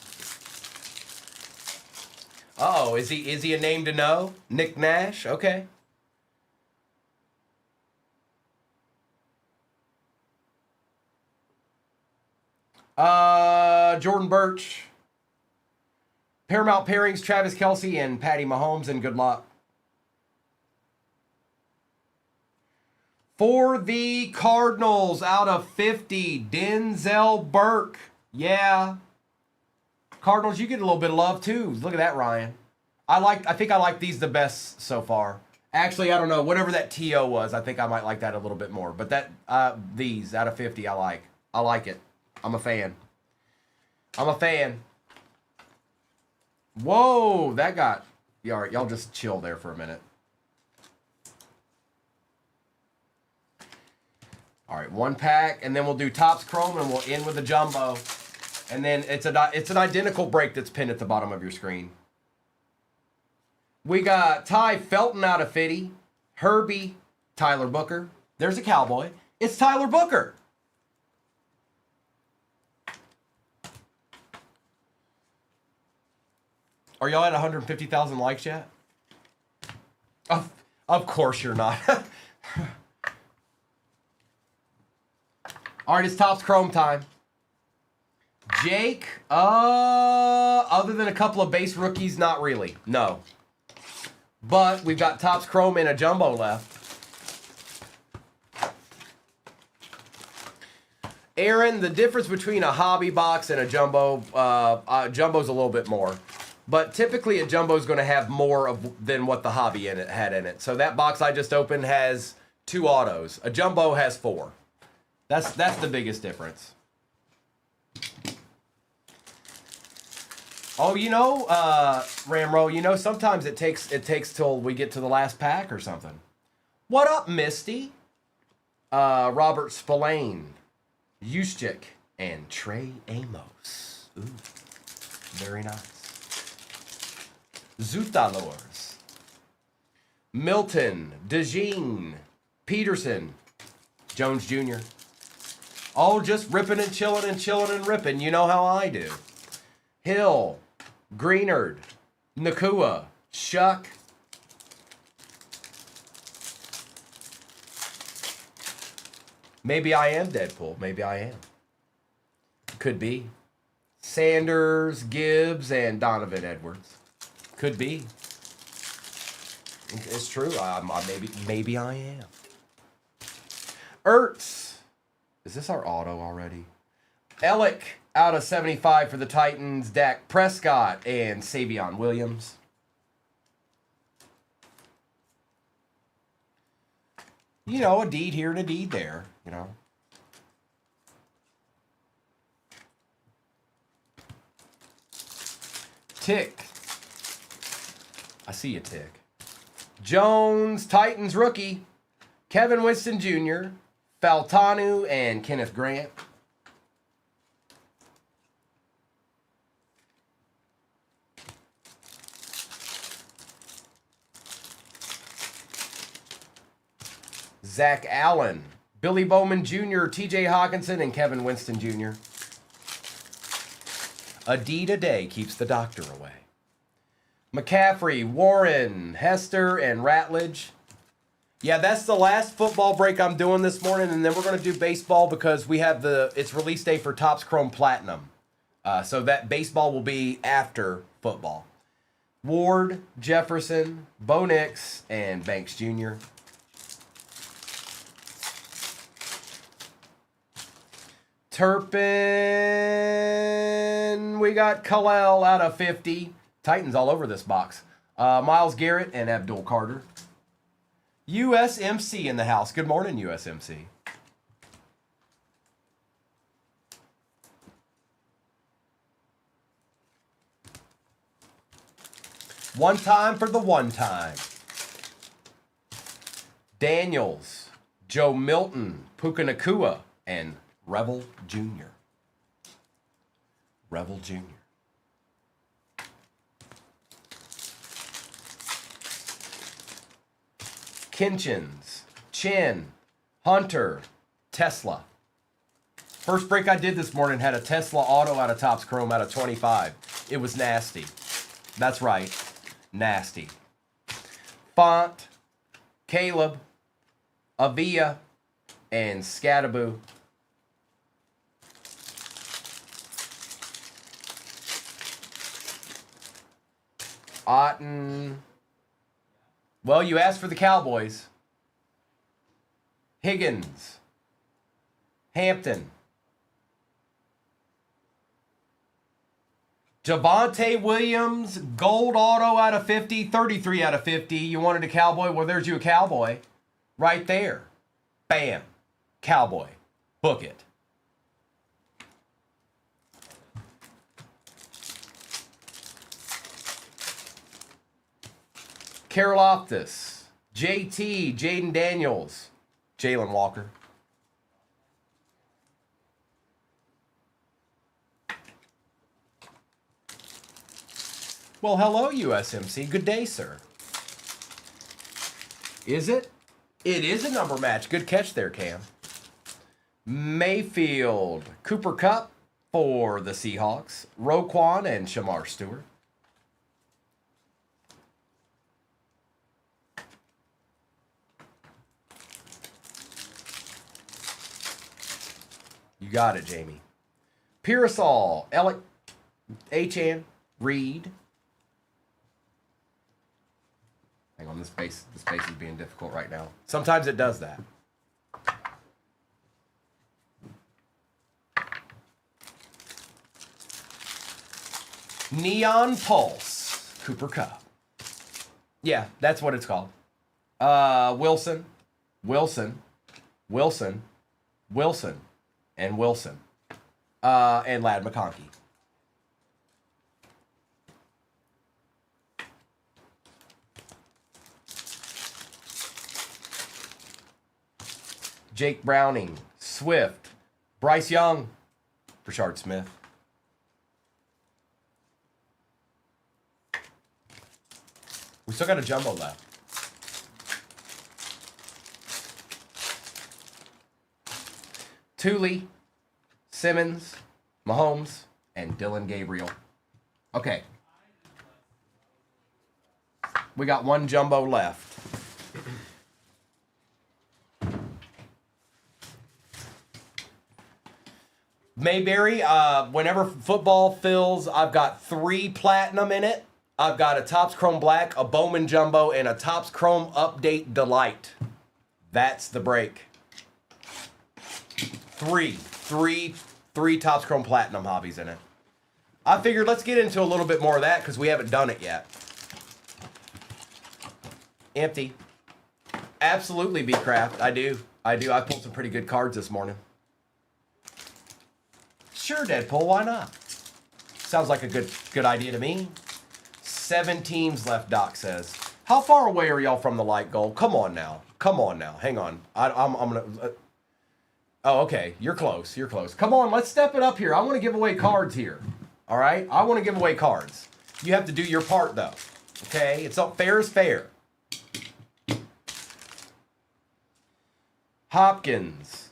Oh, is he a name to know? Nick Nash? Okay. Jordan Birch. Paramount Pairings, Travis Kelce and Patty Mahomes, and good luck. For the Cardinals, out of 50, Denzel Burke. Yeah. Cardinals, you get a little bit of love too. Look at that, Ryan. I think I like these the best so far. Actually, I don't know. Whatever that TO was, I think I might like that a little bit more. But these out of 50, I like. I like it. I'm a fan. Whoa, that got... All right, y'all just chill there for a minute. All right, 1 pack, and then we'll do Topps Chrome, and we'll end with the jumbo. And then it's an identical break that's pinned at the bottom of your screen. We got Ty Felton out of 50, Herbie, Tyler Booker. There's a Cowboy. It's Tyler Booker. Are y'all at 150,000 likes yet? Of course you're not. All right, it's Topps Chrome time. Jake, other than a couple of base rookies, not really. No. But we've got Topps Chrome and a jumbo left. Aaron, the difference between a hobby box and a jumbo, jumbo's a little bit more. But typically a jumbo is going to have more than what the hobby had in it. So that box I just opened has 2 autos. A jumbo has 4. That's the biggest difference. Oh, you know, Ramro, you know, sometimes it takes till we get to the last pack or something. What up, Misty? Robert Spillane, Juszczyk, and Trey Amos. Ooh, very nice. Zutalors, Milton, DeJean, Peterson, Jones Jr. Oh, just ripping and chilling and ripping. You know how I do. Hill, Greenard, Nakua, Shuck. Maybe I am Deadpool. Maybe I am. Could be. Sanders, Gibbs, and Donovan Edwards. Could be. It's true. Maybe I am. Ertz. Is this our auto already? Ellick out of 75 for the Titans. Dak Prescott and Savion Williams. You know, a deed here and a deed there, you know. Tick. I see you, Tick. Jones, Titans rookie. Kevin Winston Jr., Faltanu, and Kenneth Grant. Zach Allen, Billy Bowman Jr., TJ Hawkinson, and Kevin Winston Jr. A deed a day keeps the doctor away. McCaffrey, Warren, Hester, and Ratledge. Yeah, that's the last football break I'm doing this morning, and then we're going to do baseball because we have it's release day for Topps Chrome Platinum. So that baseball will be after football. Ward, Jefferson, Bo Nix, and Banks Jr. Turpin, we got Kalel out of 50. Titans all over this box. Myles Garrett and Abdul Carter. USMC in the house. Good morning, USMC. One time for the one time. Daniels, Joe Milton, Puka Nacua, and Rebel Jr. Rebel Jr. Kinchins, Chin, Hunter, Tesla. First break I did this morning had a Tesla auto out of Topps Chrome out of 25. It was nasty. That's right. Nasty. Font, Caleb, Avia, and Scattaboo. Otten. Well, you asked for the Cowboys. Higgins. Hampton. Javonte Williams, gold auto out of 50, 33 out of 50. You wanted a Cowboy? Well, there's you a Cowboy. Right there. Bam. Cowboy. Book it. Karloftis, JT, Jaden Daniels, Jalen Walker. Well, hello, USMC. Good day, sir. Is it? It is a number match. Good catch there, Cam. Mayfield, Cooper Kupp for the Seahawks. Roquan and Shamar Stewart. You got it, Jamie. Pearsall, Alec, Achan, Reed. Hang on, this space is being difficult right now. Sometimes it does that. Neon Pulse, Cooper Kupp. Yeah, that's what it's called. Wilson, and Wilson. And Ladd McConkey. Jake Browning, Swift, Bryce Young, Rashard Smith. We still got a jumbo left. Thule, Simmons, Mahomes, and Dylan Gabriel. Okay. We got one jumbo left. Mayberry, whenever football fills, I've got 3 platinum in it. I've got a Topps Chrome Black, a Bowman Jumbo, and a Topps Chrome Update Delight. That's the break. Three Topps Chrome Platinum hobbies in it. I figured let's get into a little bit more of that because we haven't done it yet. Empty. Absolutely, B-Craft. I do. I pulled some pretty good cards this morning. Sure, Deadpool. Why not? Sounds like a good idea to me. 7 teams left, Doc says. How far away are y'all from the light goal? Come on now. Hang on. I'm gonna. Oh, okay. You're close. Come on, let's step it up here. I want to give away cards here. All right? I want to give away cards. You have to do your part, though. Okay? It's not fair is fair. Hopkins.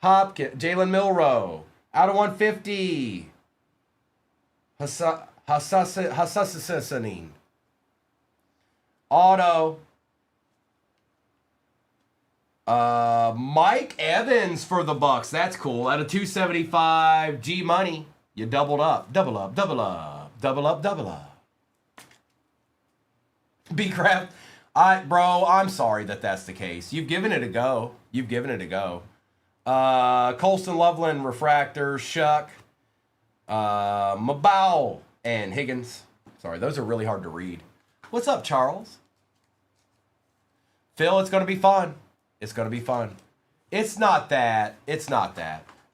Jalen Milroe. Out of 150. Hassassanin. Auto. Mike Evans for the Bucks. That's cool. Out of 275. G Money. You doubled up. Double up. B-Craft. Bro, I'm sorry that's the case. You've given it a go. Colston Loveland, Refractor, Shuck, Mabau, and Higgins. Sorry, those are really hard to read. What's up, Charles? Phil, it's going to be fun. It's not that.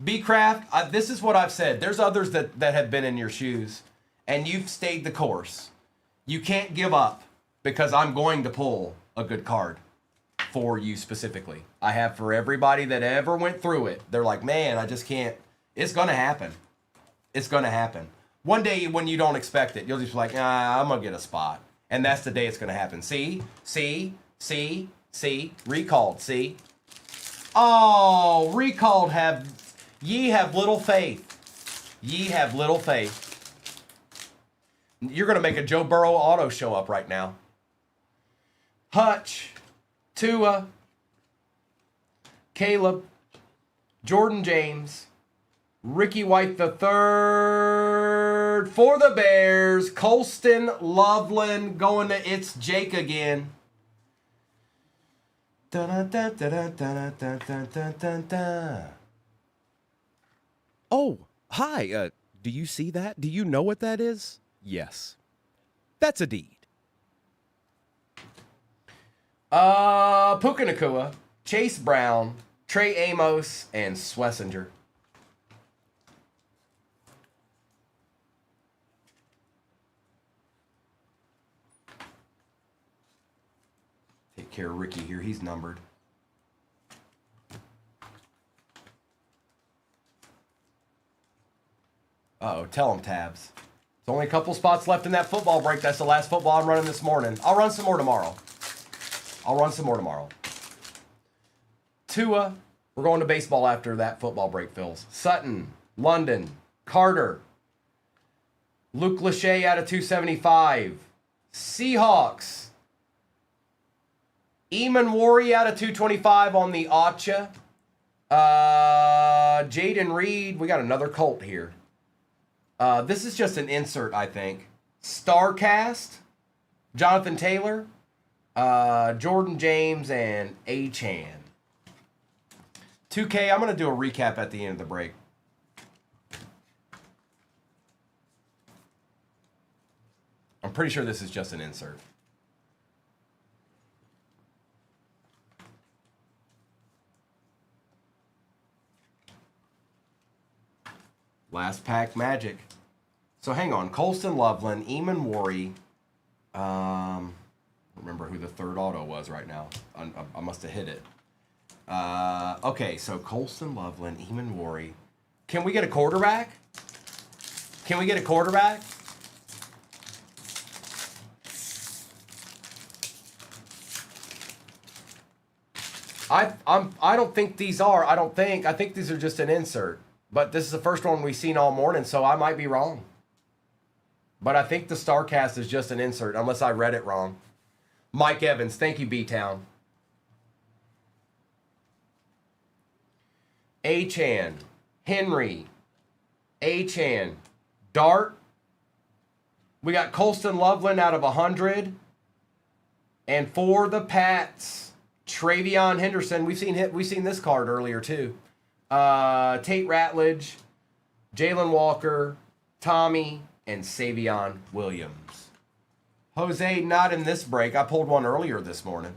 B-Craft, this is what I've said. There's others that have been in your shoes, and you've stayed the course. You can't give up because I'm going to pull a good card for you specifically. I have for everybody that ever went through it. They're like, man, I just can't. It's going to happen. One day when you don't expect it, you'll just be like, I'm going to get a spot. And that's the day it's going to happen. See? Recalled, see? Oh, recalled ye have little faith. You're going to make a Joe Burrow auto show up right now. Hutch, Tua, Caleb, Jordan James, Ricky White III for the Bears, Colston Loveland going to It's Jake again. Oh, hi. Do you see that? Do you know what that is? Yes. That's a deed. Puka Nacua, Chase Brown, Trey Amos, and Swessinger. Take care of Ricky here. He's numbered. Uh-oh, tell him, Tabs. There's only a couple spots left in that football break. That's the last football I'm running this morning. I'll run some more tomorrow. I'll run some more tomorrow. Tua, we're going to baseball after that football break fills. Sutton, London, Carter, Luke Lachey out of 275. Seahawks, Eamon Worry out of 225 on the Acha. Jaden Reed, we got another Colt here. This is just an insert, I think. Starcast, Jonathan Taylor, Jordan James, and A-Chan. 2K, I'm going to do a recap at the end of the break. I'm pretty sure this is just an insert. Last pack magic. So hang on. Colston Loveland, Eamon Worry. Remember who the third auto was right now. I must have hit it. Okay, so Colston Loveland, Eamon Worry. Can we get a quarterback? Can we get a quarterback? I don't think these are. I think these are just an insert. But this is the first one we've seen all morning, so I might be wrong. But I think the Starcast is just an insert, unless I read it wrong. Mike Evans, thank you, B-Town. A-Chan, Henry, A-Chan, Dart. We got Colston Loveland out of 100. And for the Pats, Travion Henderson. We've seen this card earlier too. Tate Ratledge, Jalen Walker, Tommy, and Savion Williams. Jose, not in this break. I pulled one earlier this morning.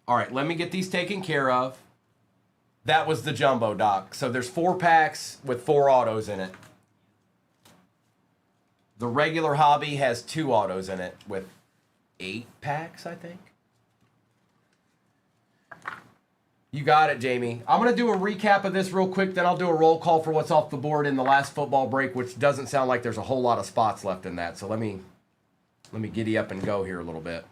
All right, let me get these taken care of. That was the jumbo, Doc. So there's 4 packs with 4 autos in it. The regular hobby has 2 autos in it with 8 packs, I think. You got it, Jamie. I'm going to do a recap of this real quick, then I'll do a roll call for what's off the board in the last football break, which doesn't sound like there's a whole lot of spots left in that. So let me giddy up and go here a little bit.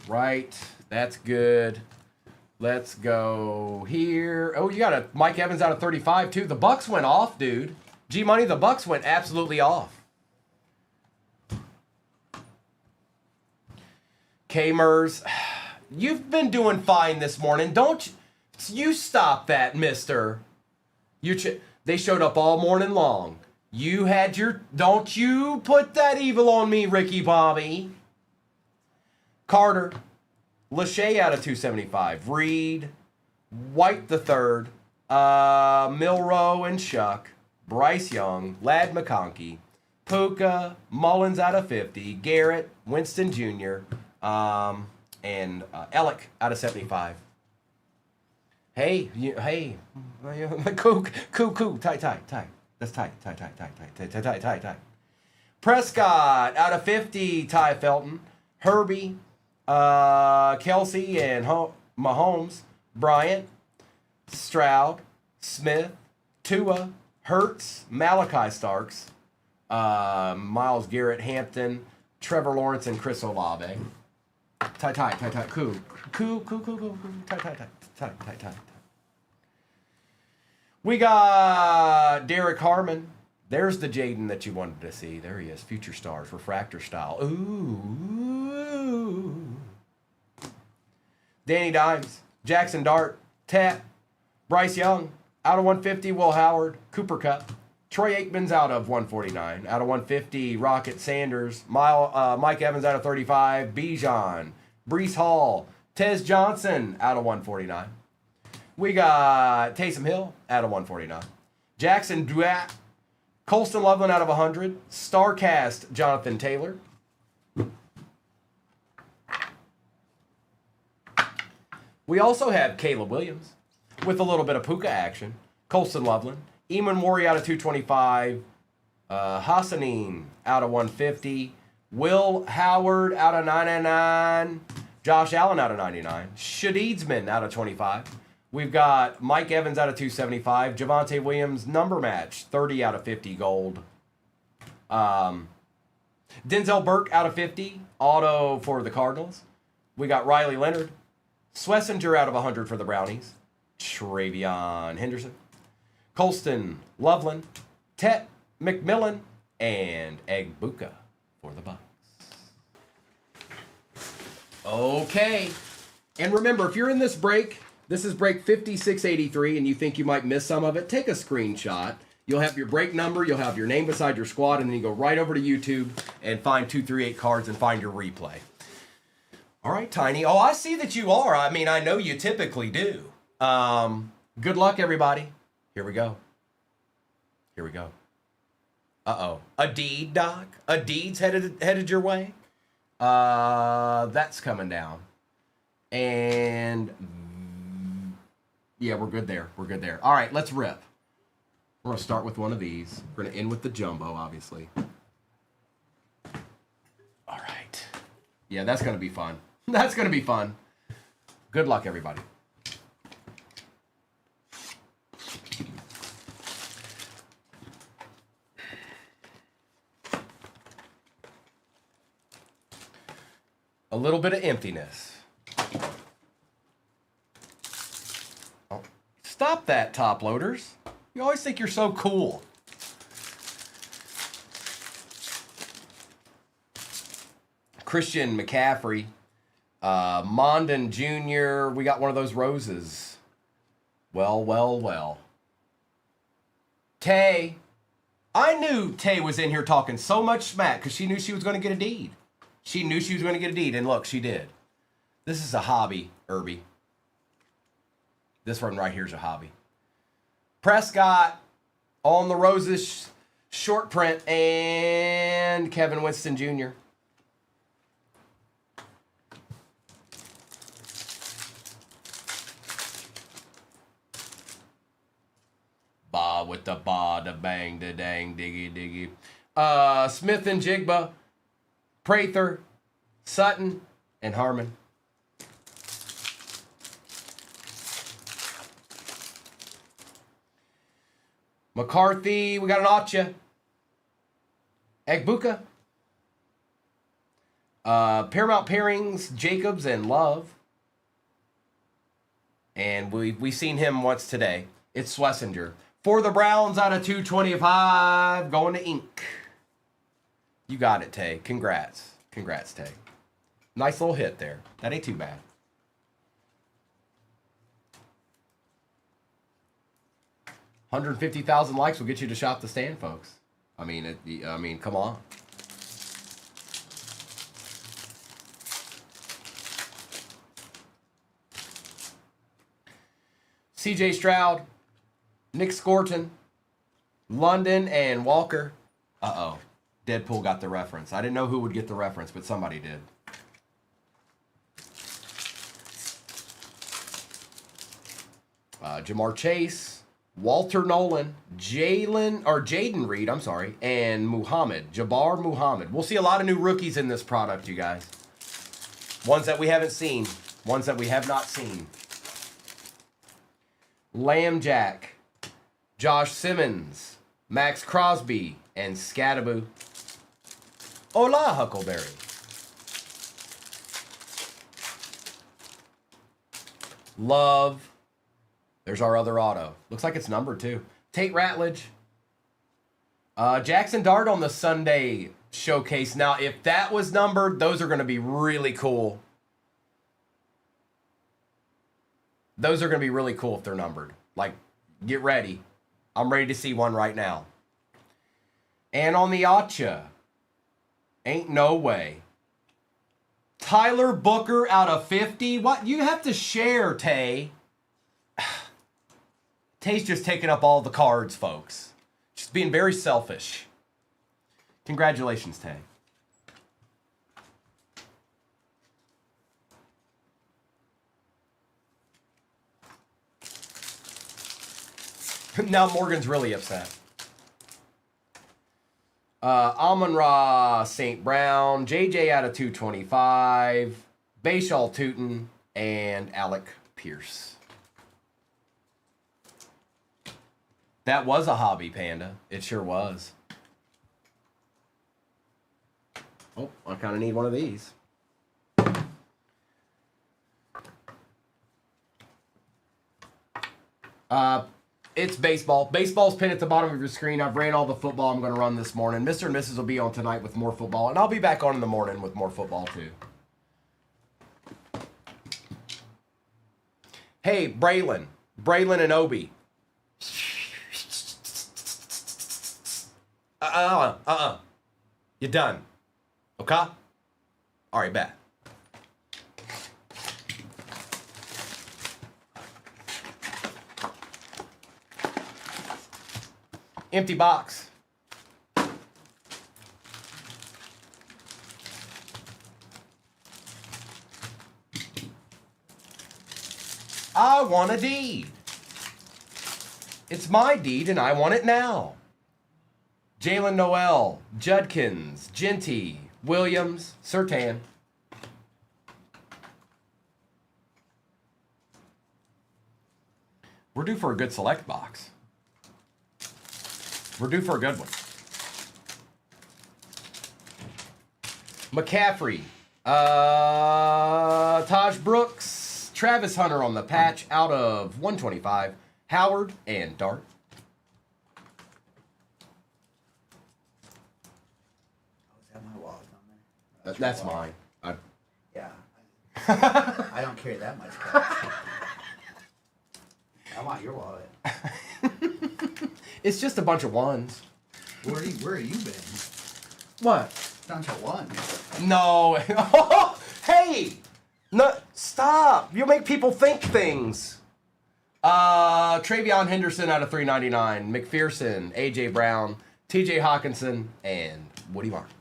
Right, that's good. Let's go here. Oh, you got a Mike Evans out of 35 too. The Bucks went off, dude. G-Money, the Bucks went absolutely off. K-Mers, you've been doing fine this morning. Don't you stop that, mister. They showed up all morning long. You had your... Don't you put that evil on me, Ricky Bobby. Carter, Lachey out of 275. Reed, White the third, Milrow and Shuck, Bryce Young, Ladd McConkey, Puka, Mullins out of 50, Garrett, Winston Jr., and Ellick out of 75. Hey, cool, tight. That's tight. Prescott out of 50, Ty Felton, Herbie, Kelsey and Mahomes, Bryant, Stroud, Smith, Tua, Hurts, Malachi Starks, Myles Garrett, Hampton, Trevor Lawrence, and Chris Olave. Tight. Cool. Tight. We got Derek Harmon. There's the Jaden that you wanted to see. There he is. Future Stars, refractor style. Ooh. Danny Dimes, Jackson Dart, Tat, Bryce Young, out of 150, Will Howard, Cooper Kupp, Troy Aikman's out of 149, out of 150, Rocket Sanders, Mike Evans out of 35, Bijan, Breece Hall, Tez Johnson out of 149. We got Taysom Hill out of 149. Jackson Duat, Colston Loveland out of 100. Starcast, Jonathan Taylor. We also have Caleb Williams with a little bit of Puka action. Colston Loveland. Eamon Worry out of 225. Hassanin out of 150. Will Howard out of 99. Josh Allen out of 99. Shadeedsman out of 25. We've got Mike Evans out of 275. Javonte Williams number match 30 out of 50 gold. Denzel Burke out of 50 auto for the Cardinals. We got Riley Leonard. Swessinger out of 100 for the Brownies. Travion Henderson. Colston Loveland. Tet McMillan. And Egbuka for the Bucks. Okay. And remember, if you're in this break, this is break 5683, and you think you might miss some of it, take a screenshot. You'll have your break number, you'll have your name beside your squad, and then you go right over to YouTube and find 238 cards and find your replay. All right, Tiny. Oh, I see that you are. I mean, I know you typically do. Good luck, everybody. Here we go. Here we go. Uh-oh. A deed, Doc? A deed's headed your way? That's coming down. And yeah, we're good there. We're good there. All right, let's rip. We're going to start with one of these. We're going to end with the jumbo, obviously. All right. Yeah, that's going to be fun. That's going to be fun. Good luck, everybody. A little bit of emptiness. Oh, stop that, top loaders. You always think you're so cool. Christian McCaffrey. Mondon Jr. We got one of those roses. Well, well, well. Tay. I knew Tay was in here talking so much smack because she knew she was going to get a deed. She knew she was going to get a deed, and look, she did. This is a hobby, Irby. This one right here is a hobby. Prescott on the roses, short print, and Kevin Winston Jr. Ba with the ba, da bang, da dang, diggy, diggy. Smith and Jigba. Prather, Sutton, and Harmon. McCarthy, we got an Acha. Egbuka. Paramount Pairings, Jacobs, and Love. And we've seen him once today. It's Swessinger. For the Browns out of 225, going to ink. You got it, Tay. Congrats. Congrats, Tay. Nice little hit there. That ain't too bad. $150,000 likes will get you to shop the stand, folks. I mean, come on. CJ Stroud, Nick Scorton, London, and Walker. Uh-oh. Deadpool got the reference. I didn't know who would get the reference, but somebody did. Jamar Chase, Walter Nolan, Jaden Reed, I'm sorry, and Jabbar Muhammad. We'll see a lot of new rookies in this product, you guys. Ones that we haven't seen. Ones that we have not seen. Lamb Jack, Josh Simmons, Max Crosby, and Scattaboo. Hola, Huckleberry. Love. There's our other auto. Looks like it's numbered too. Tate Ratledge. Jackson Dart on the Sunday showcase. Now, if that was numbered, those are going to be really cool. Those are going to be really cool if they're numbered. Like, get ready. I'm ready to see one right now. And on the Acha. Ain't no way. Tyler Booker out of 50. What? You have to share, Tay. Tay's just taking up all the cards, folks. Just being very selfish. Congratulations, Tay. Now Morgan's really upset. Amon-Ra St. Brown, JJ out of 225, Bayshall Tootin, and Alec Pierce. That was a hobby, Panda. It sure was. Oh, I kind of need one of these. It's baseball. Baseball's pinned at the bottom of your screen. I've ran all the football I'm going to run this morning. Mr. and Mrs. will be on tonight with more football, and I'll be back on in the morning with more football too. Hey, Braylon and Obi. You're done. Okay? All right, bet. Empty box. I want a deed. It's my deed and I want it now. Jalen Noel, Judkins, Genty, Williams, Surtan. We're due for a good select box. We're due for a good one. McCaffrey, Taj Brooks, Travis Hunter on the patch out of 125, Howard and Dart. That's mine. Yeah. I don't carry that much cash. I want your wallet. It's just a bunch of ones. Where have you been? What? Bunch of ones. No. Hey! No, stop. You make people think things. Travion Henderson out of 399. McPherson, AJ Brown, TJ Hawkinson, and Woody Marks.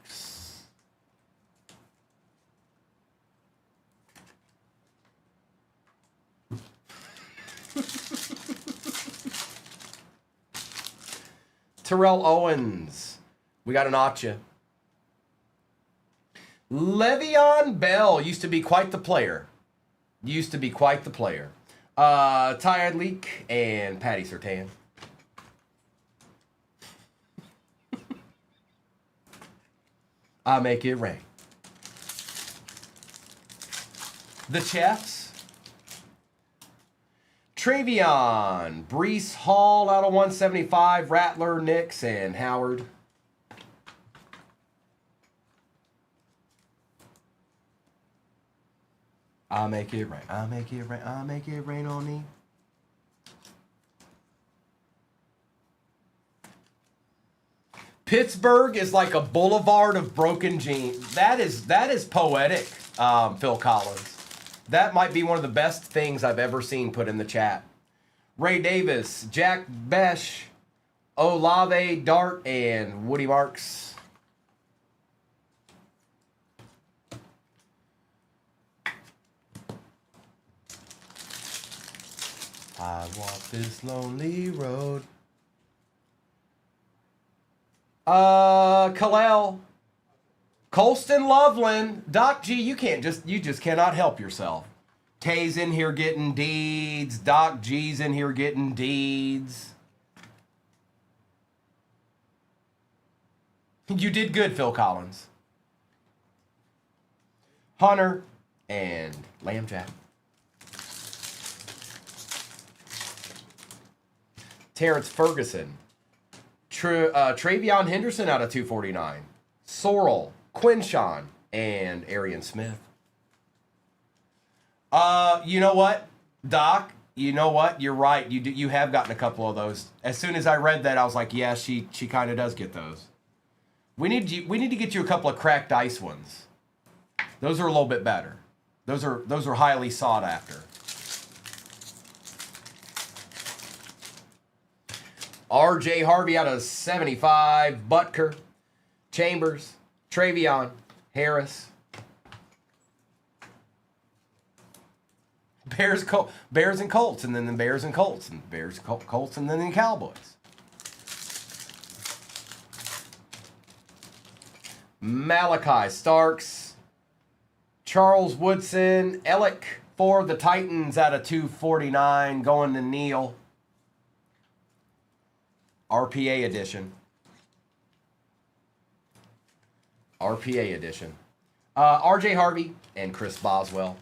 Terrell Owens. We got an Acha. Le'Veon Bell used to be quite the player. Tired Leak and Patty Surtain. I make it rain. The Chefs. Travion, Brees Hall out of 175, Rattler, Nix, and Howard. I make it rain. I make it rain. I make it rain on me. Pittsburgh is like a boulevard of broken jeans. That is poetic, Phil Collins. That might be one of the best things I've ever seen put in the chat. Ray Davis, Jack Besh, Olave, Dart, and Woody Marks. I walk this lonely road. Kalel, Colston Loveland, Doc G, you just cannot help yourself. Tay's in here getting deeds. Doc G's in here getting deeds. You did good, Phil Collins. Hunter and Lamb Jack. Terrence Ferguson. Travion Henderson out of 249. Sorrell, Quinshawn, and Arian Smith. You know what, Doc? You know what? You're right. You have gotten a couple of those. As soon as I read that, I was like, yeah, she kind of does get those. We need to get you a couple of cracked ice ones. Those are a little bit better. Those are highly sought after. R.J. Harvey out of 75. Butker, Chambers, Travion, Harris. Bears and Colts, and then the Bears and Colts, and Bears, Colts, and then the Cowboys. Malachi Starks, Charles Woodson, Ellick for the Titans out of 249, going to Neil. RPA edition. RPA edition. RJ Harvey and Chris Boswell.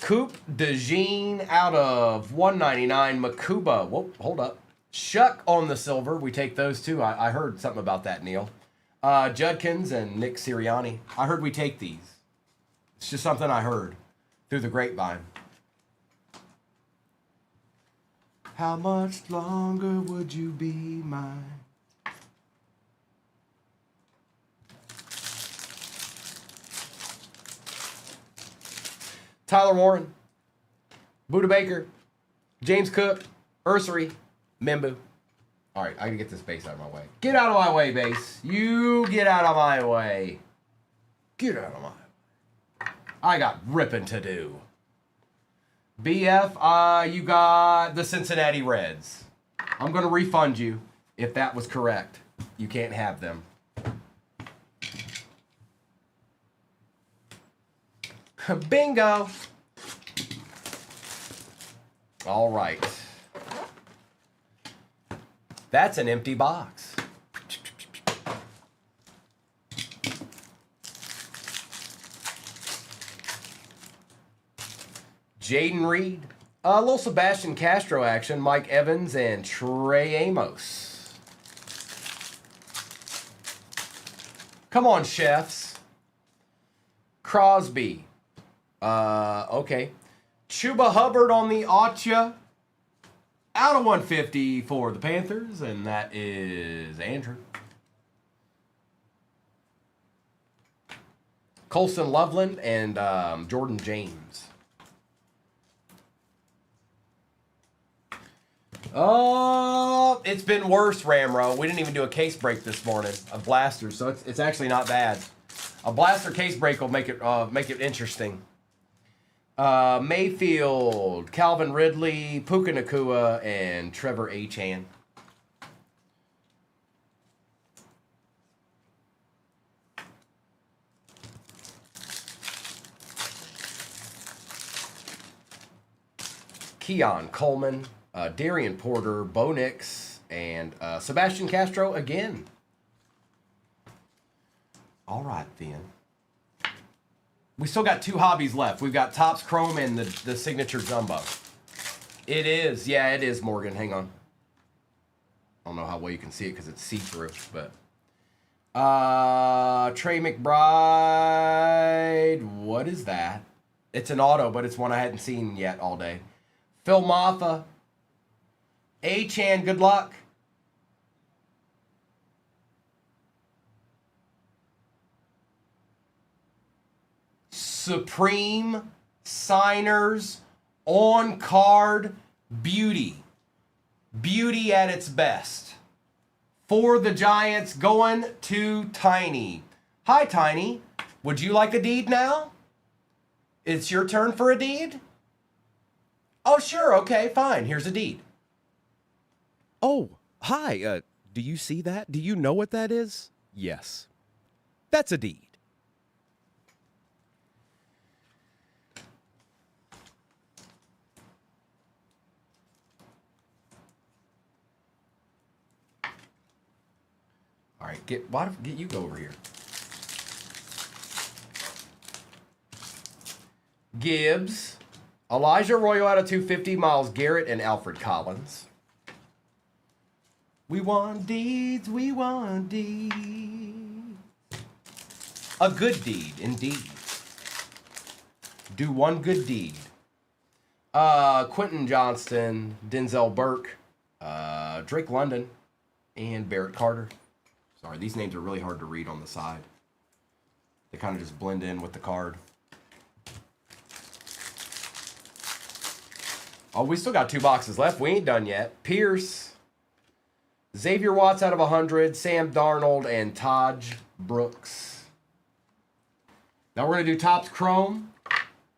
Coop DeJean out of 199. Makuba. Whoa, hold up. Shuck on the silver. We take those two. I heard something about that, Neil. Judkins and Nick Sirianni. I heard we take these. It's just something I heard through the grapevine. How much longer would you be mine? Tyler Warren, Buda Baker, James Cook, Ursery, Membu. All right, I gotta get this base out of my way. Get out of my way, base. You get out of my way. Get out of my way. I got ripping to do. BF, you got the Cincinnati Reds. I'm gonna refund you if that was correct. You can't have them. Bingo. All right. That's an empty box. Jaden Reed. A little Sebastian Castro action. Mike Evans and Trey Amos. Come on, chefs. Crosby. Okay. Chuba Hubbard on the Acha. Out of 150 for the Panthers, and that is Andrew. Colson Loveland and Jordan James. Oh, it's been worse, Ramro. We didn't even do a case break this morning of blasters, so it's actually not bad. A blaster case break will make it interesting. Mayfield, Calvin Ridley, Puka Nacua, and Trevor Achan. Keon Coleman, Darian Porter, Bo Nix, and Sebastian Castro again. All right, then. We still got two hobbies left. We've got Topps Chrome and the Signature Jumbo. It is. Yeah, it is, Morgan. Hang on. I don't know how well you can see it because it's see-through, but... Trey McBride. What is that? It's an auto, but it's one I hadn't seen yet all day. Phil Maffa. Achan, good luck. Supreme Signers on card beauty. Beauty at its best. For the Giants, going to Tiny. Hi, Tiny. Would you like a deed now? It's your turn for a deed? Oh, sure. Okay, fine. Here's a deed. Oh, hi. Do you see that? Do you know what that is? Yes. That's a deed. All right, get you go over here. Gibbs, Elijah Arroyo out of 250, Myles Garrett, and Alfred Collins. We want deeds, we want deeds. A good deed, indeed. Do one good deed. Quentin Johnston, Denzel Burke, Drake London, and Barrett Carter. Sorry, these names are really hard to read on the side. They kind of just blend in with the card. Oh, we still got two boxes left. We ain't done yet. Pierce, Xavier Watts out of 100, Sam Darnold, and Taj Brooks. Now we're going to do Topps Chrome,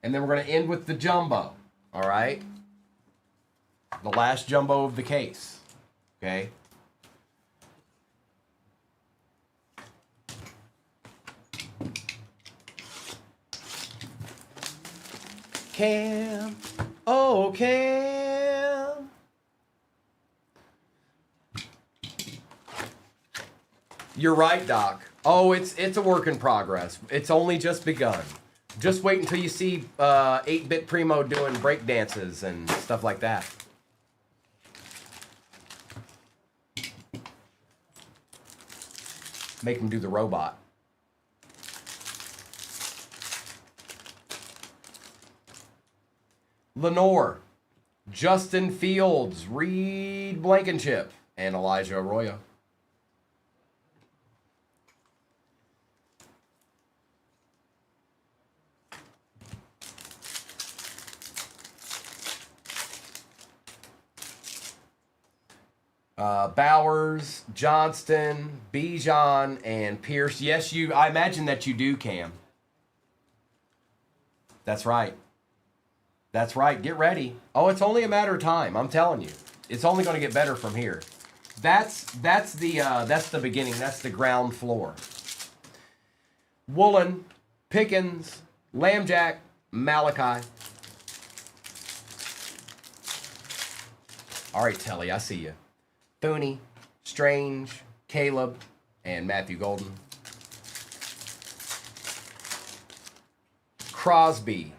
and then we're going to end with the Jumbo. All right? The last Jumbo of the case. Okay? Cam. Oh, Cam. You're right, Doc. Oh, it's a work in progress. It's only just begun. Just wait until you see 8-bit Primo doing break dances and stuff like that. Make him do the robot. Lenore, Justin Fields, Reed Blankenship, and Elijah Arroyo. Bowers, Johnston, Bijan, and Pierce. Yes, I imagine that you do, Cam. That's right. That's right. Get ready. Oh, it's only a matter of time. I'm telling you. It's only going to get better from here. That's the beginning. That's the ground floor. Woolen, Pickens, Lambjack, Malachi. All right, Telly, I see you. Fooney, Strange, Caleb, and Matthew Golden. Crosby,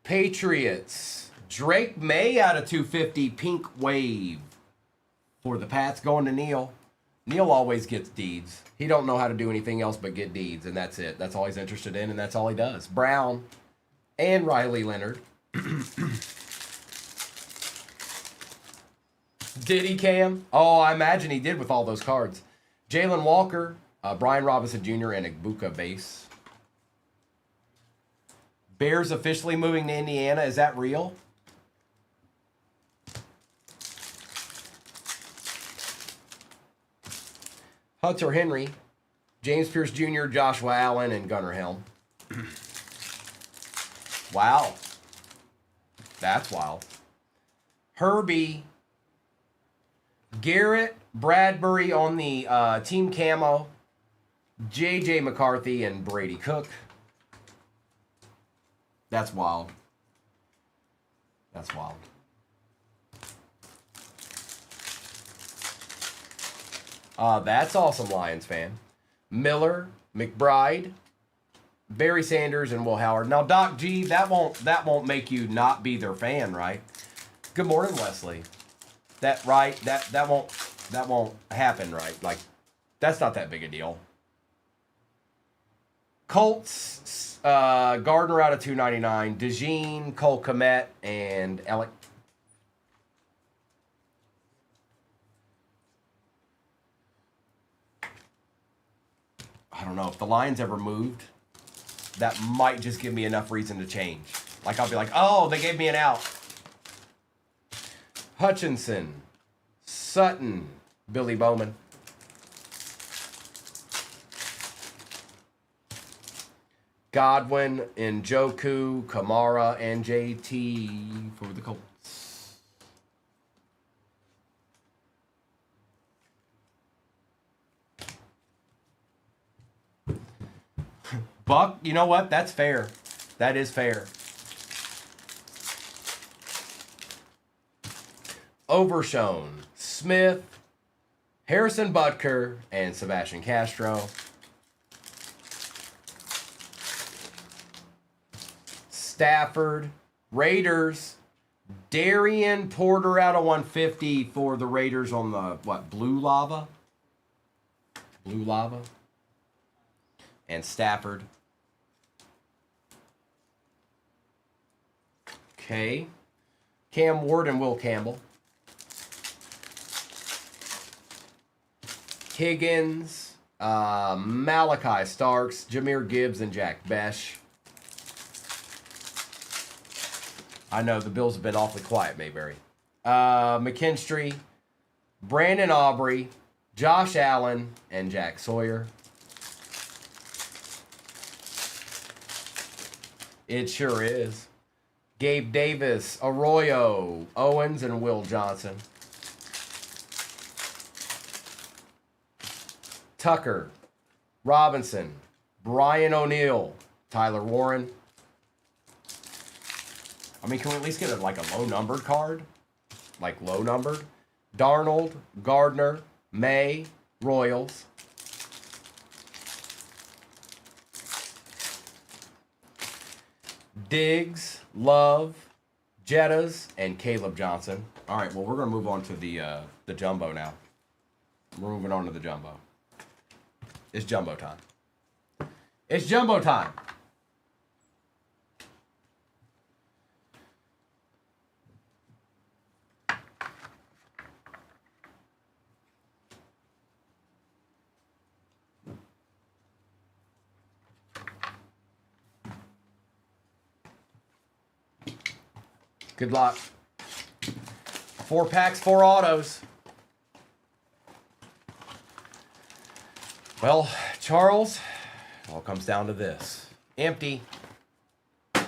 Patriots, Drake May out of 250, Pink Wave. For the Pats, going to Neil. Neil always gets deeds. He don't know how to do anything else but get deeds, and that's it. That's all he's interested in, and that's all he does. Brown and Riley Leonard. Did he, Cam? Oh, I imagine he did with all those cards. Jalen Walker, Brian Robinson Jr., and Igbuka base. Bears officially moving to Indiana. Is that real? Hunter Henry, James Pierce Jr., Joshua Allen, and Gunnar Helm. Wow. That's wild. Herbie, Garrett, Bradbury on the team camo, J.J. McCarthy, and Brady Cook. That's wild. That's wild. That's awesome, Lions fan. Miller, McBride, Barry Sanders, and Will Howard. Now, Doc G, that won't make you not be their fan, right? Good morning, Wesley. That won't happen, right? Like, that's not that big a deal. Colts, Gardner out of 299, DeJean, Cole Kmet, and Alec. I don't know if the Lions ever moved. That might just give me enough reason to change. Like, I'll be like, oh, they gave me an out. Hutchinson, Sutton, Billy Bowman. Godwin, Njoku, Kamara, and JT for the Colts. Buck, you know what? That's fair. That is fair. Overshone, Smith, Harrison Butker, and Sebastian Castro. Stafford, Raiders, Darian Porter out of 150 for the Raiders on the, Blue Lava? Blue Lava. And Stafford. Okay. Cam Ward and Will Campbell. Higgins, Malachi Starks, Jahmyr Gibbs, and Jack Besh. I know the Bills have been awfully quiet, Mayberry. McKinstry, Brandon Aubrey, Josh Allen, and Jack Sawyer. It sure is. Gabe Davis, Arroyo, Owens, and Will Johnson. Tucker, Robinson, Brian O'Neill, Tyler Warren. I mean, can we at least get like a low numbered card? Like low numbered? Darnold, Gardner, May, Royals. Diggs, Love, Jettas, and Caleb Johnson. All right, well, we're going to move on to the jumbo now. We're moving on to the jumbo. It's jumbo time. It's jumbo time. Good luck. 4 packs, 4 autos. Well, Charles, it all comes down to this. Empty. Oh,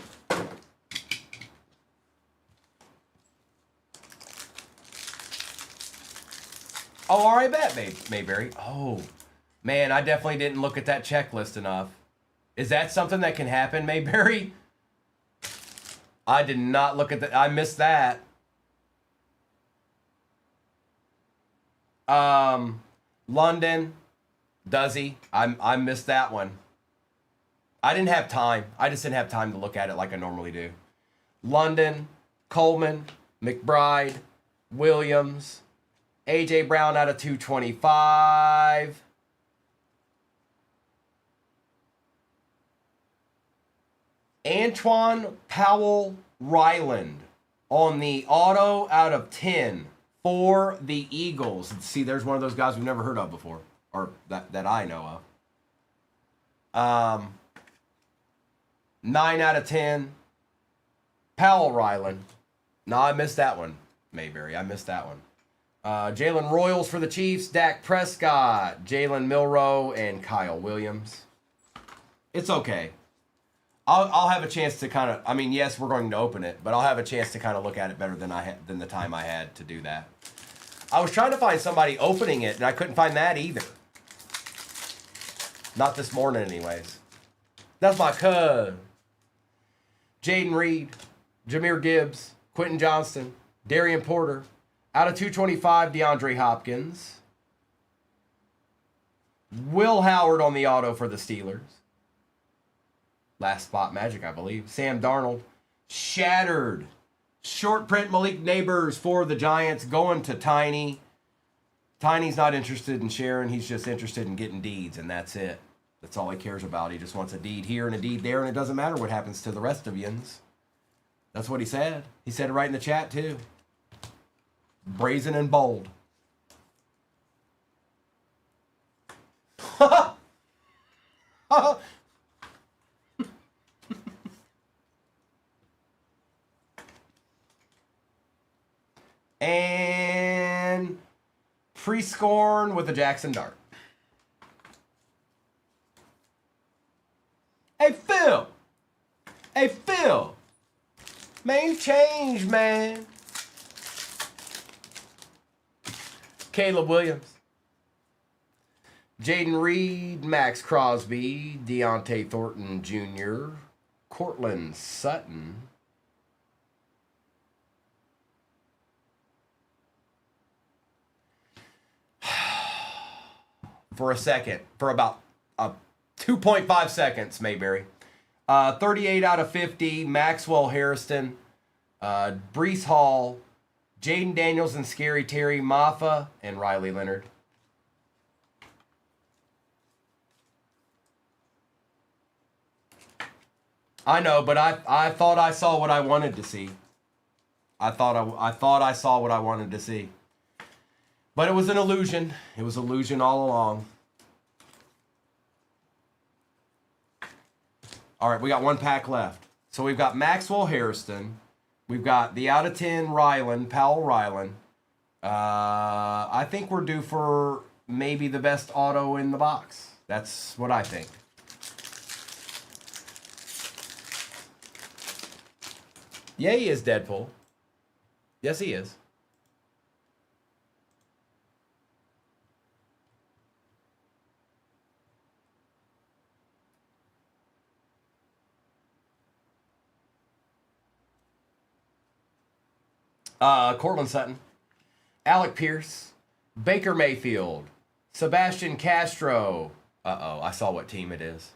all right, bet, Mayberry. Oh, man, I definitely didn't look at that checklist enough. Is that something that can happen, Mayberry? I did not look at that. I missed that. London, does he? I missed that one. I didn't have time. I just didn't have time to look at it like I normally do. London, Coleman, McBride, Williams, AJ Brown out of 225. Antoine Powell Ryland on the auto out of 10 for the Eagles. See, there's one of those guys we've never heard of before, or that I know of. 9 out of 10. Powell Ryland. No, I missed that one, Mayberry. I missed that one. Jalen Royals for the Chiefs. Dak Prescott, Jalen Milroe, and Kyle Williams. It's okay. I'll have a chance to kind of, I mean, yes, we're going to open it, but I'll have a chance to kind of look at it better than the time I had to do that. I was trying to find somebody opening it, and I couldn't find that either. Not this morning, anyways. That's my cuz. Jaden Reed, Jahmyr Gibbs, Quentin Johnston, Darian Porter. Out of 225, DeAndre Hopkins. Will Howard on the auto for the Steelers. Last spot magic, I believe. Sam Darnold. Shattered. Short print Malik Neighbors for the Giants going to Tiny. Tiny's not interested in sharing. He's just interested in getting deeds, and that's it. That's all he cares about. He just wants a deed here and a deed there, and it doesn't matter what happens to the rest of yins. That's what he said. He said it right in the chat, too. Brazen and bold. And Prescorn with a Jackson Dart. Hey, Phil. Hey, Phil. Man, you changed, man. Caleb Williams. Jaden Reed, Max Crosby, Deontay Thornton Jr., Cortland Sutton. For a second, for about 2.5 seconds, Mayberry. 38 out of 50, Maxwell Harrison, Breece Hall, Jaden Daniels and Scary Terry, Maffa, and Riley Leonard. I know, but I thought I saw what I wanted to see. I thought I saw what I wanted to see. But it was an illusion. It was illusion all along. All right, we got 1 pack left. So we've got Maxwell Harrison. We've got the out of 10 Ryland, Powell Ryland. I think we're due for maybe the best auto in the box. That's what I think. Yeah, he is Deadpool. Yes, he is. Cortland Sutton, Alec Pierce, Baker Mayfield, Sebastian Castro. I saw what team it is.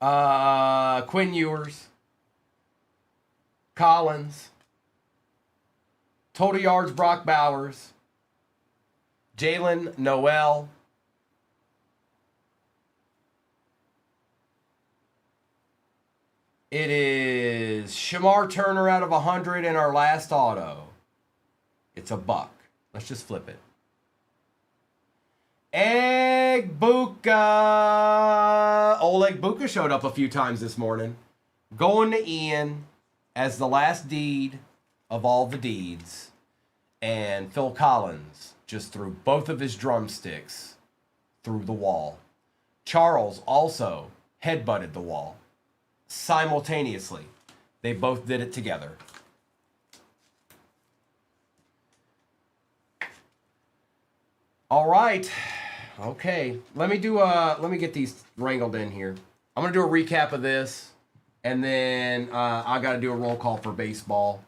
Quinn Ewers, Collins, total yards Brock Bowers, Jalen Noel, it is Shamar Turner out of 100 in our last auto. It's a buck. Let's just flip it. Oleg Buka showed up a few times this morning. Going to Ian as the last deed of all the deeds. And Phil Collins just threw both of his drumsticks through the wall. Charles also headbutted the wall. Simultaneously. They both did it together. All right. Okay. Let me get these wrangled in here. I'm going to do a recap of this, and then I got to do a roll call for baseball.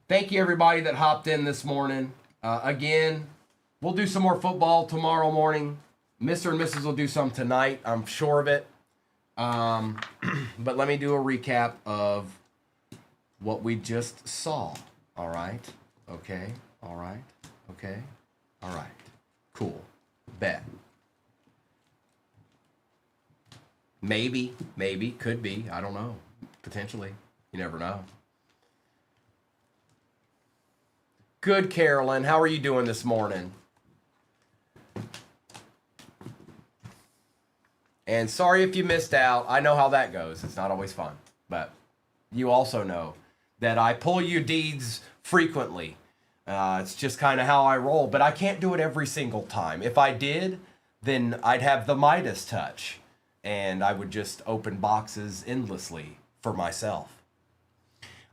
Thank you, everybody that hopped in this morning. Again, we'll do some more football tomorrow morning. Mr. and Mrs. will do some tonight. I'm sure of it. But let me do a recap of what we just saw. All right. Okay. All right. Okay. All right. Cool. Bet. Maybe, could be. I don't know. Potentially. You never know. Good, Carolyn. How are you doing this morning? And sorry if you missed out. I know how that goes. It's not always fun. But you also know that I pull you deeds frequently. It's just kind of how I roll. But I can't do it every single time. If I did, then I'd have the Midas touch. And I would just open boxes endlessly for myself.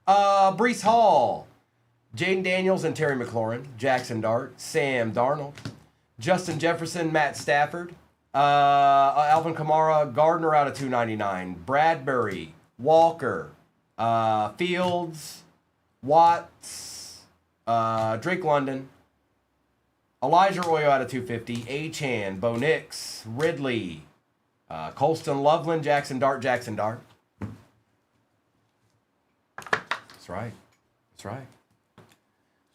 Brees Hall, Jaden Daniels and Terry McLaurin, Jackson Dart, Sam Darnold, Justin Jefferson, Matt Stafford, Alvin Kamara, Gardner out of 299, Bradbury, Walker, Fields, Watts, Drake London, Elijah Arroyo out of 250, Achan, Bo Nix, Ridley, Colston Loveland, Jackson Dart. That's right. That's right.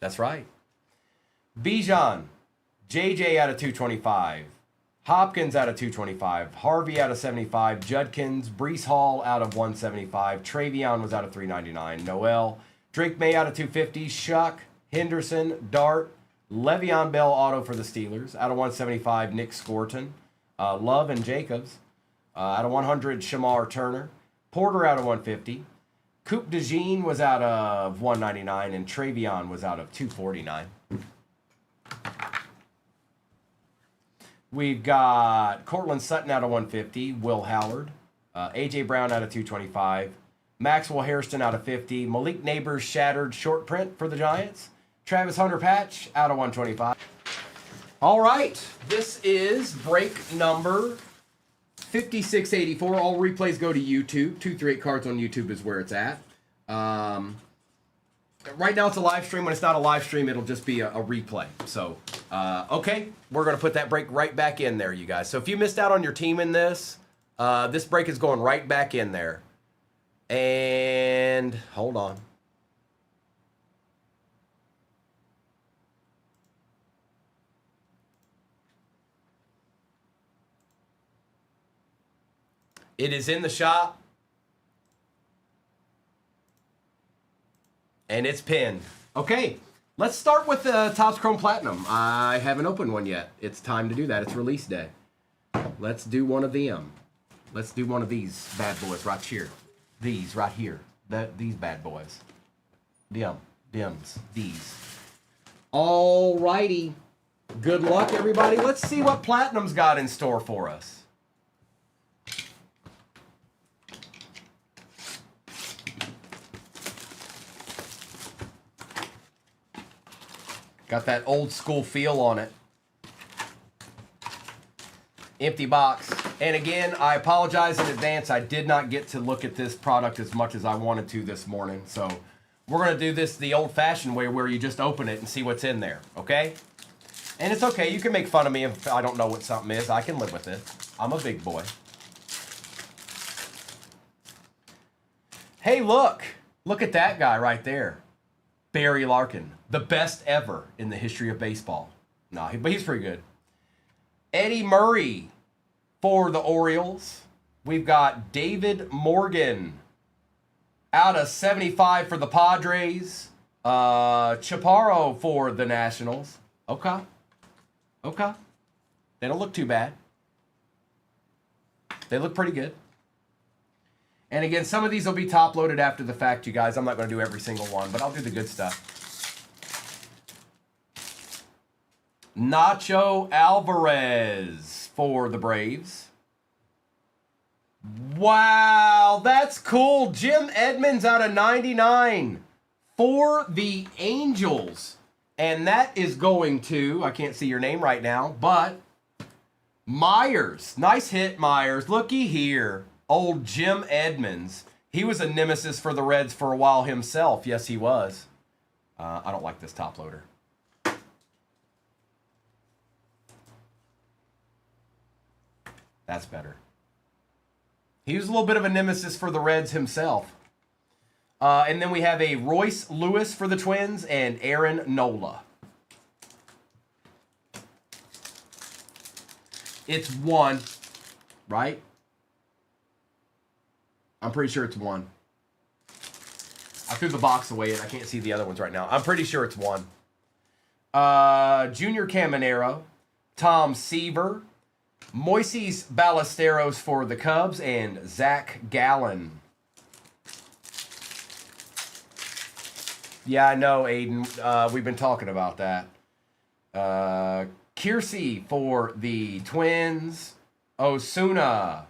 That's right. Bijan, JJ out of 225. Hopkins out of 225. Harvey out of 75. Judkins, Brees Hall out of 175. Travion was out of 399. Noel, Drake May out of 250. Shuck, Henderson, Dart, Le'Veon Bell auto for the Steelers out of 175. Nick Scorton, Love and Jacobs out of 100. Shamar Turner, Porter out of 150. Coop DeJean was out of 199, and Travion was out of 249. We've got Cortland Sutton out of 150, Will Howard, A.J. Brown out of 225, Maxwell Hairston out of 50, Malik Neighbors shattered short print for the Giants, Travis Hunter Patch out of 125. All right, this is break number 5684. All replays go to YouTube. 238 Cards on YouTube is where it's at. Right now it's a live stream. When it's not a live stream, it'll just be a replay. So, okay, we're going to put that break right back in there, you guys. So if you missed out on your team in this, this break is going right back in there. And hold on. It is in the shop. And it's pinned. Okay, let's start with the Topps Chrome Platinum. I haven't opened one yet. It's time to do that. It's release day. Let's do one of them. Let's do one of these bad boys right here. These right here. These bad boys. Dims. These. All righty. Good luck, everybody. Let's see what Platinum's got in store for us. Got that old school feel on it. Empty box. And again, I apologize in advance. I did not get to look at this product as much as I wanted to this morning. So We're going to do this the old-fashioned way where you just open it and see what's in there, okay? And it's okay. You can make fun of me if I don't know what something is. I can live with it. I'm a big boy. Hey, look. Look at that guy right there. Barry Larkin. The best ever in the history of baseball. No, but he's pretty good. Eddie Murray for the Orioles. We've got David Morgan out of 75 for the Padres. Chaparro for the Nationals. Okay. Okay. They don't look too bad. They look pretty good. And again, some of these will be top loaded after the fact, you guys. I'm not going to do every single one, but I'll do the good stuff. Nacho Alvarez for the Braves. Wow, that's cool. Jim Edmonds out of 99 for the Angels. And that is going to, I can't see your name right now, but Myers. Nice hit, Myers. Looky here. Old Jim Edmonds. He was a nemesis for the Reds for a while himself. Yes, he was. I don't like this top loader. That's better. He was a little bit of a nemesis for the Reds himself. And then we have a Royce Lewis for the Twins and Aaron Nola. It's 1, right? I'm pretty sure it's 1. I threw the box away and I can't see the other ones right now. I'm pretty sure it's 1. Junior Caminero, Tom Seaver, Moises Ballesteros for the Cubs, and Zach Gallen. Yeah, I know, Aiden. We've been talking about that. Kiersey for the Twins, Osuna,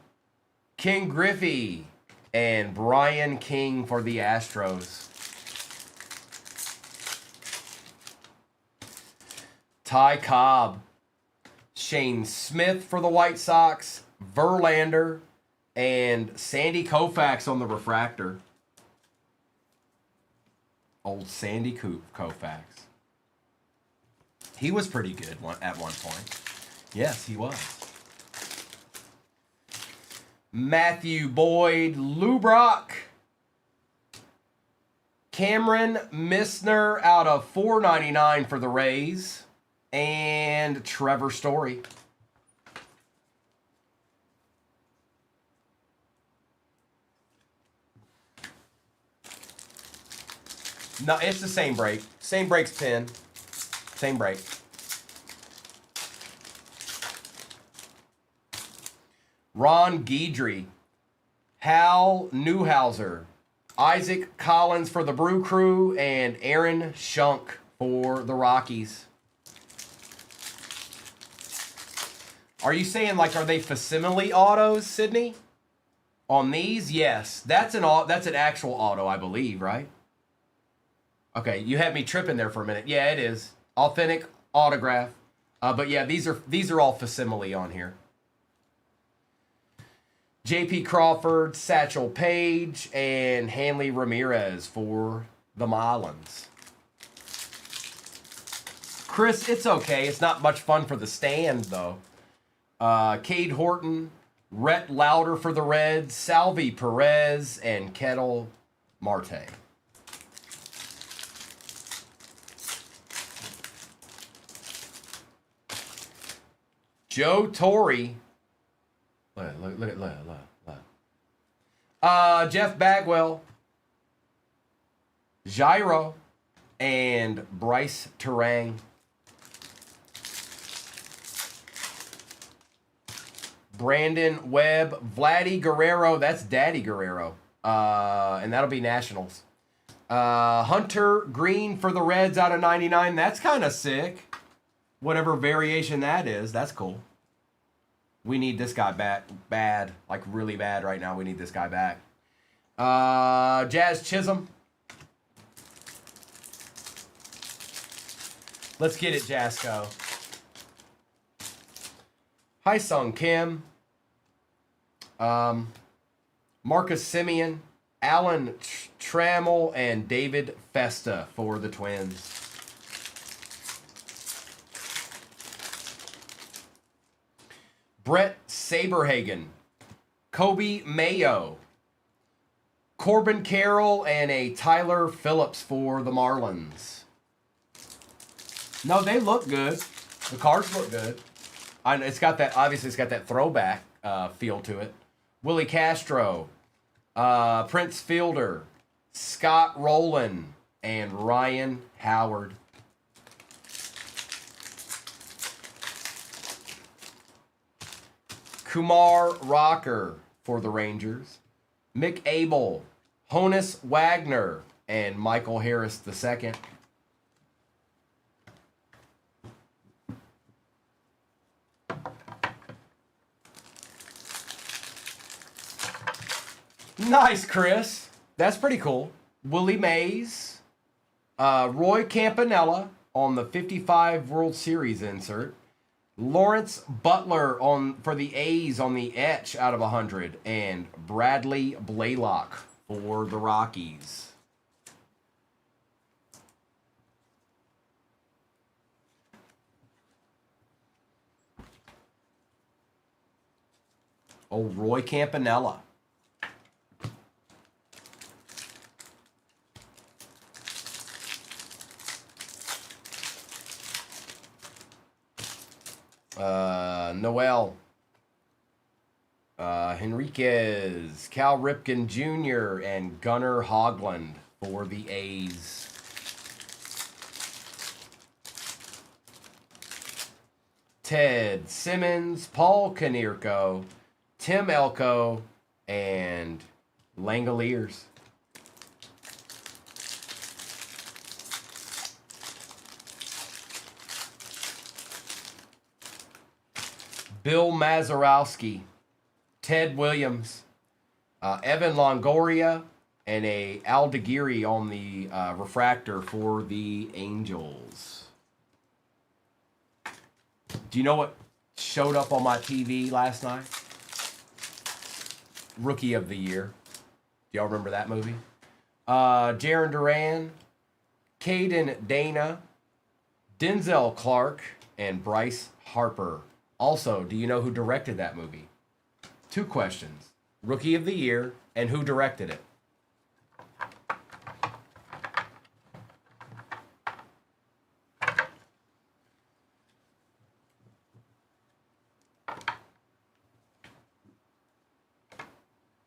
King Griffey, and Brian King for the Astros. Ty Cobb, Shane Smith for the White Sox, Verlander, and Sandy Koufax on the refractor. Old Sandy Koufax. He was pretty good at one point. Yes, he was. Matthew Boyd, Lou Brock, Cameron Misner out of 499 for the Rays, and Trevor Story. No, it's the same break. Same break's pin. Same break. Ron Guidry, Hal Newhouser, Isaac Collins for the Brew Crew, and Aaron Shunk for the Rockies. Are you saying, like, are they facsimile autos, Sydney? On these? Yes. That's an actual auto, I believe, right? Okay, you had me tripping there for a minute. Yeah, it is. Authentic autograph. But yeah, these are all facsimile on here. J.P. Crawford, Satchel Paige, and Hanley Ramirez for the Marlins. Chris, it's okay. It's not much fun for the stand, though. Cade Horton, Rhett Lauder for the Reds, Salvi Perez, and Kettle Marte. Joe Torre. Look. Jeff Bagwell, Jairo, and Bryce Terang. Brandon Webb, Vladdy Guerrero. That's Daddy Guerrero. And that'll be Nationals. Hunter Green for the Reds out of 99. That's kind of sick. Whatever variation that is, that's cool. We need this guy back bad, like really bad right now. We need this guy back. Jazz Chisholm. Let's get it, Jasco. Hi Sung Kim. Marcus Simeon Alan Trammell and David Festa for the Twins. Brett Saberhagen, Kobe Mayo, Corbin Carroll, and a Tyler Phillips for the Marlins. No, they look good. The cards look good. It's got that, obviously it's got that throwback feel to it. Willie Castro, Prince Fielder, Scott Rowland, and Ryan Howard. Kumar Rocker for the Rangers. Mick Abel, Honus Wagner, and Michael Harris II. Nice, Chris. That's pretty cool. Willie Mays, Roy Campanella on the 55 World Series insert. Lawrence Butler for the A's on the etch out of 100. And Bradley Blaylock for the Rockies. Oh, Roy Campanella. Noel, Henriquez, Cal Ripken Jr., and Gunnar Hoglund for the A's. Ted Simmons, Paul Konerko, Tim Elko, and Langoliers. Bill Mazeroski, Ted Williams, Evan Longoria, and a Aldeguerri on the refractor for the Angels. Do you know what showed up on my TV last night? Rookie of the Year. Do y'all remember that movie? Jaron Duran, Caden Dana, Denzel Clark, and Bryce Harper. Also, do you know who directed that movie? 2 questions. Rookie of the Year and who directed it?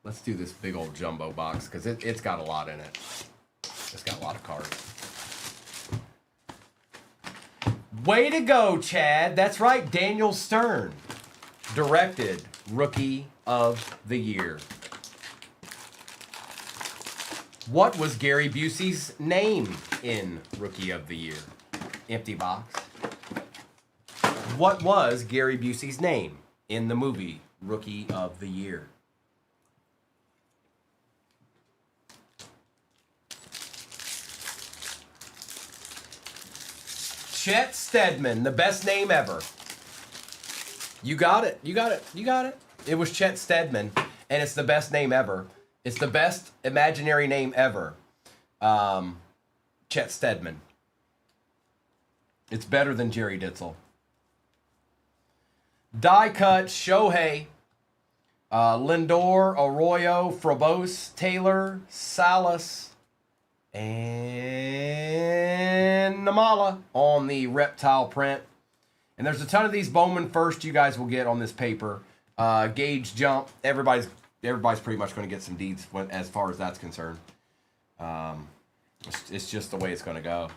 Let's do this big old jumbo box because it's got a lot in it. It's got a lot of cards. Way to go, Chad. That's right. Daniel Stern directed Rookie of the Year. What was Gary Busey's name in Rookie of the Year? Empty box. What was Gary Busey's name in the movie Rookie of the Year? Chet Steadman, the best name ever. You got it. You got it. You got it. It was Chet Steadman, and it's the best name ever. It's the best imaginary name ever. Chet Steadman. It's better than Jerry Ditzel. Die cut Shohei, Lindor, Arroyo, Frobos, Taylor, Salas, and Namala on the reptile print. And there's a ton of these Bowman first you guys will get on this paper. Gauge jump. Everybody's pretty much going to get some deeds as far as that's concerned. It's just the way it's going to go.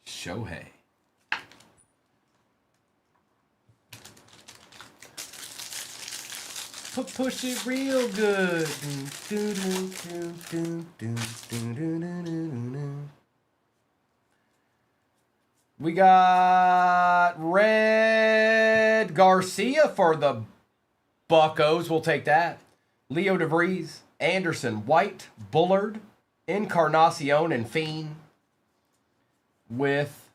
Shohei. Push it real good. We got Red Garcia for the Buccos. We'll take that. Leo DeVries, Anderson, White, Bullard, Encarnacion, and Fiend with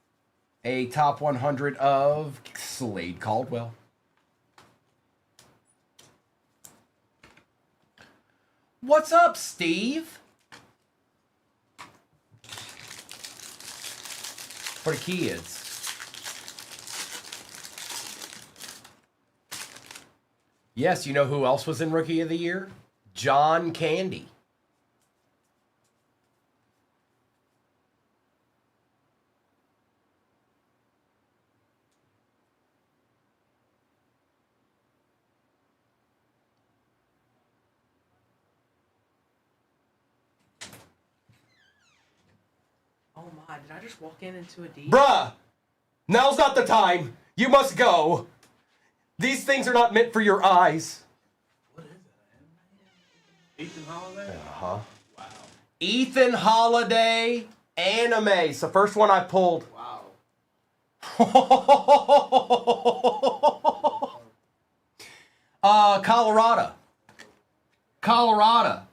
a top 100 of Slade Caldwell. What's up, Steve? For the kids. Yes, you know who else was in Rookie of the Year? John Candy. Oh my, did I just walk into a D? Bruh! Now's not the time. You must go. These things are not meant for your eyes. What is it? Ethan Holiday? Uh-huh. Wow. Ethan Holiday anime. It's the first one I pulled. Wow. Colorado. Colorado.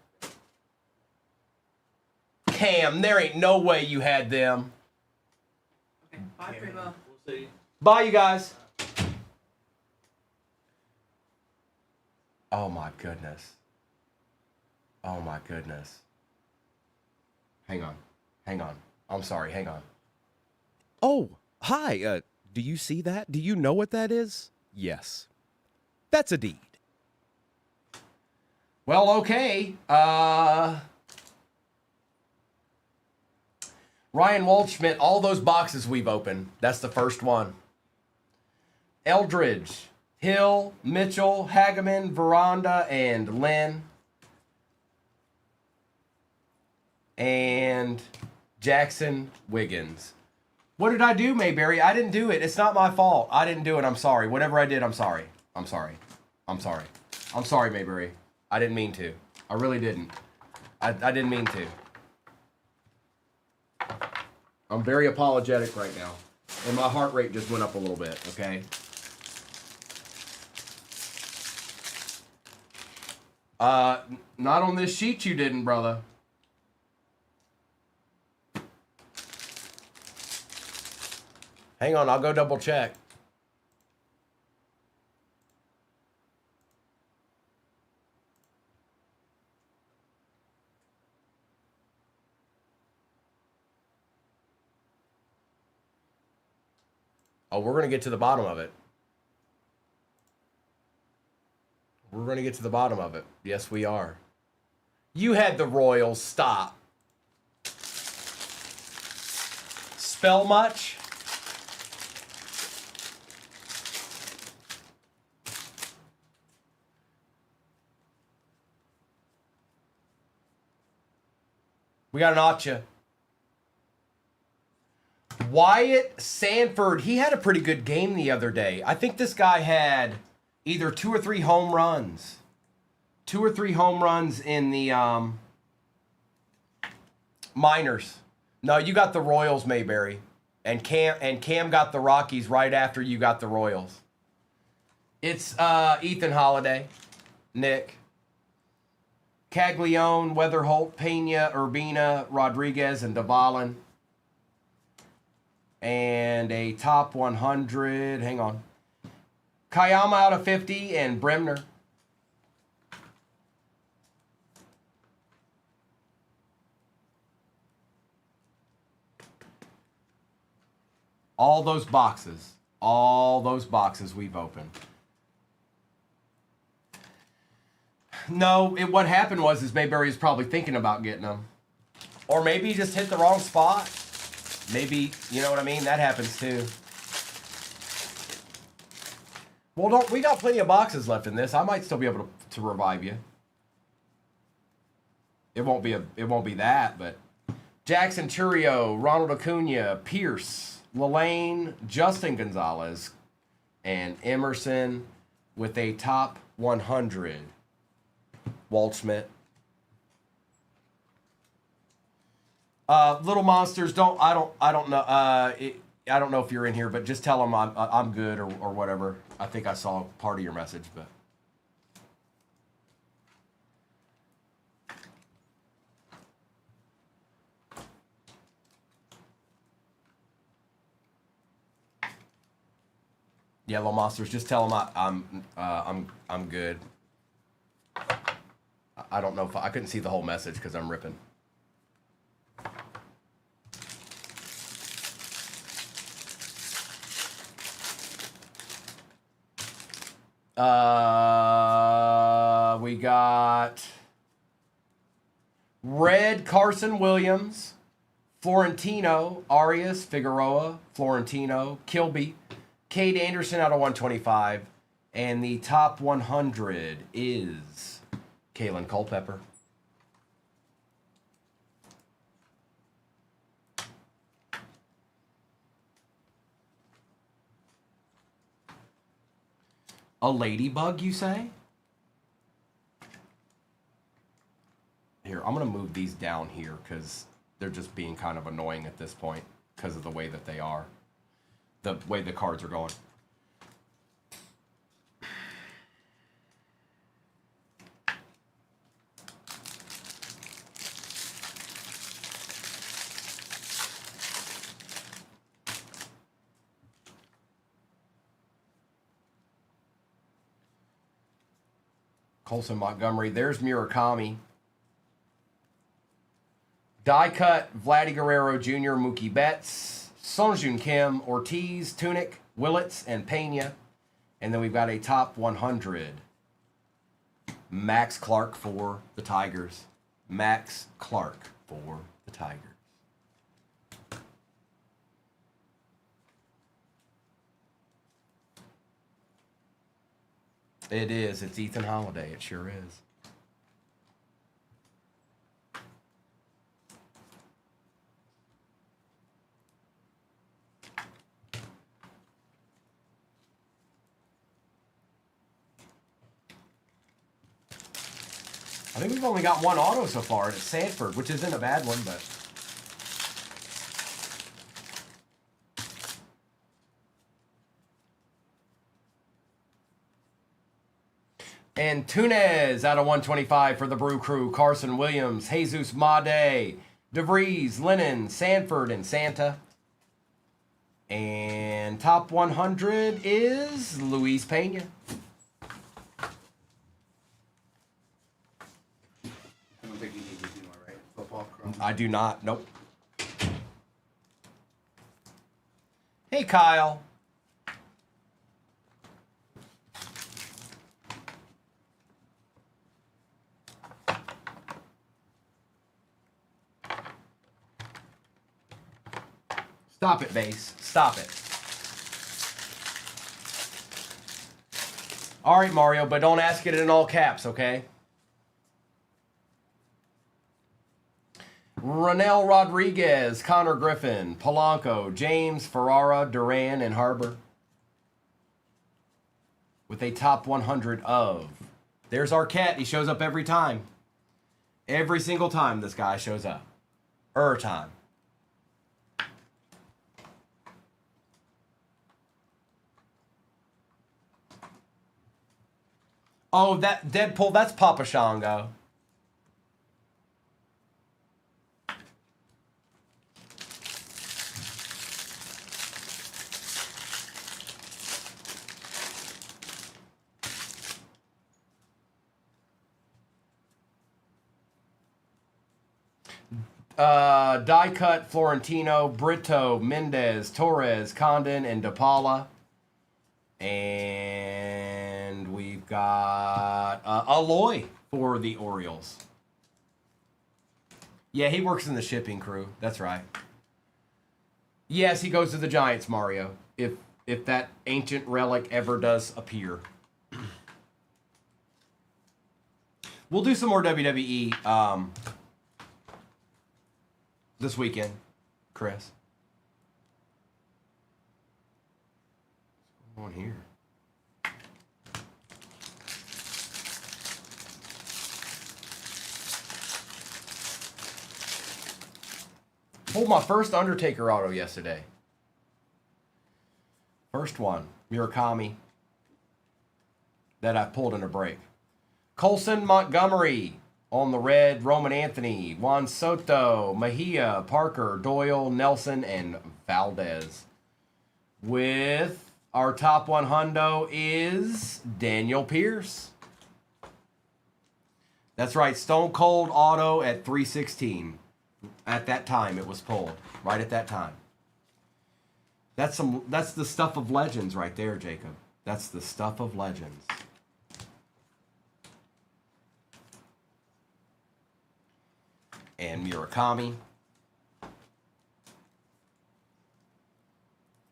Cam, there ain't no way you had them. Okay, bye, Primo. We'll see. Bye, you guys. Oh my goodness. Oh my goodness. Hang on. Hang on. I'm sorry. Hang on. Oh, hi. Do you see that? Do you know what that is? Yes. That's a deed. Well, okay. Ryan Waldschmidt, all those boxes we've opened. That's the first one. Eldridge, Hill, Mitchell, Hageman, Veranda, and Lynn. And Jackson Wiggins. What did I do, Mayberry? I didn't do it. It's not my fault. I didn't do it. I'm sorry. Whatever I did, I'm sorry. I'm sorry. I'm sorry. I'm sorry, Mayberry. I didn't mean to. I really didn't. I didn't mean to. I'm very apologetic right now. And my heart rate just went up a little bit, okay? Not on this sheet you didn't, brother. Hang on, I'll go double check. Oh, we're going to get to the bottom of it. We're going to get to the bottom of it. Yes, we are. You had the Royals. Stop. Spell much? We got an Acha. Wyatt Sanford, he had a pretty good game the other day. I think this guy had either 2 or 3 home runs. 2 or 3 home runs in the minors. No, you got the Royals, Mayberry. And Cam got the Rockies right after you got the Royals. It's Ethan Holiday, Nick, Caglione, Weatherholt, Pena, Urbina, Rodriguez, and Dvalin. And a top 100. Hang on. Kayama out of 50 and Bremner. All those boxes we've opened. No, what happened was Mayberry was probably thinking about getting them. Or maybe he just hit the wrong spot. Maybe, you know what I mean? That happens too. Well, we got plenty of boxes left in this. I might still be able to revive you. It won't be that, but Jackson Churio, Ronald Acuna, Pierce, Lelaine, Justin Gonzalez, and Emerson with a top 100. Waldschmidt. Little monsters, I don't know. I don't know if you're in here, but just tell them I'm good or whatever. I think I saw part of your message, but. Yeah, little monsters, just tell them I'm good. I don't know if I couldn't see the whole message because I'm ripping. We got Red Carson Williams, Florentino, Arias, Figueroa, Florentino, Kilby, Cade Anderson out of 125, and the top 100 is Kalen Culpepper. A ladybug, you say? Here, I'm going to move these down here because they're just being kind of annoying at this point because of the way that they are. The way the cards are going. Colson Montgomery. There's Murakami. Die cut, Vladdy Guerrero Jr., Mookie Betts, Songjun Kim, Ortiz, Tunic, Willits, and Pena. And then we've got a top 100. Max Clark for the Tigers. Max Clark for the Tigers. It is. It's Ethan Holiday. It sure is. I think we've only got one auto so far, and it's Sanford, which isn't a bad one, but... And Tunez out of 125 for the Brew Crew. Carson Williams, Jesus Made, DeVries, Lennon, Sanford, and Santa. And top 100 is Luis Pena. I don't think you need to do more, right? Football chrome. I do not. Nope. Hey, Kyle. Stop it, Base. Stop it. All right, Mario, but don't ask it in all caps, okay? Ronel Rodriguez, Connor Griffin, Polanco, James, Ferrara, Duran, and Harbor. With a top 100 of. There's our cat. He shows up every time. Every single time this guy shows up. Time. Oh, that Deadpool, that's Papa Shango. Die cut, Florentino, Brito, Mendez, Torres, Condon, and DePaula. And we've got Aloy for the Orioles. Yeah, he works in the shipping crew. That's right. Yes, he goes to the Giants, Mario. If that ancient relic ever does appear. We'll do some more WWE this weekend, Chris. What's going on here? Pulled my first Undertaker auto yesterday. First one, Murakami, that I pulled in a break. Colson Montgomery on the red, Roman Anthony, Juan Soto, Mejia, Parker, Doyle, Nelson, and Valdez. With our top 100 is Daniel Pierce. That's right. Stone Cold Auto at 316. At that time, it was pulled. Right at that time. That's the stuff of legends right there, Jacob. That's the stuff of legends. And Murakami.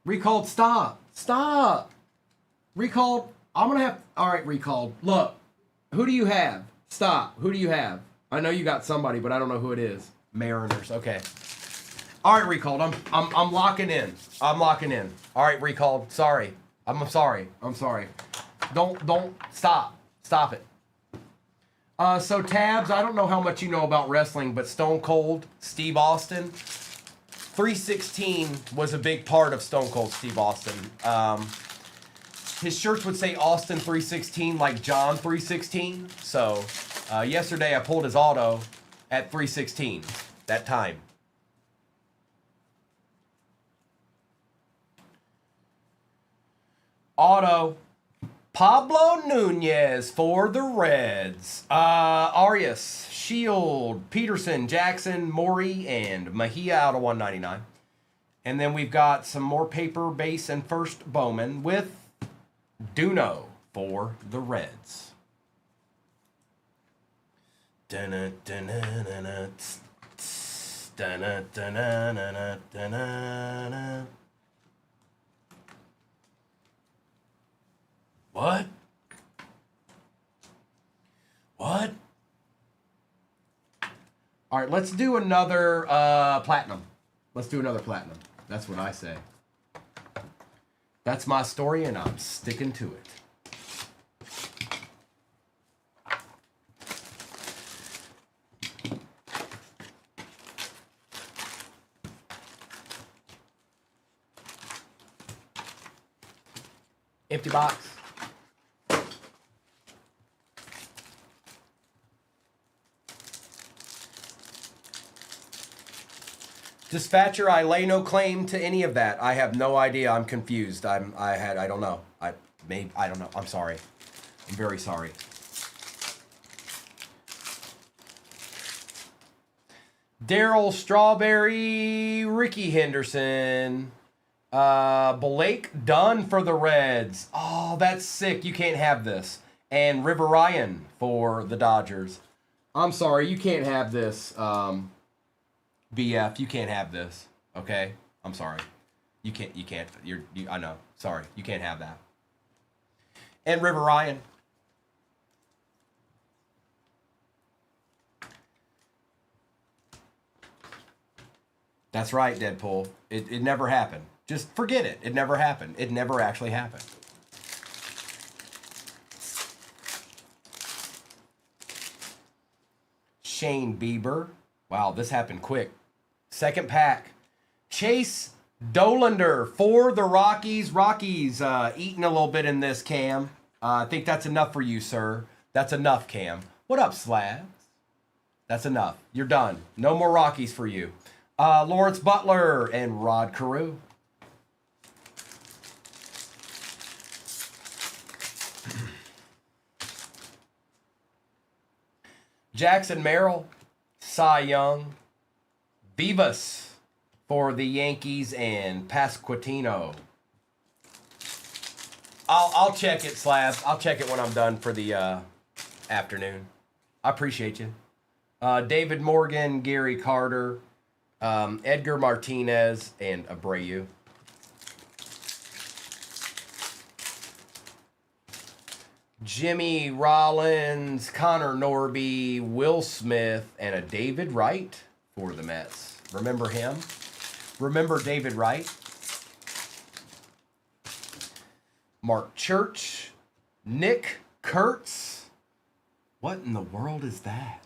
Recalled, stop. Stop. Recalled. I'm going to have... All right, Recalled. Look. Who do you have? Stop. Who do you have? I know you got somebody, but I don't know who it is. Mariners. Okay. All right, Recalled. I'm locking in. I'm locking in. All right, Recalled. Sorry. I'm sorry. I'm sorry. Don't stop. Stop it. So Tabs, I don't know how much you know about wrestling, but Stone Cold Steve Austin, 316 was a big part of Stone Cold Steve Austin. His shirts would say Austin 316 like John 316. So yesterday I pulled his auto at 316 that time. Auto. Pablo Nunez for the Reds. Arias, Shield, Peterson, Jackson, Maury, and Mejia out of 199. And then we've got some more paper base and first Bowman with Duno for the Reds. Dun-na, dun-na, dun-na, tss, dun-na, dun-na, dun-na, dun-na. What? What? All right, let's do another platinum. Let's do another platinum. That's what I say. That's my story, and I'm sticking to it. Empty box. Dispatcher, I lay no claim to any of that. I have no idea. I'm confused. I don't know. I don't know. I'm sorry. I'm very sorry. Daryl Strawberry, Ricky Henderson, Blake Dunn for the Reds. Oh, that's sick. You can't have this. And River Ryan for the Dodgers. I'm sorry. You can't have this. BF, you can't have this. Okay? I'm sorry. You can't. I know. Sorry. You can't have that. And River Ryan. That's right, Deadpool. It never happened. Just forget it. It never happened. It never actually happened. Shane Bieber. Wow, this happened quick. Second pack. Chase Dolander for the Rockies. Rockies eating a little bit in this, Cam. I think that's enough for you, sir. That's enough, Cam. What up, Slabs? That's enough. You're done. No more Rockies for you. Lawrence Butler and Rod Carew. Jackson Merrill. Cy Young, Vivas for the Yankees, and Pasquantino. I'll check it, Slabs. I'll check it when I'm done for the afternoon. I appreciate you. David Morgan, Gary Carter, Edgar Martinez, and Abreu. Jimmy Rollins, Connor Norby, Will Smith, and a David Wright for the Mets. Remember him? Remember David Wright? Mark Church, Nick Kurtz. What in the world is that?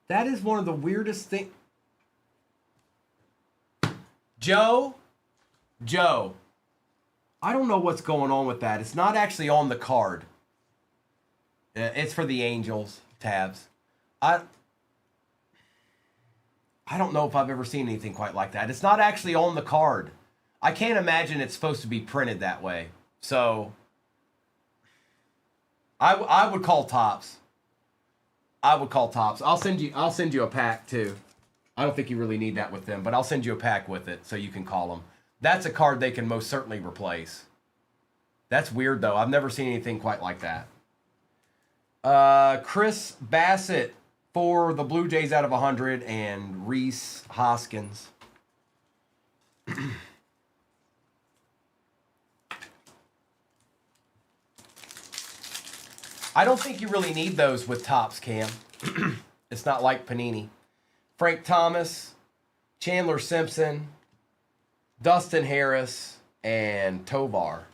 That is one of the weirdest things. Joe, I don't know what's going on with that. It's not actually on the card. It's for the Angels, Tabs. I don't know if I've ever seen anything quite like that. It's not actually on the card. I can't imagine it's supposed to be printed that way. So I would call Tops. I would call Tops. I'll send you a pack too. I don't think you really need that with them, but I'll send you a pack with it so you can call them. That's a card they can most certainly replace. That's weird though. I've never seen anything quite like that. Chris Bassett for the Blue Jays out of 100 and Reese Hoskins. I don't think you really need those with Tops, Cam. It's not like Panini. Frank Thomas, Chandler Simpson, Dustin Harris, and Tovar.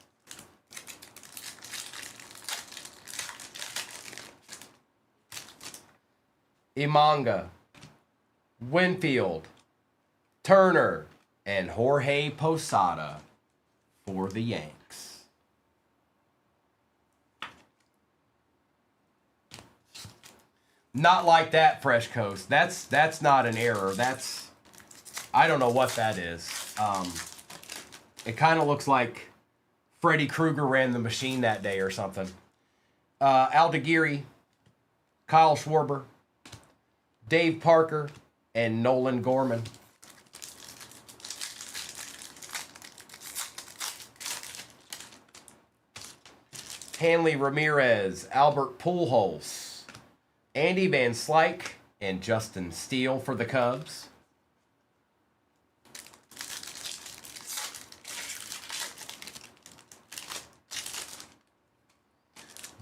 Imanga, Winfield, Turner, and Jorge Posada for the Yanks. Not like that, Fresh Coast. That's not an error. I don't know what that is. It kind of looks like Freddy Krueger ran the machine that day or something. Aldeguerri, Kyle Schwarber, Dave Parker, and Nolan Gorman. Hanley Ramirez, Albert Pujols, Andy Van Slyke, and Justin Steele for the Cubs.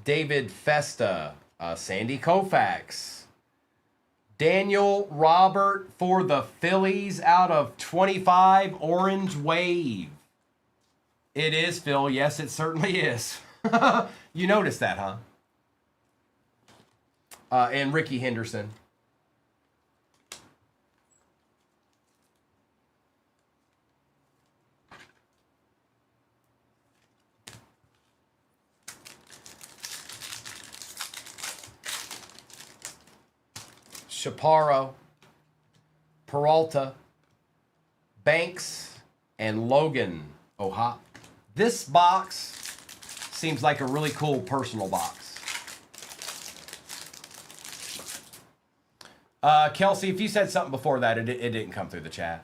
David Festa, Sandy Koufax, Daniel Robert for the Phillies out of 25, Orange Wave. It is, Phil. Yes, it certainly is. You noticed that, huh? And Ricky Henderson. Chaparro, Peralta, Banks, and Logan O'Hop. This box seems like a really cool personal box. Kelsey, if you said something before that, it didn't come through the chat.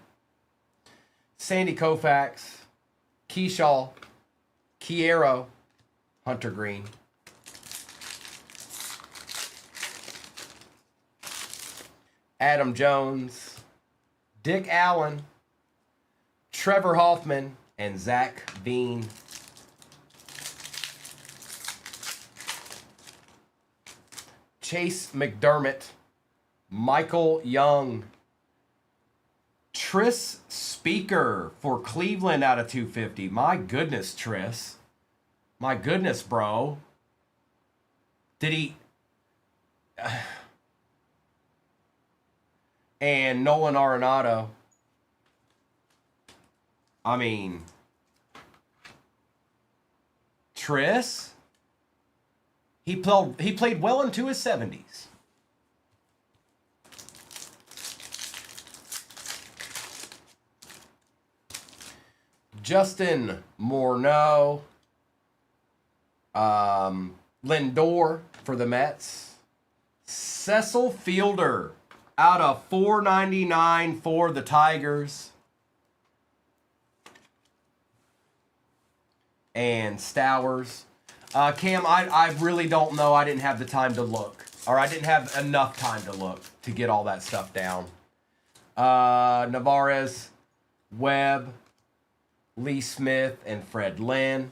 Sandy Koufax, Keyshaw, Kiero, Hunter Green. Adam Jones, Dick Allen, Trevor Hoffman, and Zach Bean. Chase McDermott, Michael Young, Tris Speaker for Cleveland out of 250. My goodness, Tris. My goodness, bro. Did he... And Nolan Arenado. I mean... Tris? He played well into his 70s. Justin Morneau. Lindor for the Mets. Cecil Fielder out of 499 for the Tigers. And Stowers. Cam, I really don't know. I didn't have the time to look. Or I didn't have enough time to look to get all that stuff down. Navarez, Webb, Lee Smith, and Fred Lynn.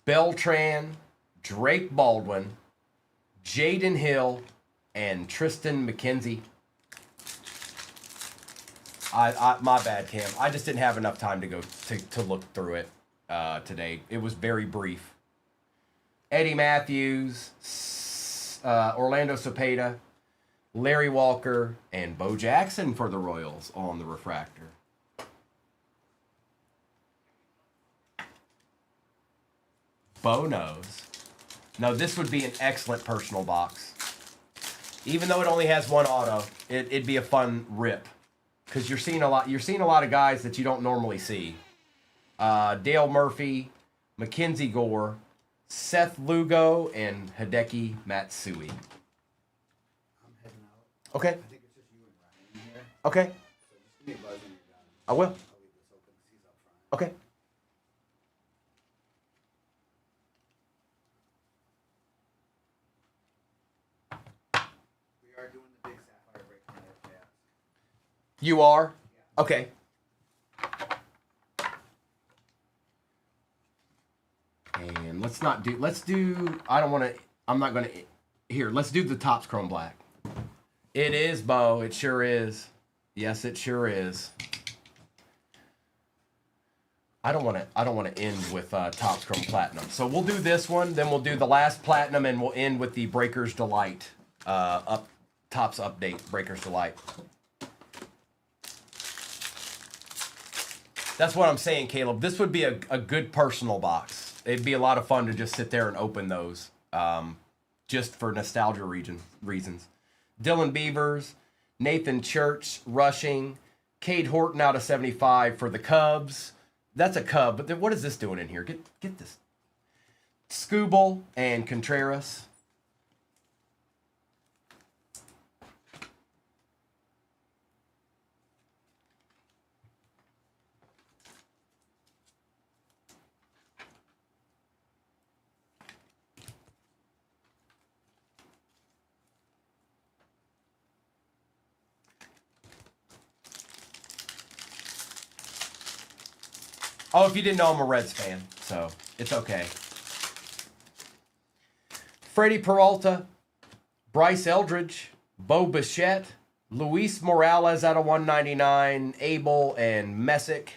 Beltran, Drake Baldwin, Jaden Hill, and Tristan McKenzie. My bad, Cam. I just didn't have enough time to go to look through it today. It was very brief. Eddie Matthews, Orlando Cepeda, Larry Walker, and Bo Jackson for the Royals on the refractor. Bo knows. No, this would be an excellent personal box. Even though it only has one auto, it'd be a fun rip. because you're seeing a lot. You're seeing a lot of guys that you don't normally see. Dale Murphy, Mackenzie Gore, Seth Lugo, and Hideki Matsui. I'm heading out. Okay. I think it's just you and Ryan here. Okay. So just give me a buzz when you're done. I will. I'll leave this open 'cause he's up front. Okay. We are doing the big sapphire break tonight, yeah. You are? Okay. And let's do, I'm not going to, here, let's do the Topps Chrome Black. It is, Bo. It sure is. Yes, it sure is. I don't want to end with Topps Chrome Platinum. So we'll do this one, then we'll do the last Platinum, and we'll end with the Breaker's Delight. Topps Update, Breaker's Delight. That's what I'm saying, Caleb. This would be a good personal box. It'd be a lot of fun to just sit there and open those, just for nostalgia reasons. Dylan Beavers, Nathan Church rushing, Cade Horton out of 75 for the Cubs. That's a Cub, but then what is this doing in here? Get this. Scooble and Contreras. Oh, if you didn't know, I'm a Reds fan, so it's okay. Freddie Peralta, Bryce Eldridge, Bo Bichette, Luis Morales out of 199, Abel and Messick.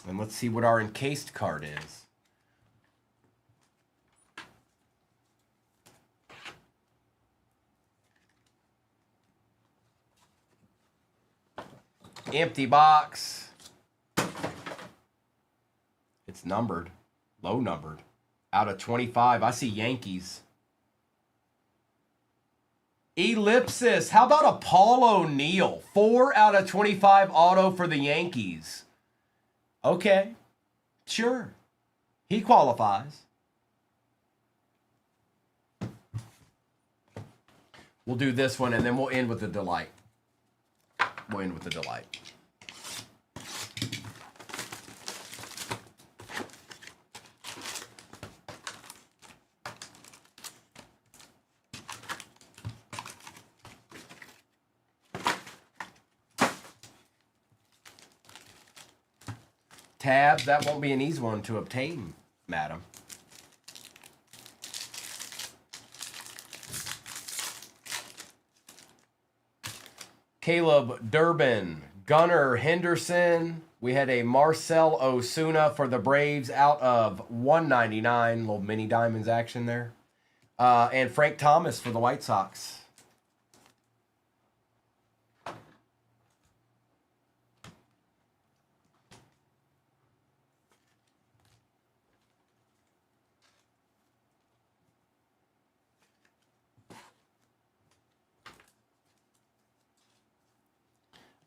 And let's see what our encased card is. Empty box. It's numbered. Low numbered. Out of 25. I see Yankees. Ellipsis. How about a Paul O'Neill? 4 out of 25 auto for the Yankees. Okay. Sure. He qualifies. We'll do this one and then we'll end with the Delight. We'll end with the Delight. Tabs, that won't be an easy one to obtain, madam. Caleb Durbin, Gunnar Henderson. We had a Marcel Osuna for the Braves out of 199. Little mini diamonds action there. And Frank Thomas for the White Sox.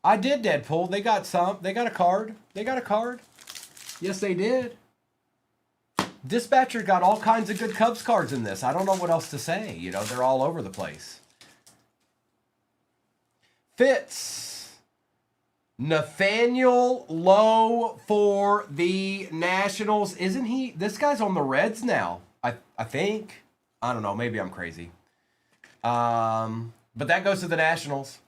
I did, Deadpool. They got some. They got a card. They got a card. Yes, they did. Dispatcher got all kinds of good Cubs cards in this. I don't know what else to say. You know, they're all over the place. Fitz. Nathaniel Lowe for the Nationals. Isn't he? This guy's on the Reds now. I think. I don't know. Maybe I'm crazy. But that goes to the Nationals.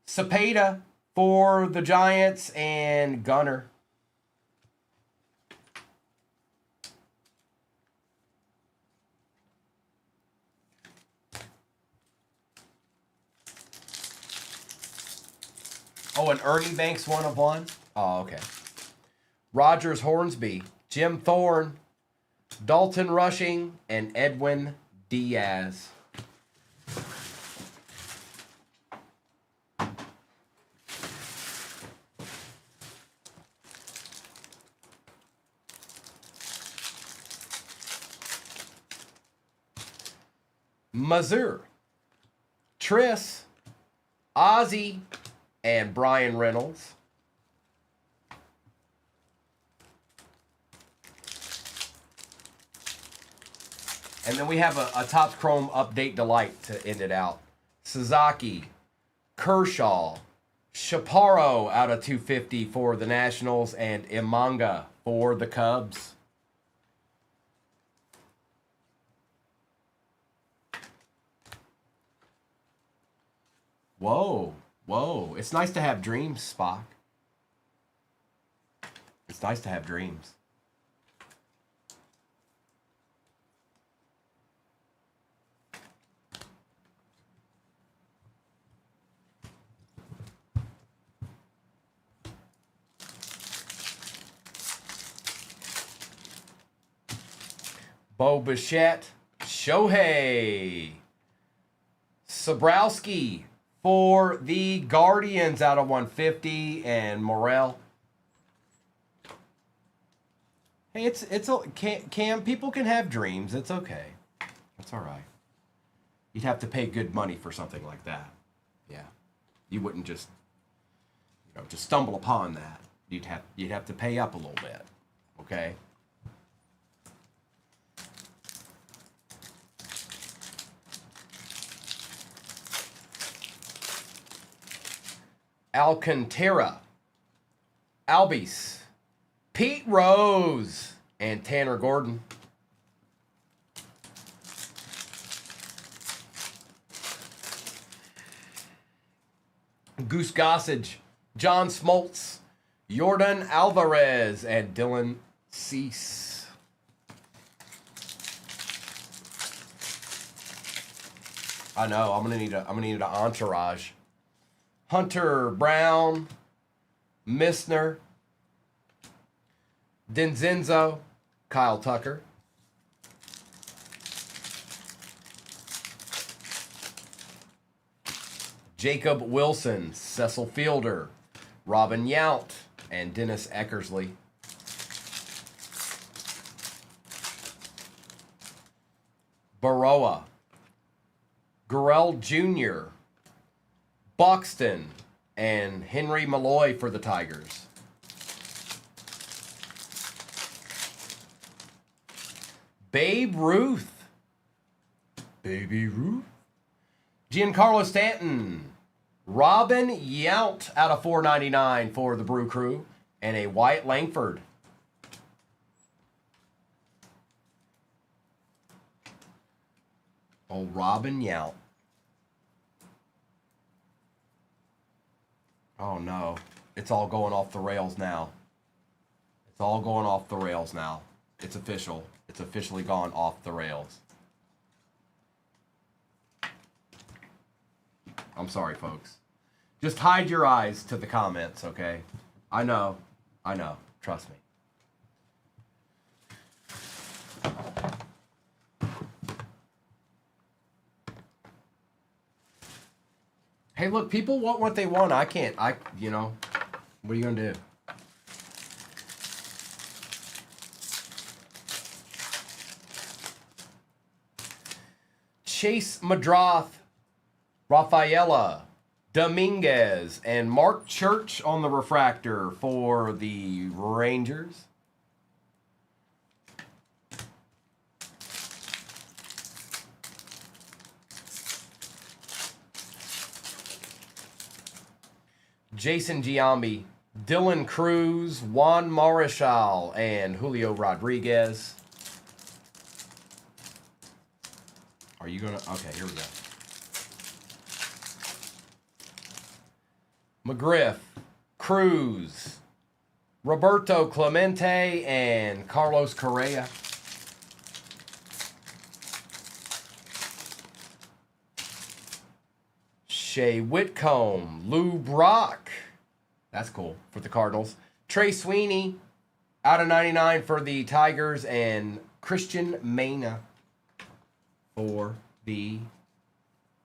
Cepeda for the Giants and Gunner. Oh, and Ernie Banks 1 of 1. Oh, okay. Rogers Hornsby, Jim Thorne, Dalton Rushing, and Edwin Diaz. Mazur, Triss, Ozzy, and Brian Reynolds. And then we have a Topps Chrome Update Delight to end it out. Sasaki, Kershaw, Chaparro out of 250 for the Nationals, and Imanga for the Cubs. Whoa, whoa. It's nice to have dreams, Spock. It's nice to have dreams. Bo Bichette, Shohei, Sobrowski for the Guardians out of 150, and Morel. Hey, Cam. People can have dreams. It's okay. That's all right. You'd have to pay good money for something like that. Yeah, you wouldn't just stumble upon that. You'd have to pay up a little bit. Okay. Alcantara, Albies, Pete Rose, and Tanner Gordon. Goose Gossage, John Smoltz, Jordan Alvarez, and Dylan Cease. I know. I'm gonna need an entourage. Hunter Brown, Missner, Denzenzo, Kyle Tucker, Jacob Wilson, Cecil Fielder, Robin Yount, and Dennis Eckersley. Baroa, Gurrell Jr., Buxton, and Henry Malloy for the Tigers. Babe Ruth. Baby Ruth. Giancarlo Stanton. Robin Yount out of 499 for the Brew Crew. And a Wyatt Langford. Oh, Robin Yount. Oh no, it's all going off the rails now. It's all going off the rails now. It's official. It's officially gone off the rails. I'm sorry, folks. Just hide your eyes to the comments, okay? I know. Trust me. Hey, look, people want what they want. What are you going to do? Chase Madrath, Rafaela, Dominguez, and Mark Church on the refractor for the Rangers. Jason Giambi, Dylan Cruz, Juan Marichal, and Julio Rodriguez. Are you going to... Okay, here we go. McGriff, Cruz, Roberto Clemente, and Carlos Correa. Shea Whitcomb, Lou Brock. That's cool for the Cardinals. Trey Sweeney, out of 99 for the Tigers, and Christian Mena for the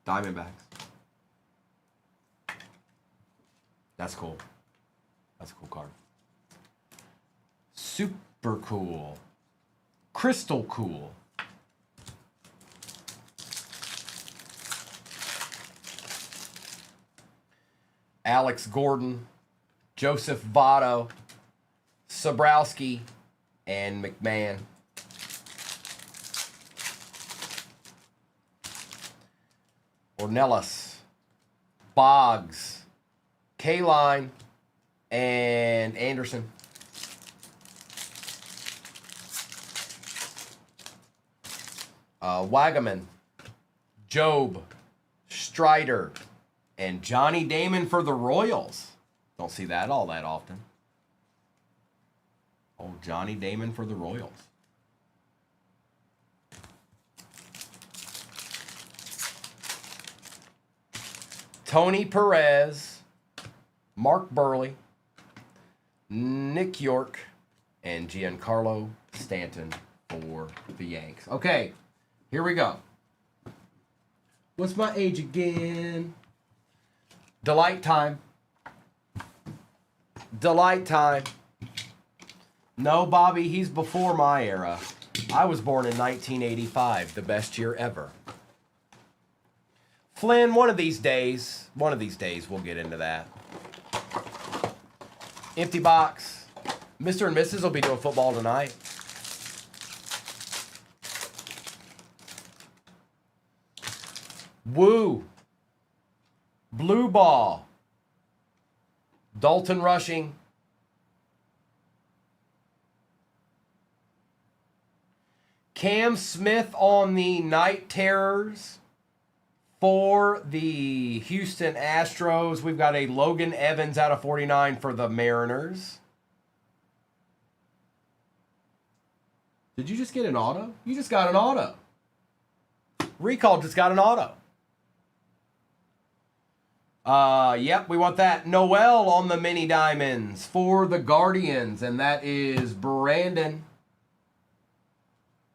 Diamondbacks. That's cool. That's a cool card. Super cool. Crystal cool. Alex Gordon, Joseph Votto, Sobrowski, and McMahon. Ornelas, Boggs, Kaline, and Anderson. Wagaman, Job, Strider, and Johnny Damon for the Royals. Don't see that all that often. Oh, Johnny Damon for the Royals. Tony Perez, Mark Burley, Nick York, and Giancarlo Stanton for the Yanks. Okay, here we go. What's my age again? Delight time. Delight time. No, Bobby, he's before my era. I was born in 1985, the best year ever. Flynn, one of these days we'll get into that. Empty box. Mr. and Mrs. will be doing football tonight. Woo. Blue ball. Dalton Rushing. Cam Smith on the Night Terrors for the Houston Astros. We've got a Logan Evans out of 49 for the Mariners. Did you just get an auto? You just got an auto. Recall just got an auto. Yep, we want that. Noel on the mini diamonds for the Guardians, and that is Brandon.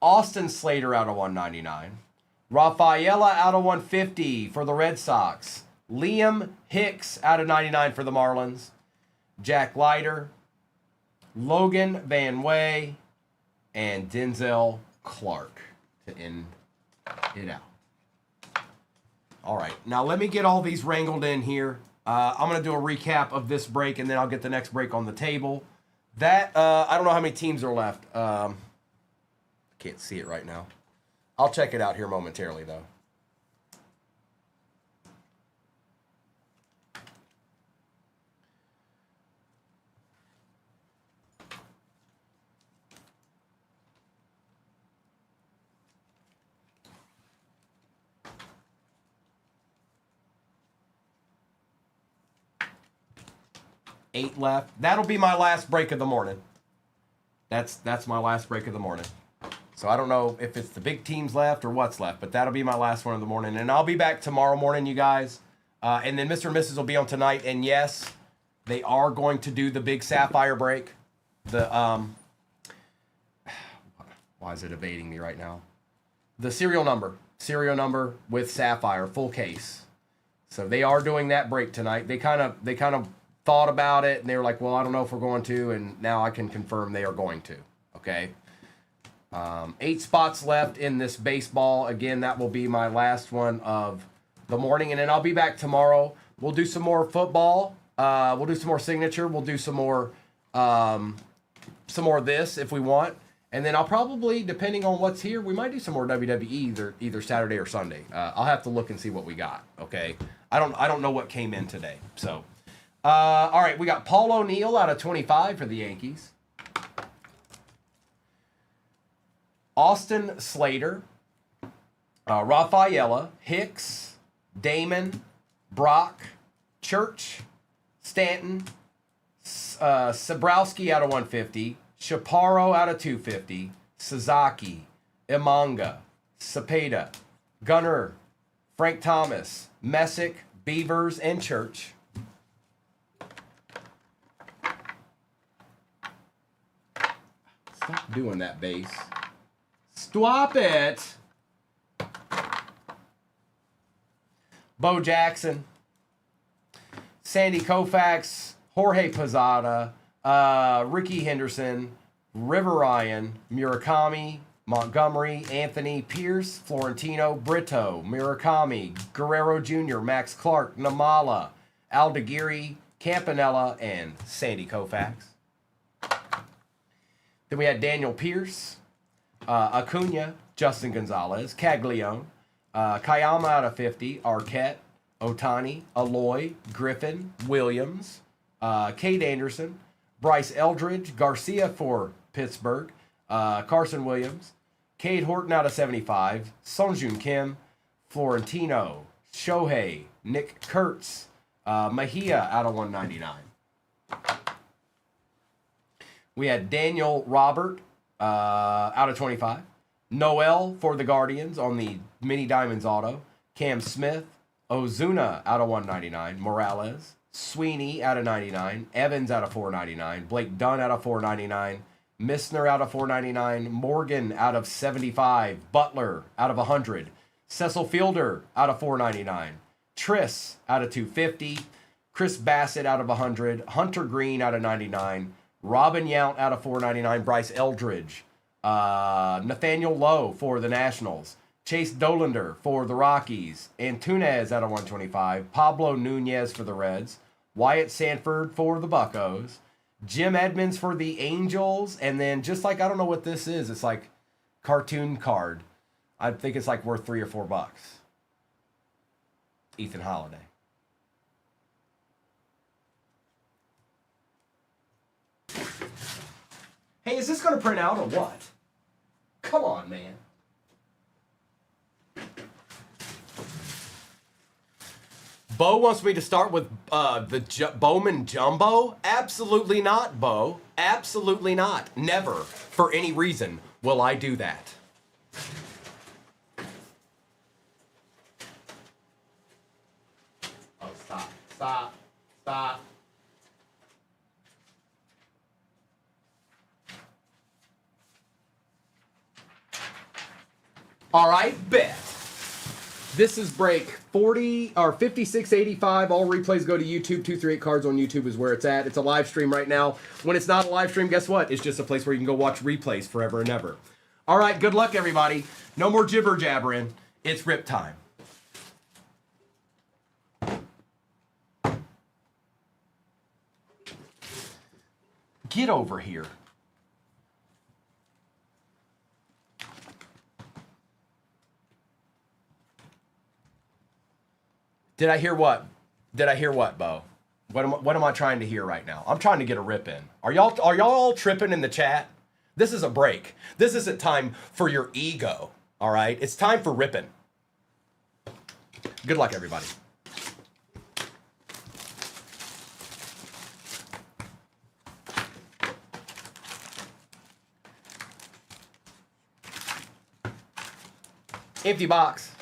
Austin Slater out of 199. Rafaela out of 150 for the Red Sox. Liam Hicks out of 99 for the Marlins. Jack Leiter. Logan Van Way. And Denzel Clark to end it out. All right, now let me get all these wrangled in here. I'm going to do a recap of this break, and then I'll get the next break on the table. That, I don't know how many teams are left. Can't see it right now. I'll check it out here momentarily, though. Eight left. That'll be my last break of the morning. That's my last break of the morning. So I don't know if it's the big teams left or what's left, but that'll be my last one of the morning. And I'll be back tomorrow morning, you guys. And then Mr. and Mrs. will be on tonight. And yes, they are going to do the big Sapphire break. The why is it evading me right now? The serial number with Sapphire, full case. So they are doing that break tonight. They kind of thought about it, and they were like, well, I don't know if we're going to, and now I can confirm they are going to. Okay. 8 spots left in this baseball. Again, that will be my last one of the morning, and then I'll be back tomorrow. We'll do some more football. We'll do some more signature. We'll do some more of this if we want, and then I'll probably, depending on what's here, we might do some more WWE either Saturday or Sunday. I'll have to look and see what we got. Okay. I don't know what came in today. So, all right, we got Paul O'Neill out of 25 for the Yankees. Austin Slater, Rafaela, Hicks, Damon, Brock, Church, Stanton, Sobrowski out of 150, Chaparro out of 250, Sasaki, Imanga, Cepeda, Gunner, Frank Thomas, Messick, Beavers, and Church. Stop doing that, base. Stop it. Bo Jackson, Sandy Koufax, Jorge Posada, Ricky Henderson, River Ryan, Murakami, Montgomery, Anthony, Pierce, Florentino, Brito, Murakami, Guerrero Jr., Max Clark, Namala, Aldeguerri, Campanella, and Sandy Koufax. Then we had Daniel Pierce, Acuna, Justin Gonzalez, Caglione, Kayama out of 50, Arquette, Otani, Aloy, Griffin, Williams, Cade Anderson, Bryce Eldridge, Garcia for Pittsburgh, Carson Williams, Cade Horton out of 75, Songjun Kim, Florentino, Shohei, Nick Kurtz, Mejia out of 199. We had Daniel Robert out of 25. Noel for the Guardians on the Mini Diamonds auto. Cam Smith. Ozuna out of 199. Morales. Sweeney out of 99. Evans out of 499. Blake Dunn out of 499. Missner out of 499. Morgan out of 75. Butler out of 100. Cecil Fielder out of 499. Triss out of 250. Chris Bassett out of 100. Hunter Green out of 99. Robin Yount out of 499. Bryce Eldridge. Nathaniel Lowe for the Nationals. Chase Dollander for the Rockies. Antunez out of 125. Pablo Nunez for the Reds. Wyatt Sanford for the Buccos. Jim Edmonds for the Angels. And then just like, I don't know what this is. It's like cartoon card. I think it's like worth $3 or $4. Ethan Holiday. Hey, is this going to print out or what? Come on, man. Bo wants me to start with the Bowman Jumbo? Absolutely not, Bo. Absolutely not. Never, for any reason, will I do that. Oh, stop. Stop. Stop. All right, bet. This is break 40 or 5685. All replays go to YouTube. 238 Cards on YouTube is where it's at. It's a live stream right now. When it's not a live stream, guess what? It's just a place where you can go watch replays forever and ever. All right, good luck, everybody. No more jibber jabbering. It's rip time. Get over here. Did I hear what? Did I hear what, Bo? What am I trying to hear right now? I'm trying to get a rip in. Are y'all all tripping in the chat? This is a break. This isn't time for your ego. All right? It's time for ripping. Good luck, everybody. Empty box.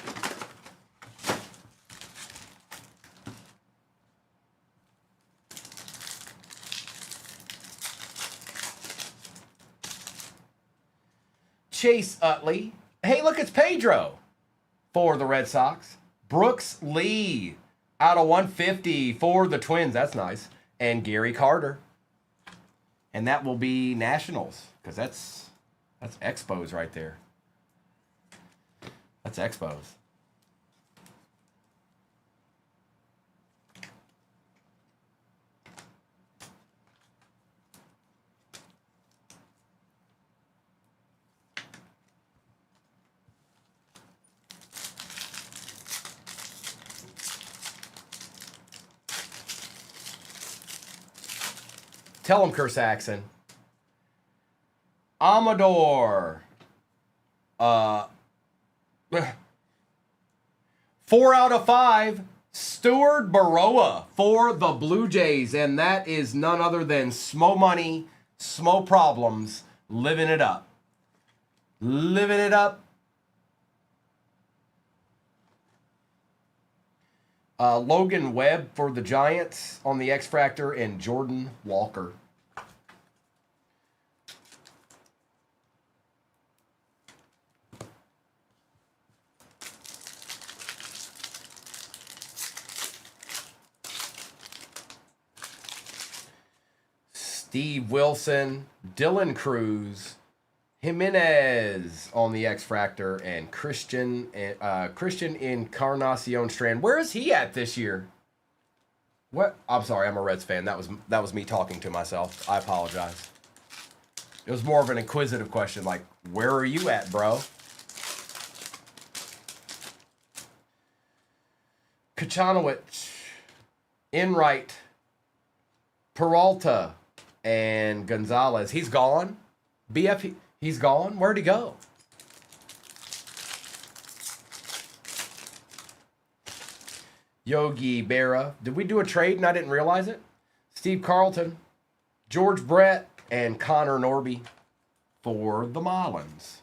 Chase Utley. Hey, look, it's Pedro for the Red Sox. Brooks Lee out of 150 for the Twins. That's nice. And Gary Carter. And that will be Nationals, because that's Expos right there. That's Expos. Tell him, Curse Saxon. Amador. 4 out of 5. Stuart Baroa for the Blue Jays. And that is none other than Smo Money, Smo Problems, living it up. Living it up. Logan Webb for the Giants on the X-Fractor, and Jordan Walker. Steve Wilson, Dylan Cruz, Jimenez on the X-Fractor, and Christian Encarnacion Strand. Where is he at this year? What? I'm sorry, I'm a Reds fan. That was me talking to myself. I apologize. It was more of an inquisitive question, like, where are you at, bro? Kachanowicz, Enright, Peralta, and Gonzalez. He's gone. BF, he's gone. Where'd he go? Yogi Berra. Did we do a trade and I didn't realize it? Steve Carlton, George Brett, and Connor Norby for the Marlins.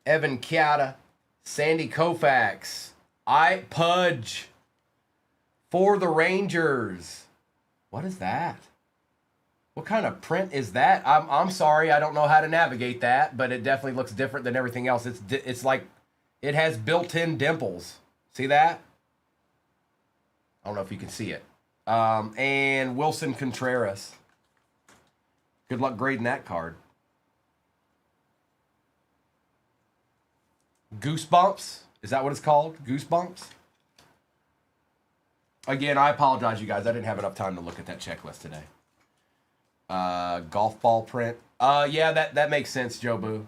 Evan Chiata, Sandy Koufax, Pudge for the Rangers. What is that? What kind of print is that? I'm sorry, I don't know how to navigate that, but it definitely looks different than everything else. It's like it has built-in dimples. See that? I don't know if you can see it. And Wilson Contreras. Good luck grading that card. Goosebumps? Is that what it's called? Goosebumps? Again, I apologize, you guys. I didn't have enough time to look at that checklist today. Golf ball print. Yeah, that makes sense, Joe Boo.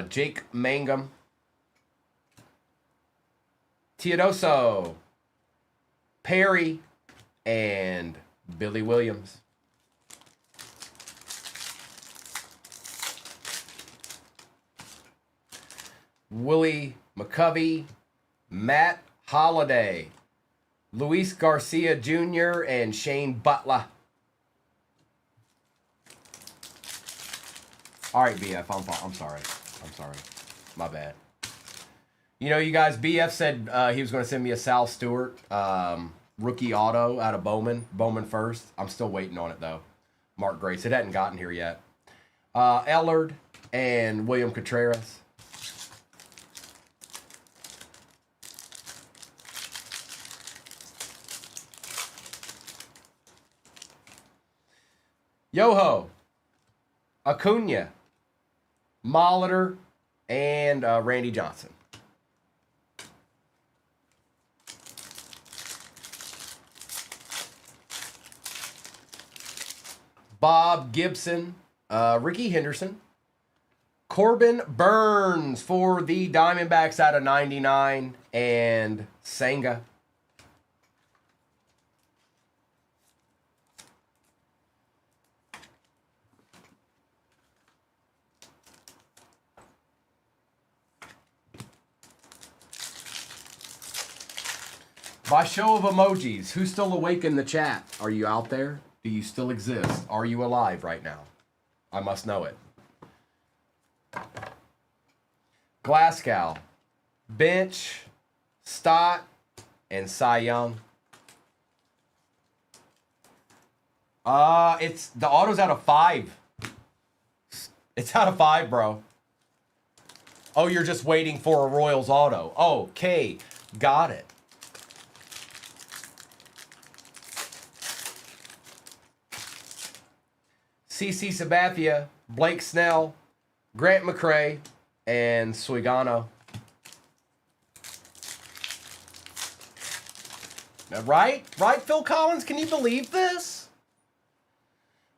Jake Mangum. Teodoso. Perry. And Billy Williams. Willie McCovey, Matt Holliday, Luis Garcia Jr., and Shane Butler. All right, BF, I'm sorry. I'm sorry. My bad. You know, you guys, BF said he was going to send me a Sal Stewart rookie auto out of Bowman first. I'm still waiting on it, though. Mark Grace. It hadn't gotten here yet. Ellard and William Contreras. Yoho, Acuna, Molitor, and Randy Johnson. Bob Gibson, Ricky Henderson, Corbin Burns for the Diamondbacks out of 99, and Senga. By show of emojis, who's still awake in the chat? Are you out there? Do you still exist? Are you alive right now? I must know it. Glasgow, Bench, Stott, and Cy Young. It's the auto's out of 5. It's out of 5, bro. Oh, you're just waiting for a Royals auto. Okay, got it. CC Sabathia, Blake Snell, Grant McCray, and Suigano. Right, Phil Collins? Can you believe this?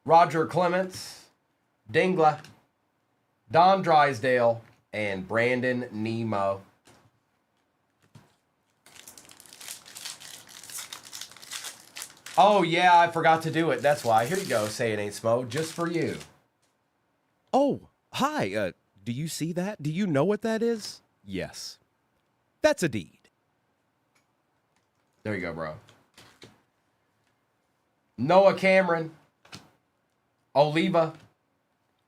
Roger Clements, Dingla, Don Drysdale, and Brandon Nemo. Oh, yeah, I forgot to do it. That's why. Here you go. Say It Ain't Smo, just for you. Oh, hi. Do you see that? Do you know what that is? Yes. That's a deed. There you go, bro. Noah Cameron, Oliva,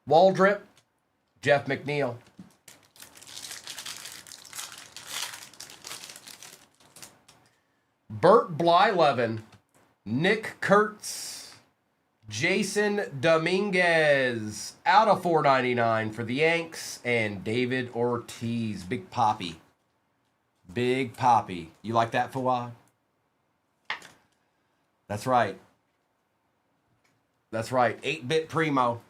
Waldrip, Jeff McNeil. Bert Blyleven, Nick Kurtz, Jason Dominguez, out of 499 for the Yanks, and David Ortiz, Big Poppy. Big Poppy. You like that, Fawad? That's right. That's right. 8-bit Primo.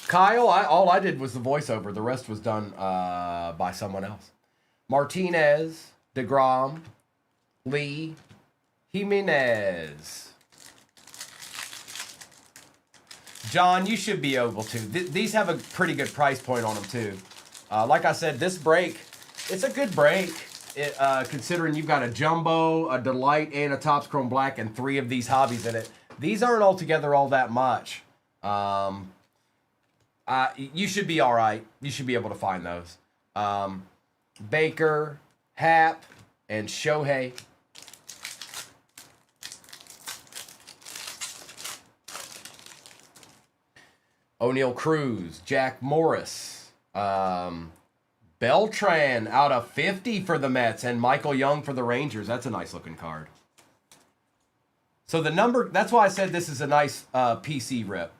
Kyle, all I did was the voiceover. The rest was done by someone else. Martinez, DeGrom, Lee, Jimenez. John, you should be able to. These have a pretty good price point on them, too. Like I said, this break, it's a good break. Considering you've got a Jumbo, a Delight, and a Topps Chrome Black, and 3 of these hobbies in it. These aren't altogether all that much. You should be all right. You should be able to find those. Baker, Hap, and Shohei. O'Neal Cruz, Jack Morris, Beltran out of 50 for the Mets, and Michael Young for the Rangers. That's a nice looking card. So the number, that's why I said this is a nice PC rip.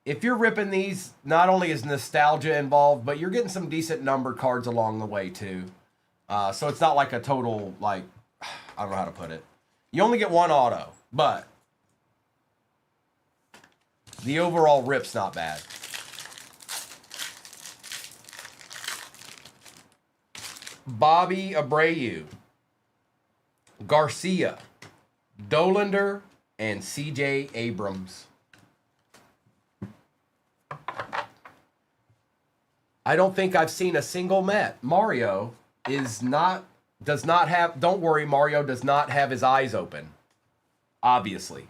If you're ripping these, not only is nostalgia involved, but you're getting some decent numbered cards along the way too. So it's not like a total, like, I don't know how to put it. You only get 1 auto, but the overall rip's not bad. Bobby Abreu, Garcia, Dolander, and CJ Abrams. I don't think I've seen a single Met. Mario does not have, don't worry, Mario does not have his eyes open. Obviously.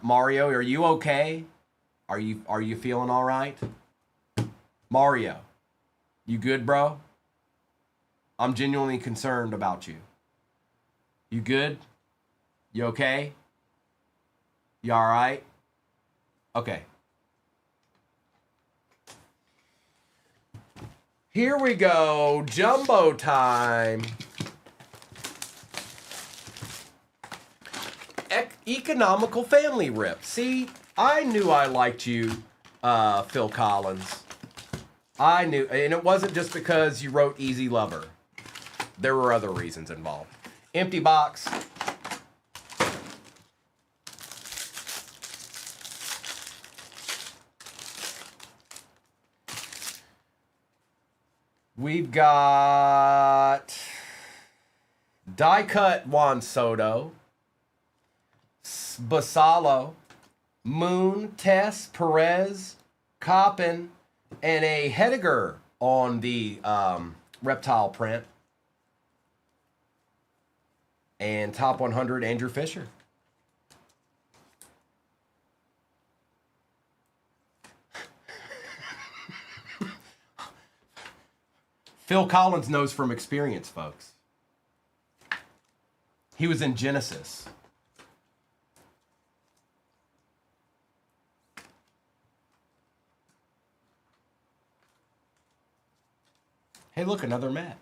Mario, are you okay? Are you feeling all right? Mario, you good, bro? I'm genuinely concerned about you. You good? You okay? You all right? Okay. Here we go. Jumbo time. Economical family rip. See, I knew I liked you, Phil Collins. I knew, and it wasn't just because you wrote Easy Lover. There were other reasons involved. Empty box. We've got die cut Juan Soto, Basalo, Moon, Tess, Perez, Coppin, and a Hediger on the reptile print. And top 100, Andrew Fisher. Phil Collins knows from experience, folks. He was in Genesis. Hey, look, another Matt.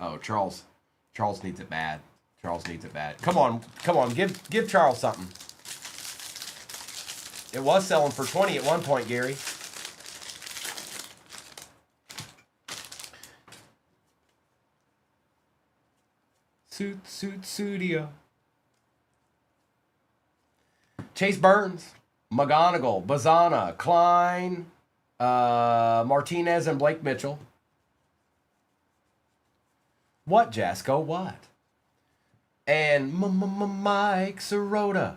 Oh, Charles. Charles needs it bad. Charles needs it bad. Come on, give Charles something. It was selling for 20 at one point, Gary. Studio. Chase Burns, McGonigal, Bazana, Klein, Martinez, and Blake Mitchell. What, Jasco? What? And Mike Sirota.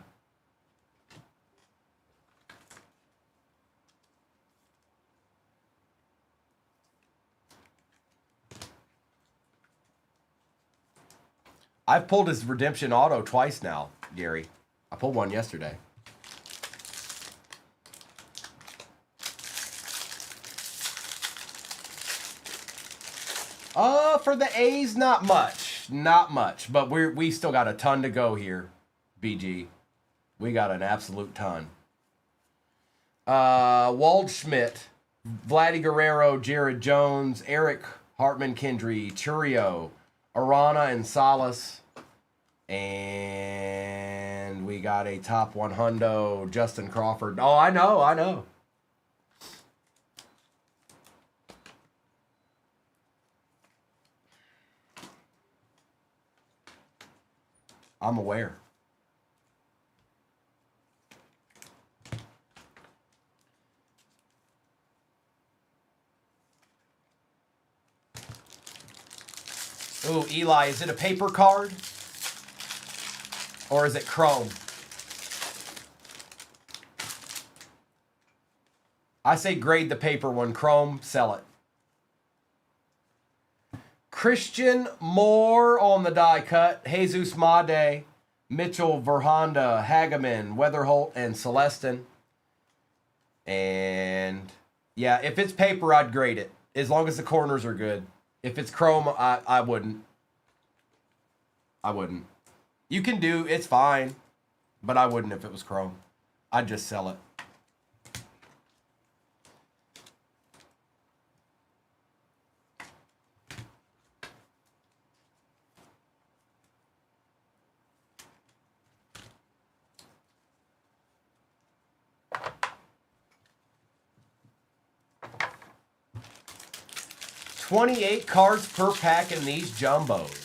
I've pulled his redemption auto twice now, Gary. I pulled one yesterday. For the A's, not much. Not much. But we still got a ton to go here, BG. We got an absolute ton. Waldschmidt, Vladdy Guerrero, Jared Jones, Eric Hartman Kendry, Churio, Arana and Salas, And we got a top 100 Justin Crawford. Oh, I know. I'm aware. Ooh, Eli, is it a paper card? Or is it chrome? I say grade the paper one. Chrome, sell it. Christian Moore on the die cut. Jesus Made, Mitchell Verhonda, Hageman, Weatherholt, and Celestin. And yeah, if it's paper, I'd grade it. As long as the corners are good. If it's chrome, I wouldn't. I wouldn't. You can do, it's fine. But I wouldn't if it was chrome. I'd just sell it. $28 cards per pack in these jumbos.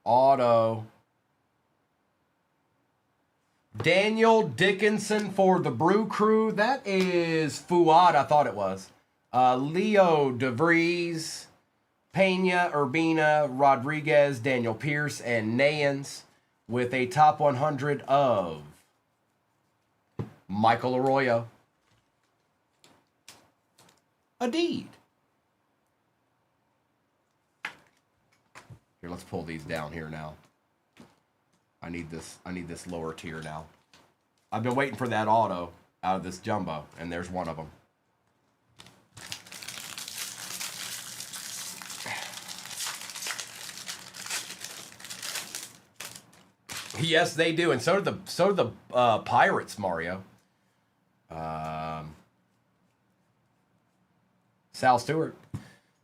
Auto. Daniel Dickinson for the Brew Crew. That is Fuad, I thought it was. Leo DeVries, Pena, Urbina, Rodriguez, Daniel Pierce, and Nayans with a top 100 of Michael Arroyo. A deed. Here, let's pull these down here now. I need this lower tier now. I've been waiting for that auto out of this jumbo, and there's one of them. Yes, they do, and so do the Pirates, Mario. Sal Stewart.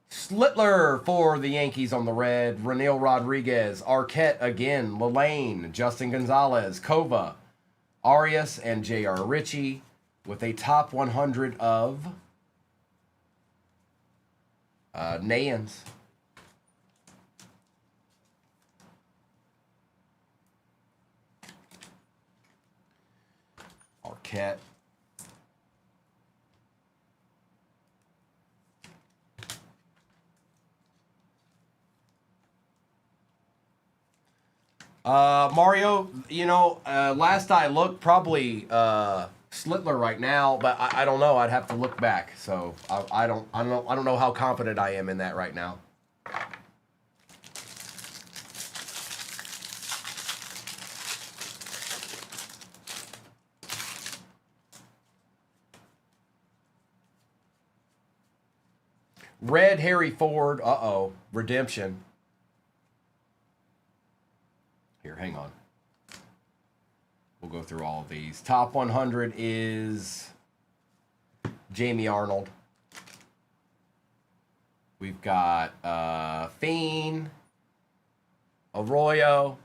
Slittler for the Yankees on the red. Ranil Rodriguez. Arquette again. Lelane. Justin Gonzalez. Kova. Arias and J.R. Ritchie with a top 100 of Nayans. Arquette. Mario, you know, last I looked, probably Slittler right now, but I don't know. I'd have to look back. So I don't know how confident I am in that right now. Red Harry Ford. Uh-oh. Redemption. Here, hang on. We'll go through all of these. Top 100 is Jamie Arnold. We've got Fiend, Arroyo,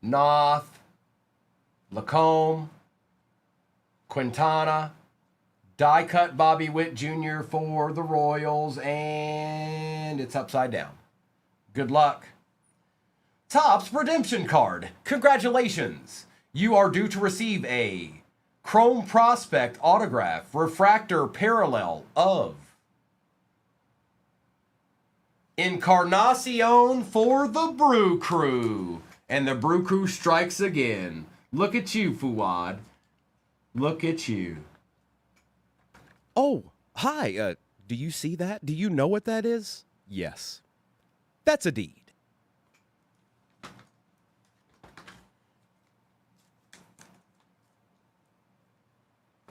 Noth, Lacombe, Quintana, die cut Bobby Witt Jr. for the Royals, and it's upside down. Good luck. Topps redemption card. Congratulations. You are due to receive a Chrome Prospect autograph refractor parallel of Encarnacion for the Brew Crew. And the Brew Crew strikes again. Look at you, Fuad. Look at you. Oh, hi. Do you see that? Do you know what that is? Yes. That's a deed.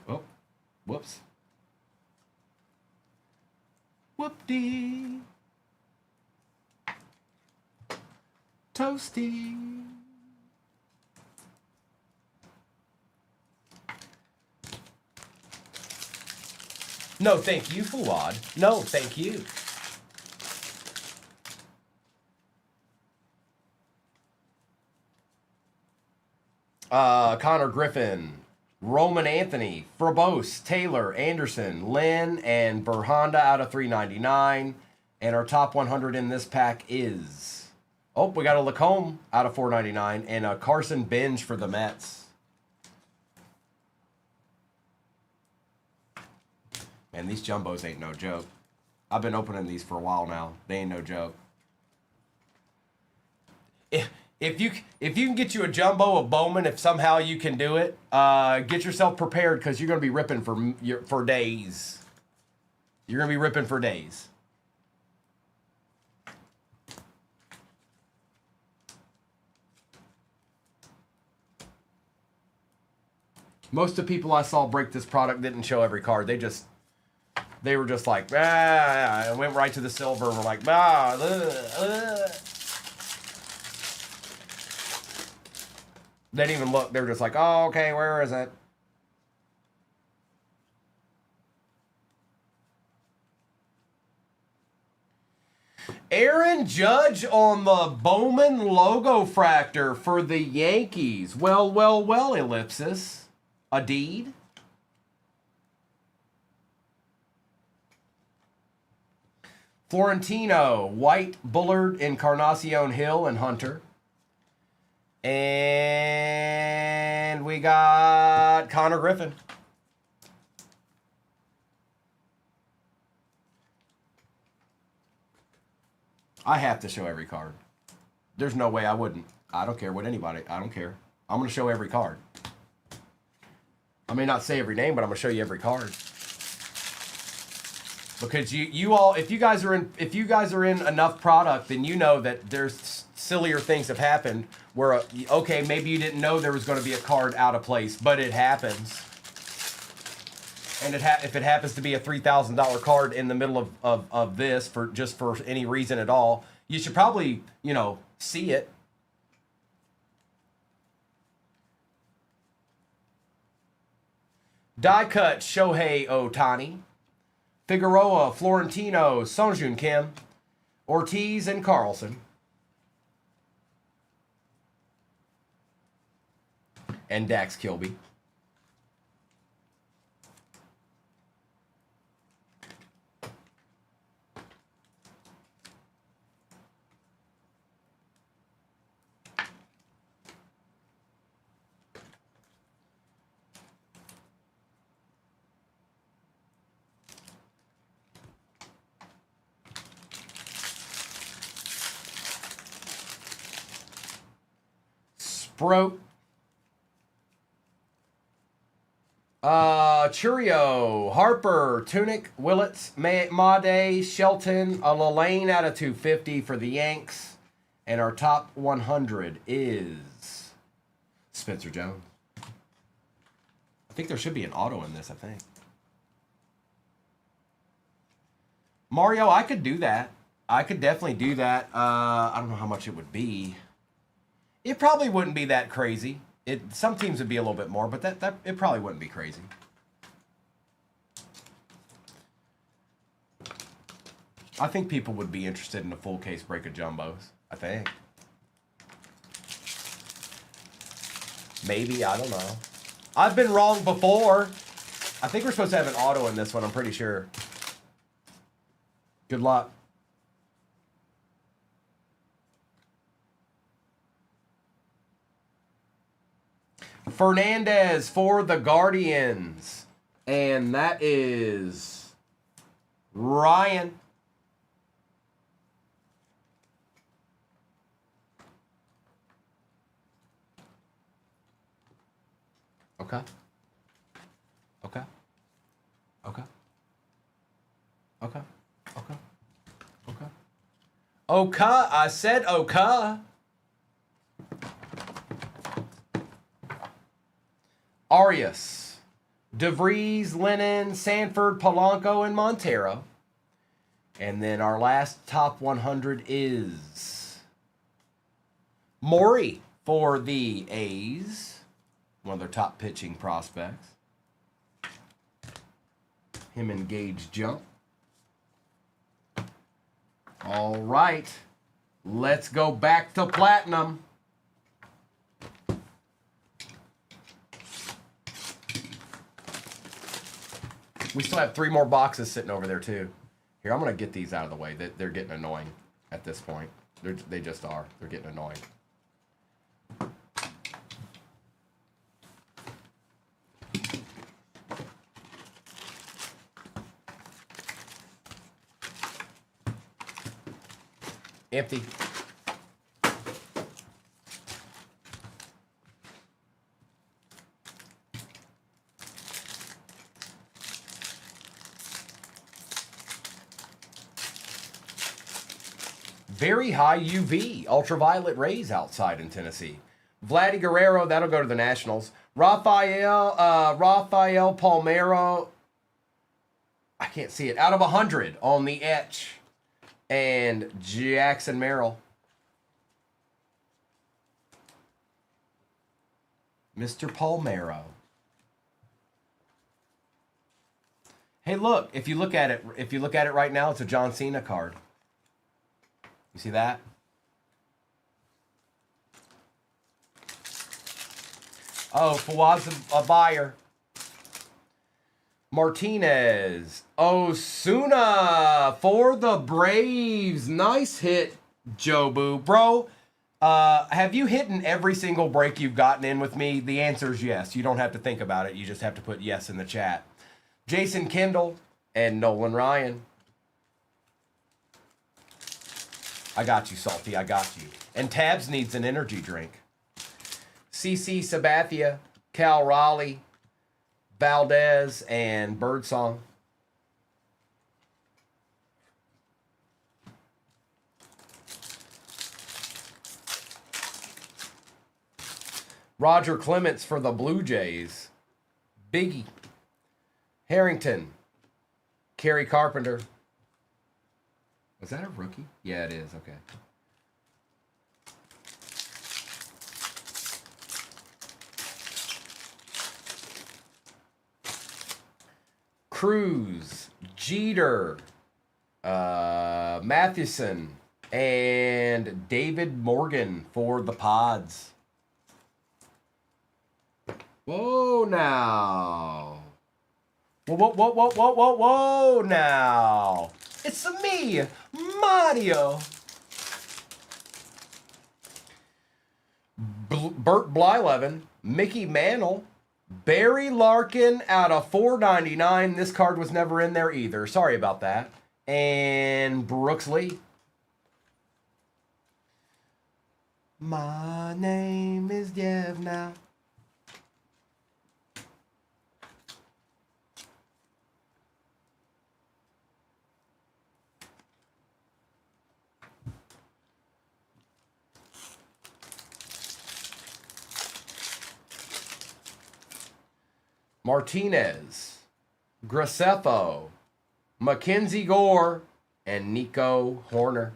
Oh, whoops. Whoop-dee. Toasty. No, thank you, Fuad. No, thank you. Connor Griffin, Roman Anthony, Frobose, Taylor, Anderson, Lynn, and Berhonda out of 399. And our top 100 in this pack is... Oh, we got a Lacombe out of 499 and a Carson Benj for the Mets. Man, these jumbos ain't no joke. I've been opening these for a while now. They ain't no joke. If you can get you a jumbo of Bowman, if somehow you can do it, get yourself prepared because you're gonna be ripping for days. You're gonna be ripping for days. Most of the people I saw break this product didn't show every card. They were just like, and went right to the silver and were like, They didn't even look. They were just like, oh, okay, where is it? Aaron Judge on the Bowman logo fractor for the Yankees. Well, ellipsis. A deed. Florentino, White, Bullard, Encarnacion Hill, and Hunter. And we got Connor Griffin. I have to show every card. There's no way I wouldn't. I don't care what anybody. I don't care. I'm going to show every card. I may not say every name, but I'm going to show you every card. Because you all, if you guys are in enough product, then you know that there's sillier things have happened where okay, maybe you didn't know there was going to be a card out of place, but it happens. And if it happens to be a $3,000 card in the middle of this for any reason at all, you should probably, see it. Die cut Shohei Ohtani, Figueroa, Florentino, Songjun Kim, Ortiz, and Carlson. And Dax Kilby. Sproat. Churio, Harper, Tunic, Willits, Made, Shelton, a Lane out of 250 for the Yanks. And our top 100 is Spencer Jones. I think there should be an auto in this, I think. Mario, I could do that. I could definitely do that. I don't know how much it would be. It probably wouldn't be that crazy. Some teams would be a little bit more, but that it probably wouldn't be crazy. I think people would be interested in a full case break of jumbos. I think. Maybe, I don't know. I've been wrong before. I think we're supposed to have an auto in this one, I'm pretty sure. Good luck. Fernandez for the Guardians. And that is Ryan. Okay. Okay. Okay. Okay. Okay. Okay. Okay. I said okay. Arias, DeVries, Lennon, Sanford, Polanco, and Montero. And then our last top 100 is Maury for the A's. One of their top pitching prospects. him engage jump. All right. Let's go back to platinum. We still have 3 more boxes sitting over there too. Here, I'm gonna get these out of the way. They're getting annoying at this point. They just are. They're getting annoying. Empty. Very high UV, ultraviolet rays outside in Tennessee. Vladdy Guerrero, that'll go to the Nationals. Rafael Palmeiro, I can't see it, out of 100 on the etch. And Jackson Merrill. Mr. Palmeiro. Hey, look, if you look at it right now, it's a John Cena card. You see that? Oh, Fawaz a buyer. Martinez. Osuna for the Braves. Nice hit, Jobu. Bro, have you hit in every single break you've gotten in with me? The answer is yes. You don't have to think about it. You just have to put yes in the chat. Jason Kendall and Nolan Ryan. I got you, Salty. I got you. And Tabs needs an energy drink. CC Sabathia, Cal Raleigh, Valdez, and Birdsong. Roger Clements for the Blue Jays. Biggie. Harrington. Kerry Carpenter. Was that a rookie? Yeah, it is. Okay. Cruz, Jeter, Mathewson, and David Morgan for the Pods. Whoa now. Whoa now. It's me, Mario. Bert Blyleven, Mickey Mantle, Barry Larkin out of $4.99. This card was never in there either. Sorry about that. And Brooks Lee. My name is Dev now. Martinez, Graceffo, Mackenzie Gore, and Nico Horner.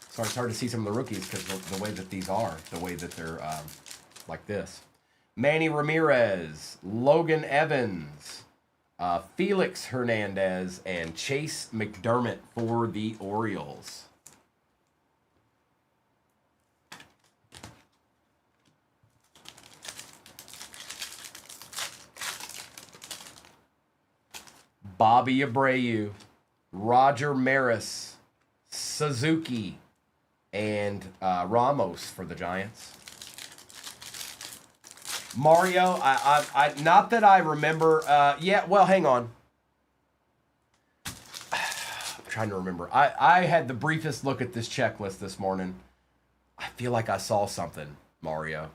Sorry, it's hard to see some of the rookies because the way that these are, the way that they're like this. Manny Ramirez, Logan Evans, Felix Hernandez, and Chase McDermott for the Orioles. Bobby Abreu, Roger Maris, Suzuki, and Ramos for the Giants. Mario, I not that I remember. Yeah, well, hang on. I'm trying to remember. I had the briefest look at this checklist this morning. I feel like I saw something, Mario.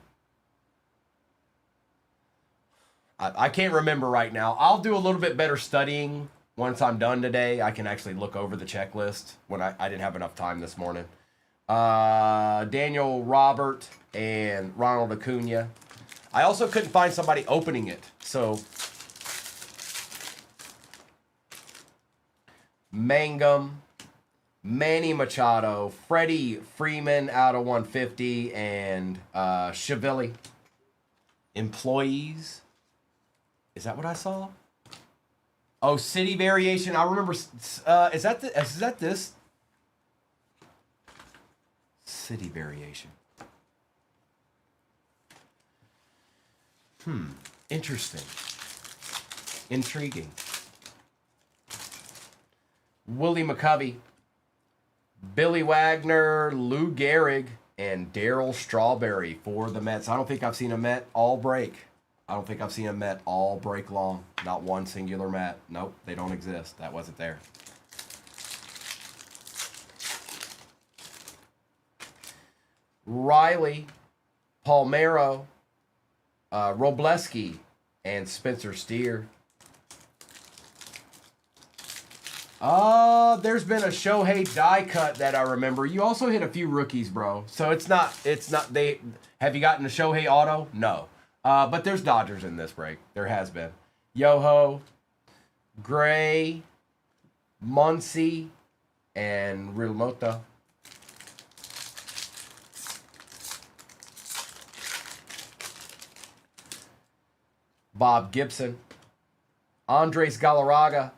I can't remember right now. I'll do a little bit better studying once I'm done today. I can actually look over the checklist when I didn't have enough time this morning. Daniel Robert and Ronald Acuna. I also couldn't find somebody opening it, so Mangum, Manny Machado, Freddie Freeman out of 150, and Chiavelli. Employees. Is that what I saw? Oh, city variation. I remember. Is that this? City variation. Interesting. Intriguing. Willie McCovey, Billy Wagner, Lou Gehrig, and Darryl Strawberry for the Mets. I don't think I've seen a Met all break. I don't think I've seen a Met all break long. Not one singular Met. Nope, they don't exist. That wasn't there. Riley, Palmeiro, Robleski, and Spencer Steer. There's been a Shohei die cut that I remember. You also hit a few rookies, bro. So it's not they have you gotten a Shohei auto? No. But there's Dodgers in this break. There has been. Yoho, Gray, Muncy, and Realmota. Bob Gibson, Andres Galarraga,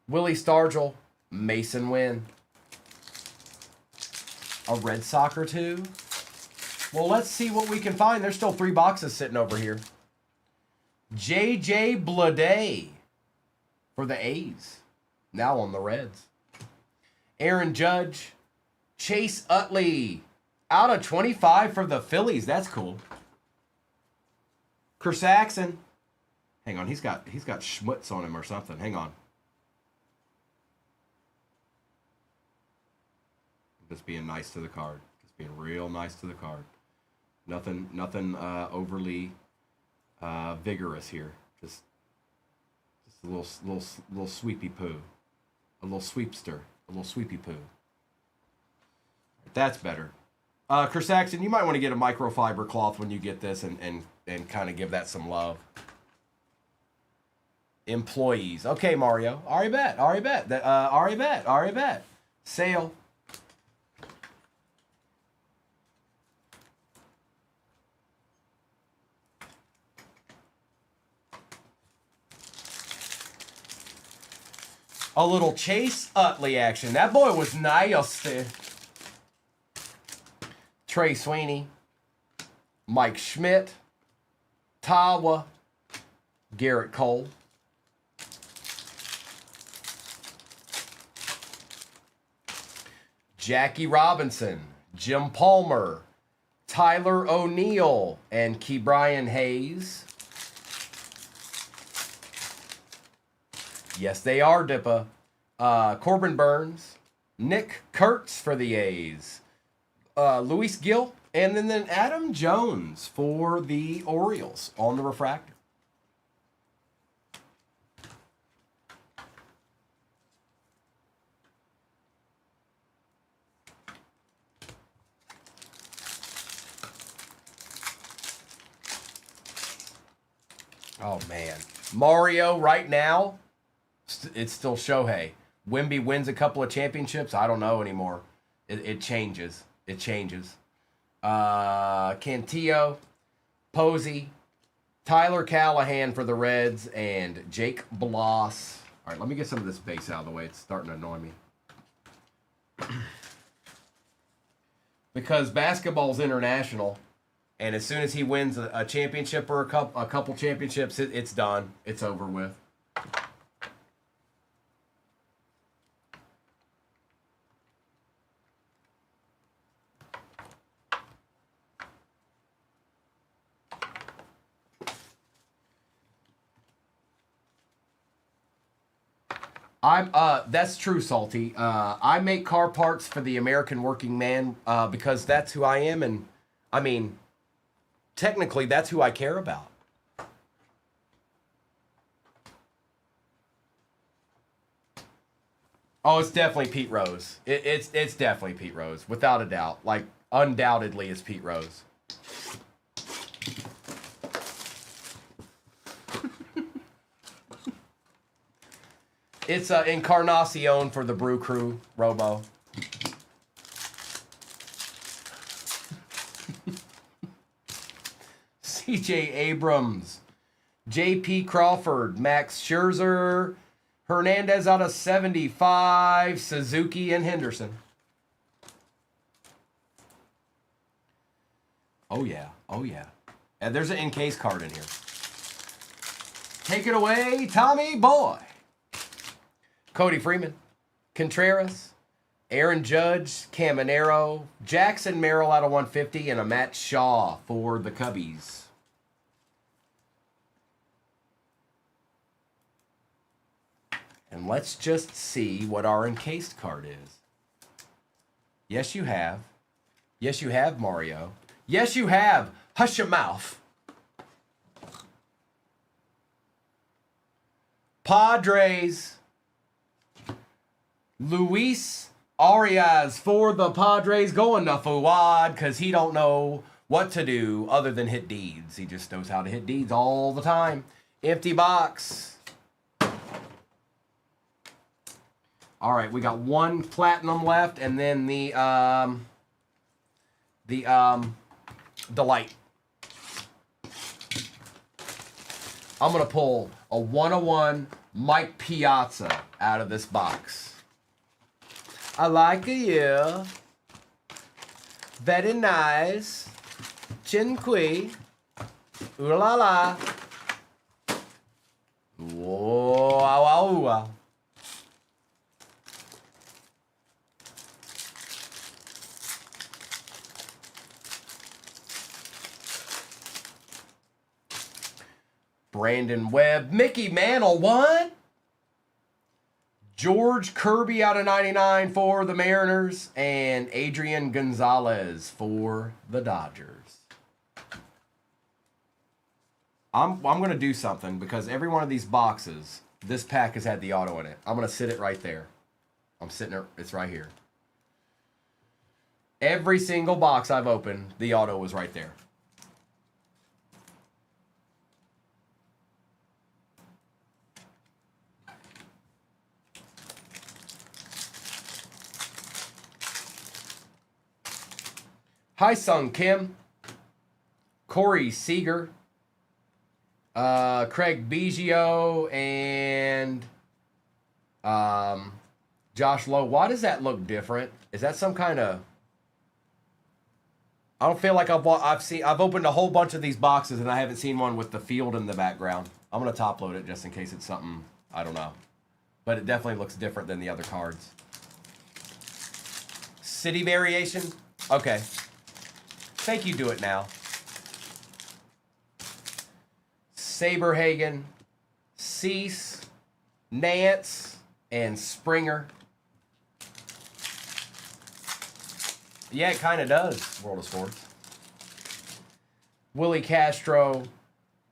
Willie Stargell, Mason Wynn. A Red Sox or two? Well, let's see what we can find. There's still 3 boxes sitting over here. J.J. Bleday for the A's. Now on the Reds. Aaron Judge. Chase Utley. Out of 25 for the Phillies. That's cool. Chris Saxon. Hang on, he's got schmutz on him or something. Hang on. Just being nice to the card. Just being real nice to the card. Nothing overly vigorous here. Just a little sweepy poo. A little sweepster. A little sweepy poo. That's better. Chris Saxon, you might want to get a microfiber cloth when you get this and kind of give that some love. Employees. Okay, Mario. Ari bet. Sale. A little Chase Utley action. That boy was nice. Trey Sweeney. Mike Schmidt. Tawa. Garrett Cole. Jackie Robinson, Jim Palmer, Tyler O'Neill, and Ke'Bryan Hayes. Yes, they are, Dippa. Corbin Burns, Nick Kurtz for the A's, Luis Gil, and then Adam Jones for the Orioles on the refractor. Oh, man. Mario, right now, it's still Shohei. Wemby wins a couple of championships. I don't know anymore. It changes. It changes. Cantillo, Posey, Tyler Callahan for the Reds, and Jake Bloss. All right, let me get some of this base out of the way. It's starting to annoy me. Because basketball's international. And as soon as he wins a championship or a couple championships, it's done. It's over with. That's true, Salty. I make car parts for the American working man because that's who I am, and I mean, technically, that's who I care about. Oh, it's definitely Pete Rose. It's definitely Pete Rose, without a doubt. Like, undoubtedly, it's Pete Rose. It's Encarnacion for the Brew Crew, Robo. CJ Abrams, JP Crawford, Max Scherzer, Hernandez out of 75, Suzuki and Henderson. Oh yeah, oh yeah. And there's an encased card in here. Take it away, Tommy Boy. Cody Freeman, Contreras, Aaron Judge, Caminero, Jackson Merrill out of 150, and a Matt Shaw for the Cubbies. And let's just see what our encased card is. Yes, you have. Yes, you have, Mario. Yes, you have. Hush your mouth. Padres. Luis Arias for the Padres, going to Fuad because he don't know what to do other than hit deeds. He just knows how to hit deeds all the time. Empty box. All right, we got one platinum left, and then the light. I'm gonna pull a 101 Mike Piazza out of this box. I like you. Very nice. Chinqui. Ooh la la. Whoa, wow, wow, wow. Brandon Webb, Mickey Mantle, what? George Kirby out of 99 for the Mariners, and Adrian Gonzalez for the Dodgers. I'm going to do something because every one of these boxes, this pack has had the auto in it. I'm going to sit it right there. I'm sitting it, it's right here. Every single box I've opened, the auto was right there. Hi Sung Kim, Corey Seager, Craig Biggio, and Josh Lowe. Why does that look different? Is that some kind of... I don't feel like I've opened a whole bunch of these boxes and I haven't seen one with the field in the background. I'm going to top load it just in case it's something, I don't know. But it definitely looks different than the other cards. City variation? Okay. Think you do it now. Saberhagen, Cease, Nance, and Springer. Yeah, it kind of does, World of Sports. Willie Castro,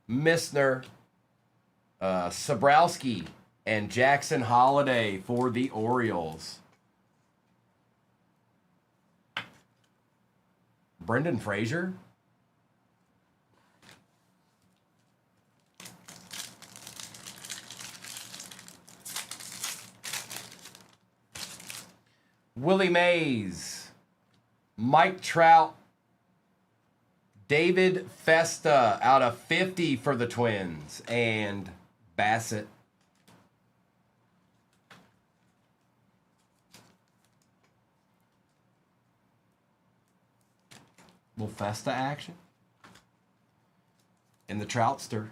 Missner, Sabrowski, and Jackson Holiday for the Orioles. Brendan Fraser. Willie Mays. Mike Trout. David Festa out of 50 for the Twins. And Bassett. Little Festa action. In the Troutster.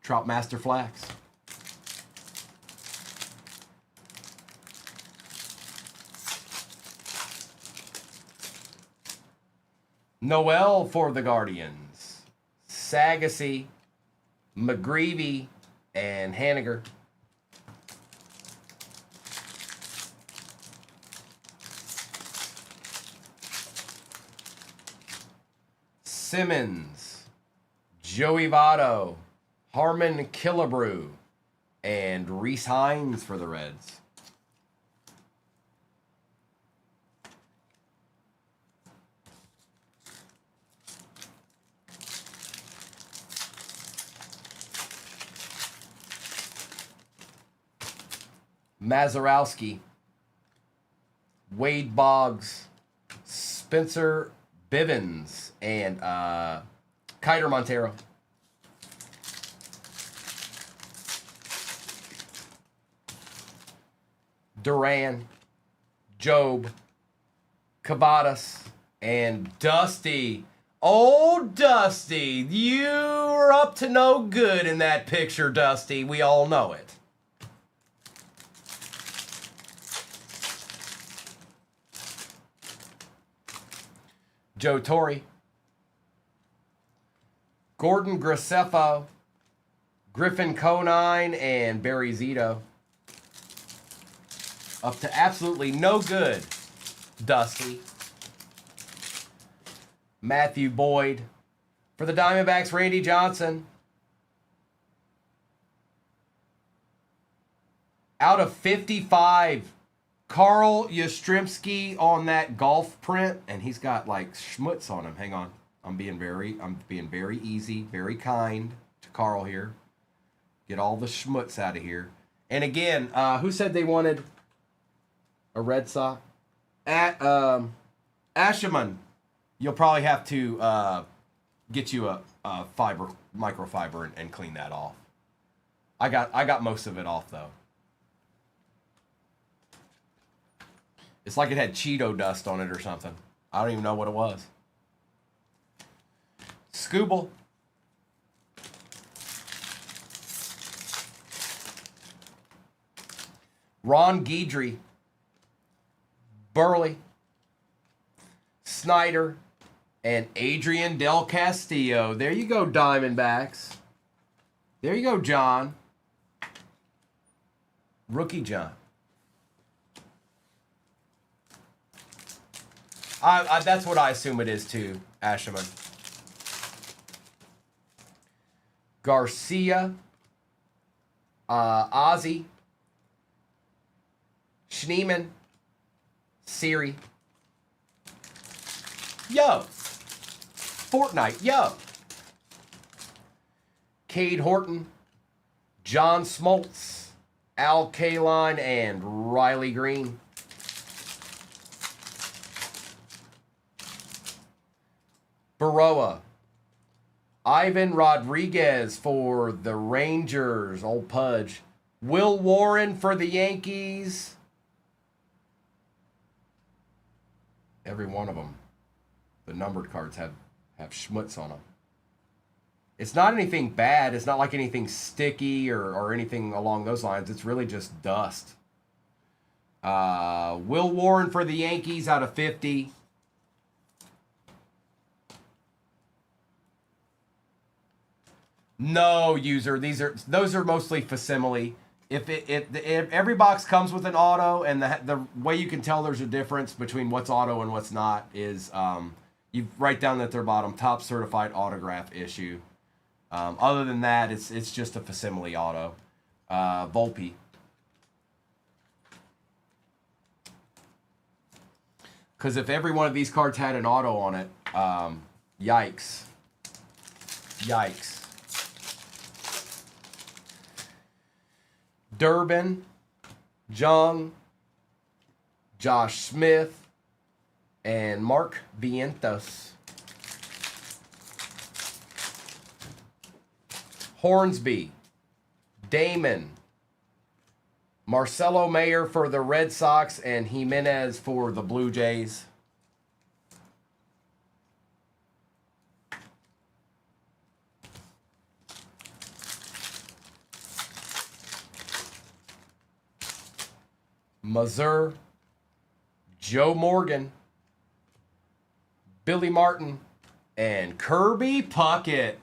Trout Master Flax. Noel for the Guardians. Sagasy, McGreevy, and Haniger. Simmons, Joey Votto, Harmon Killebrew, and Reese Hines for the Reds. Mazarowski, Wade Boggs, Spencer Bivens, and Kiter Montero. Duran, Job, Cavadas, and Dusty. Oh, Dusty, you're up to no good in that picture, Dusty. We all know it. Joe Torre, Gordon Graceffo, Griffin Conine, and Barry Zito. Up to absolutely no good, Dusty. Matthew Boyd. For the Diamondbacks, Randy Johnson. Out of 55, Carl Yastrzemski on that golf print, and he's got like schmutz on him. Hang on. I'm being very easy, very kind to Carl here. Get all the schmutz out of here. And again, who said they wanted a Red Sox? Asherman. You'll probably have to get you a microfiber and clean that off. I got most of it off though. It's like it had Cheeto dust on it or something. I don't even know what it was. Scooble. Ron Guidry. Burley. Snyder. And Adrian Del Castillo. There you go, Diamondbacks. There you go, John. Rookie John. That's what I assume it is too, Asherman. Garcia. Ozzy. Schneeman. Siri. Yo. Fortnite. Yo. Cade Horton. John Smoltz. Al Kaline and Riley Green. Baroa. Ivan Rodriguez for the Rangers. Old Pudge. Will Warren for the Yankees. Every one of them. The numbered cards have schmutz on them. It's not anything bad. It's not like anything sticky or anything along those lines. It's really just dust. Will Warren for the Yankees out of 50. No, user. Those are mostly facsimile. If every box comes with an auto, and the way you can tell there's a difference between what's auto and what's not is you write down at their bottom, top certified autograph issue. Other than that, it's just a facsimile auto. Volpe. Because if every one of these cards had an auto on it, yikes. Yikes. Durbin, Jung, Josh Smith, and Mark Vientos. Hornsby, Damon, Marcelo Mayer for the Red Sox, and Jimenez for the Blue Jays. Mazur, Joe Morgan, Billy Martin, and Kirby Puckett.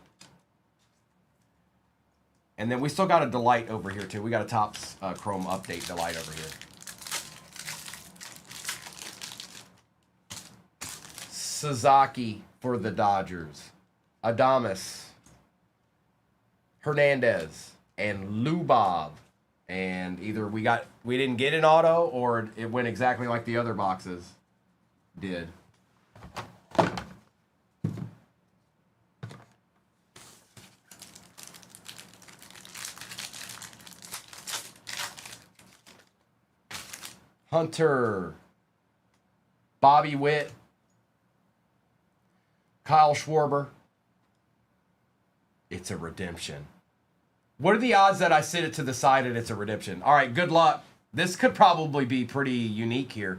And then we still got a Delight over here too. We got a Topps Chrome Update Delight over here. Sasaki for the Dodgers. Adames, Hernandez, and Lubov. And either we didn't get an auto, or it went exactly like the other boxes did. Hunter, Bobby Witt, Kyle Schwarber, It's a redemption. What are the odds that I sit it to the side and it's a redemption? All right, good luck. This could probably be pretty unique here.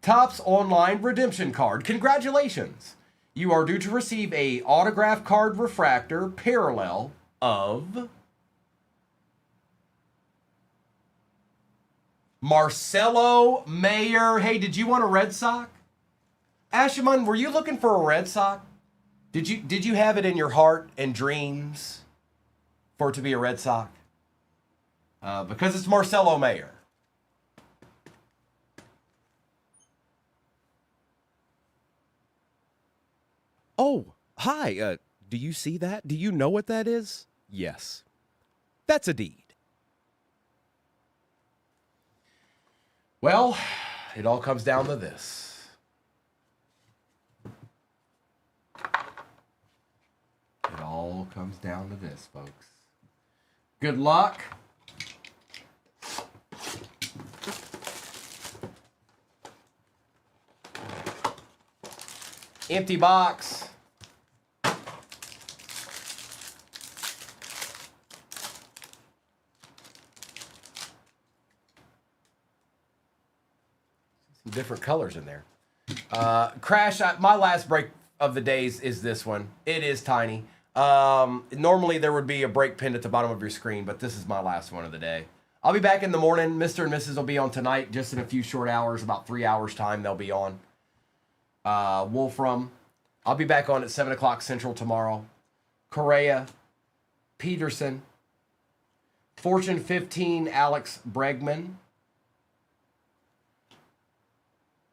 Topps Online Redemption Card. Congratulations. You are due to receive a autograph card refractor parallel of Marcelo Mayer. Hey, did you want a Red Sox? Ashaman, were you looking for a Red Sox? Did you have it in your heart and dreams for it to be a Red Sox? Because it's Marcelo Mayer. Oh, hi. Do you see that? Do you know what that is? Yes. That's a deed. Well, it all comes down to this. It all comes down to this, folks. Good luck. Empty box. Some different colors in there. Crash, my last break of the days is this one. It is tiny. Normally there would be a break pinned at the bottom of your screen, but this is my last one of the day. I'll be back in the morning. Mr. and Mrs. will be on tonight, just in a few short hours, about 3 hours time they'll be on. Wolfram. I'll be back on at 7 o'clock Central tomorrow. Correa. Peterson. Fortune 15, Alex Bregman.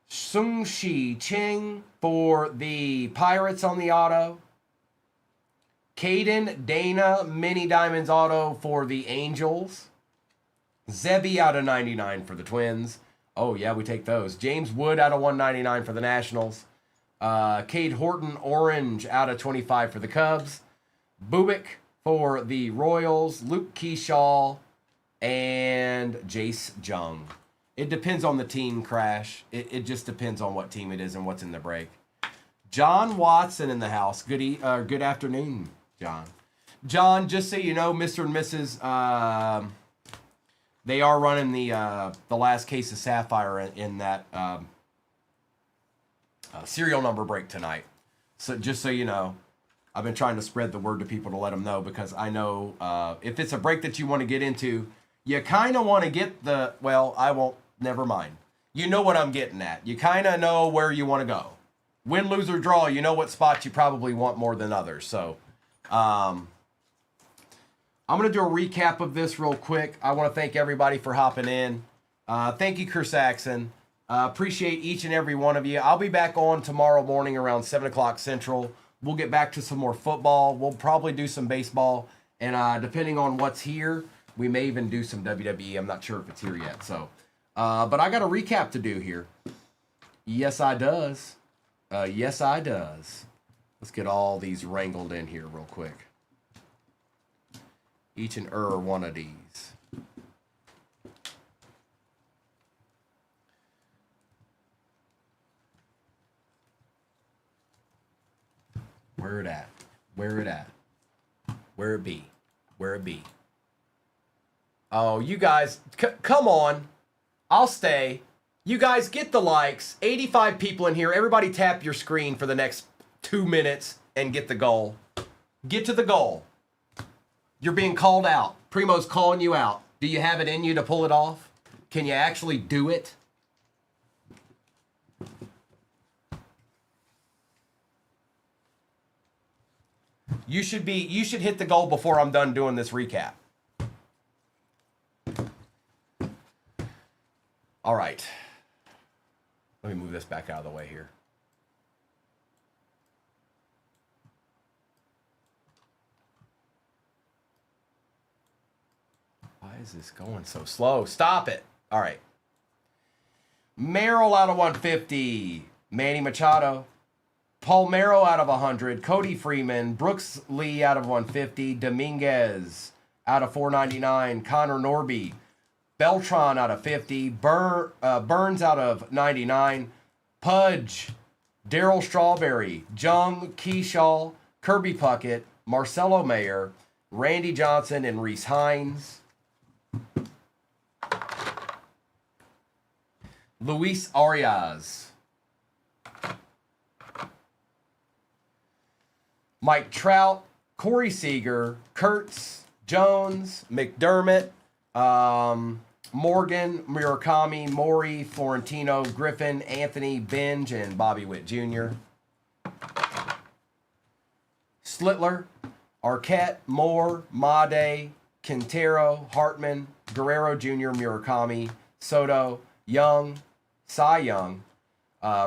Sung-Shi Ching for the Pirates on the auto. Caden Dana Mini Diamonds auto for the Angels. Zebby out of 99 for the Twins. Oh, yeah, we take those. James Wood out of 199 for the Nationals. Cade Horton Orange out of 25 for the Cubs. Bubick for the Royals. Luke Keyshaw and Jace Jung. It depends on the team, Crash. It just depends on what team it is and what's in the break. John Watson in the house. Good afternoon, John. John, just so you know, Mr. and Mrs., they are running the last case of Sapphire in that serial number break tonight. So just so you know, I've been trying to spread the word to people to let them know, because I know if it's a break that you want to get into, you kind of want to get the, well, I won't, never mind. You know what I'm getting at. You kind of know where you want to go. Win, lose, or draw, you know what spots you probably want more than others. So I'm going to do a recap of this real quick. I want to thank everybody for hopping in. Thank you, Chris Saxon. Appreciate each and every one of you. I'll be back on tomorrow morning around 7 o'clock Central. We'll get back to some more football. We'll probably do some baseball. And depending on what's here, we may even do some WWE. I'm not sure if it's here yet. So, but I got a recap to do here. Yes, I does. Yes, I does. Let's get all these wrangled in here real quick. Each and one of these. Where it at? Where it at? Where it be? Where it be? Oh, you guys, come on. I'll stay. You guys get the likes. 85 people in here. Everybody tap your screen for the next 2 minutes and get the goal. Get to the goal. You're being called out. Primo's calling you out. Do you have it in you to pull it off? Can you actually do it? You should hit the goal before I'm done doing this recap. All right. Let me move this back out of the way here. Why is this going so slow? Stop it. All right. Merrill out of 150. Manny Machado. Paul Merrow out of 100. Cody Freeman. Brooks Lee out of 150. Dominguez out of 499. Connor Norby. Beltran out of 50. Burns out of 99. Pudge. Daryl Strawberry. Jung Keyshaw. Kirby Puckett. Marcelo Mayer, Randy Johnson, and Reese Hines. Luis Arias. Mike Trout, Corey Seager, Kurtz, Jones, McDermott, Morgan, Murakami, Maury, Florentino, Griffin, Anthony, Binge, and Bobby Witt Jr. Slittler, Arquette, Moore, Made, Quintero, Hartman, Guerrero Jr., Murakami, Soto, Young, Cy Young,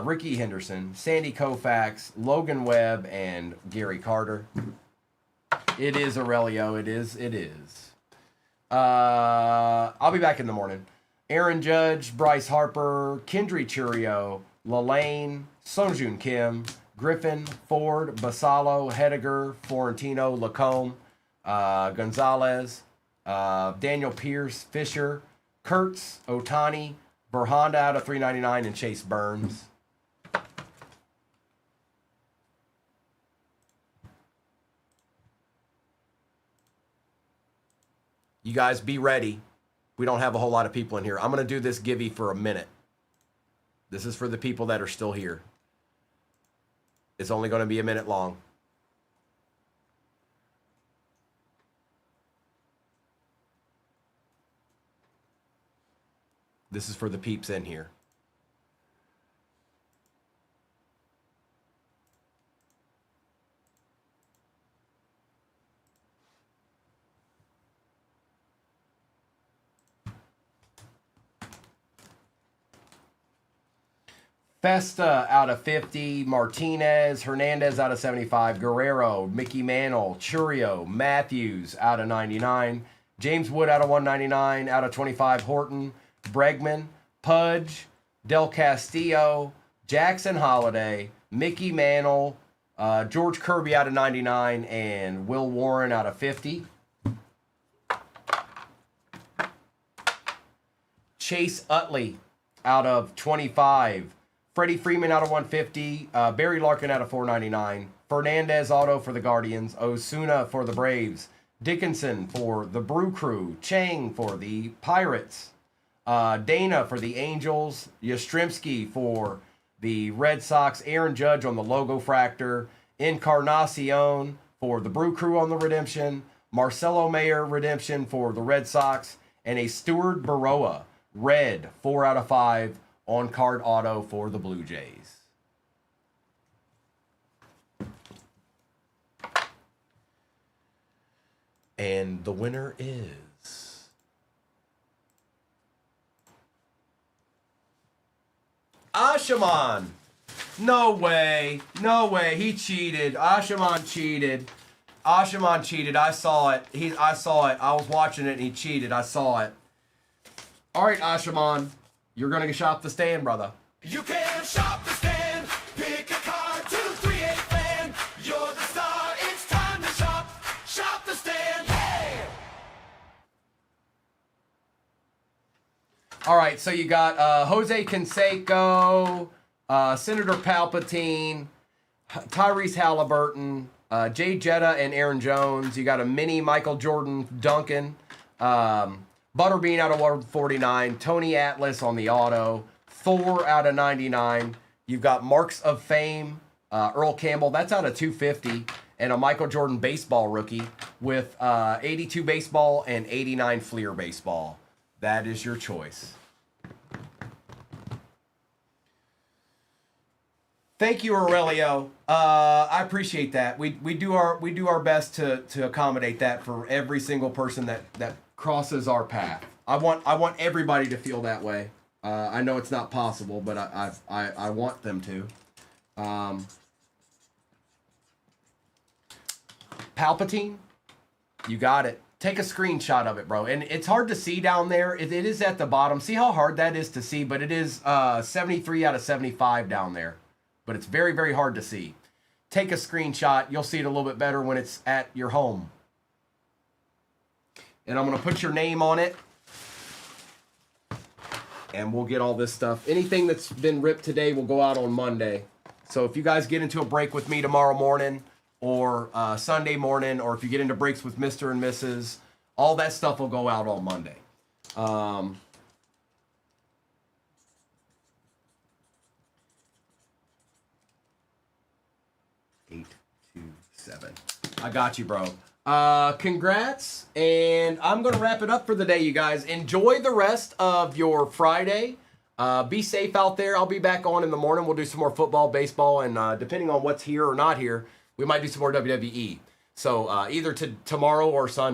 Ricky Henderson, Sandy Koufax, Logan Webb, and Gary Carter. It is Aurelio. It is. I'll be back in the morning. Aaron Judge, Bryce Harper, Kendry Churio, Lalane, Songjun Kim, Griffin, Ford, Basalo, Hediger, Florentino, Lacombe, Gonzalez, Daniel Pierce, Fisher, Kurtz, Otani, Berhonda out of 399, and Chase Burns. You guys be ready. We don't have a whole lot of people in here. I'm going to do this givey for a minute. This is for the people that are still here. It's only going to be a minute long. This is for the peeps in here. Festa out of 50, Martinez, Hernandez out of 75, Guerrero, Mickey Mantle, Churio, Matthews out of 99, James Wood out of 199, out of 25, Horton, Bregman, Pudge, Del Castillo, Jackson Holiday, Mickey Mantle, George Kirby out of 99, and Will Warren out of 50. Chase Utley out of 25. Freddie Freeman out of 150, Barry Larkin out of 499, Fernandez auto for the Guardians, Osuna for the Braves, Dickinson for the Brew Crew, Chang for the Pirates, Dana for the Angels, Yastrzemski for the Red Sox, Aaron Judge on the Logo Fractor, Encarnacion for the Brew Crew on the Redemption, Marcelo Mayer Redemption for the Red Sox, and a Stuart Baroa, red, 4 out of 5, on-card auto for the Blue Jays. And the winner is Ashaman. No way. No way. He cheated. Ashaman cheated. Ashaman cheated. I saw it. I saw it. I was watching it and he cheated. I saw it. All right, Ashaman. You're going to shop the stand, brother. You can shop the stand. Pick a card, 238 fan. You're the star. It's time to shop. Shop the stand. Hey! All right, so you got Jose Canseco, Senator Palpatine, Tyrese Halliburton, Jay Jetta, and Aaron Jones. You got a mini Michael Jordan Duncan. Butterbean out of 149, Tony Atlas on the auto, Thor out of 99. You've got Marks of Fame, Earl Campbell, that's out of 250, and a Michael Jordan baseball rookie with 82 baseball and 89 Fleer baseball. That is your choice. Thank you, Aurelio. I appreciate that. We do our best to accommodate that for every single person that crosses our path. I want everybody to feel that way. I know it's not possible, but I want them to. Palpatine, you got it. Take a screenshot of it, bro. And it's hard to see down there. It is at the bottom. See how hard that is to see, but it is 73 out of 75 down there. But it's very, very hard to see. Take a screenshot. You'll see it a little bit better when it's at your home. And I'm going to put your name on it. And we'll get all this stuff. Anything that's been ripped today will go out on Monday. So if you guys get into a break with me tomorrow morning, or Sunday morning, or if you get into breaks with Mr. and Mrs., all that stuff will go out on Monday. 827. I got you, bro. Congrats, and I'm gonna wrap it up for the day, you guys. Enjoy the rest of your Friday. Be safe out there. I'll be back on in the morning. We'll do some more football, baseball, and depending on what's here or not here, we might do some more WWE. So either tomorrow or Sunday.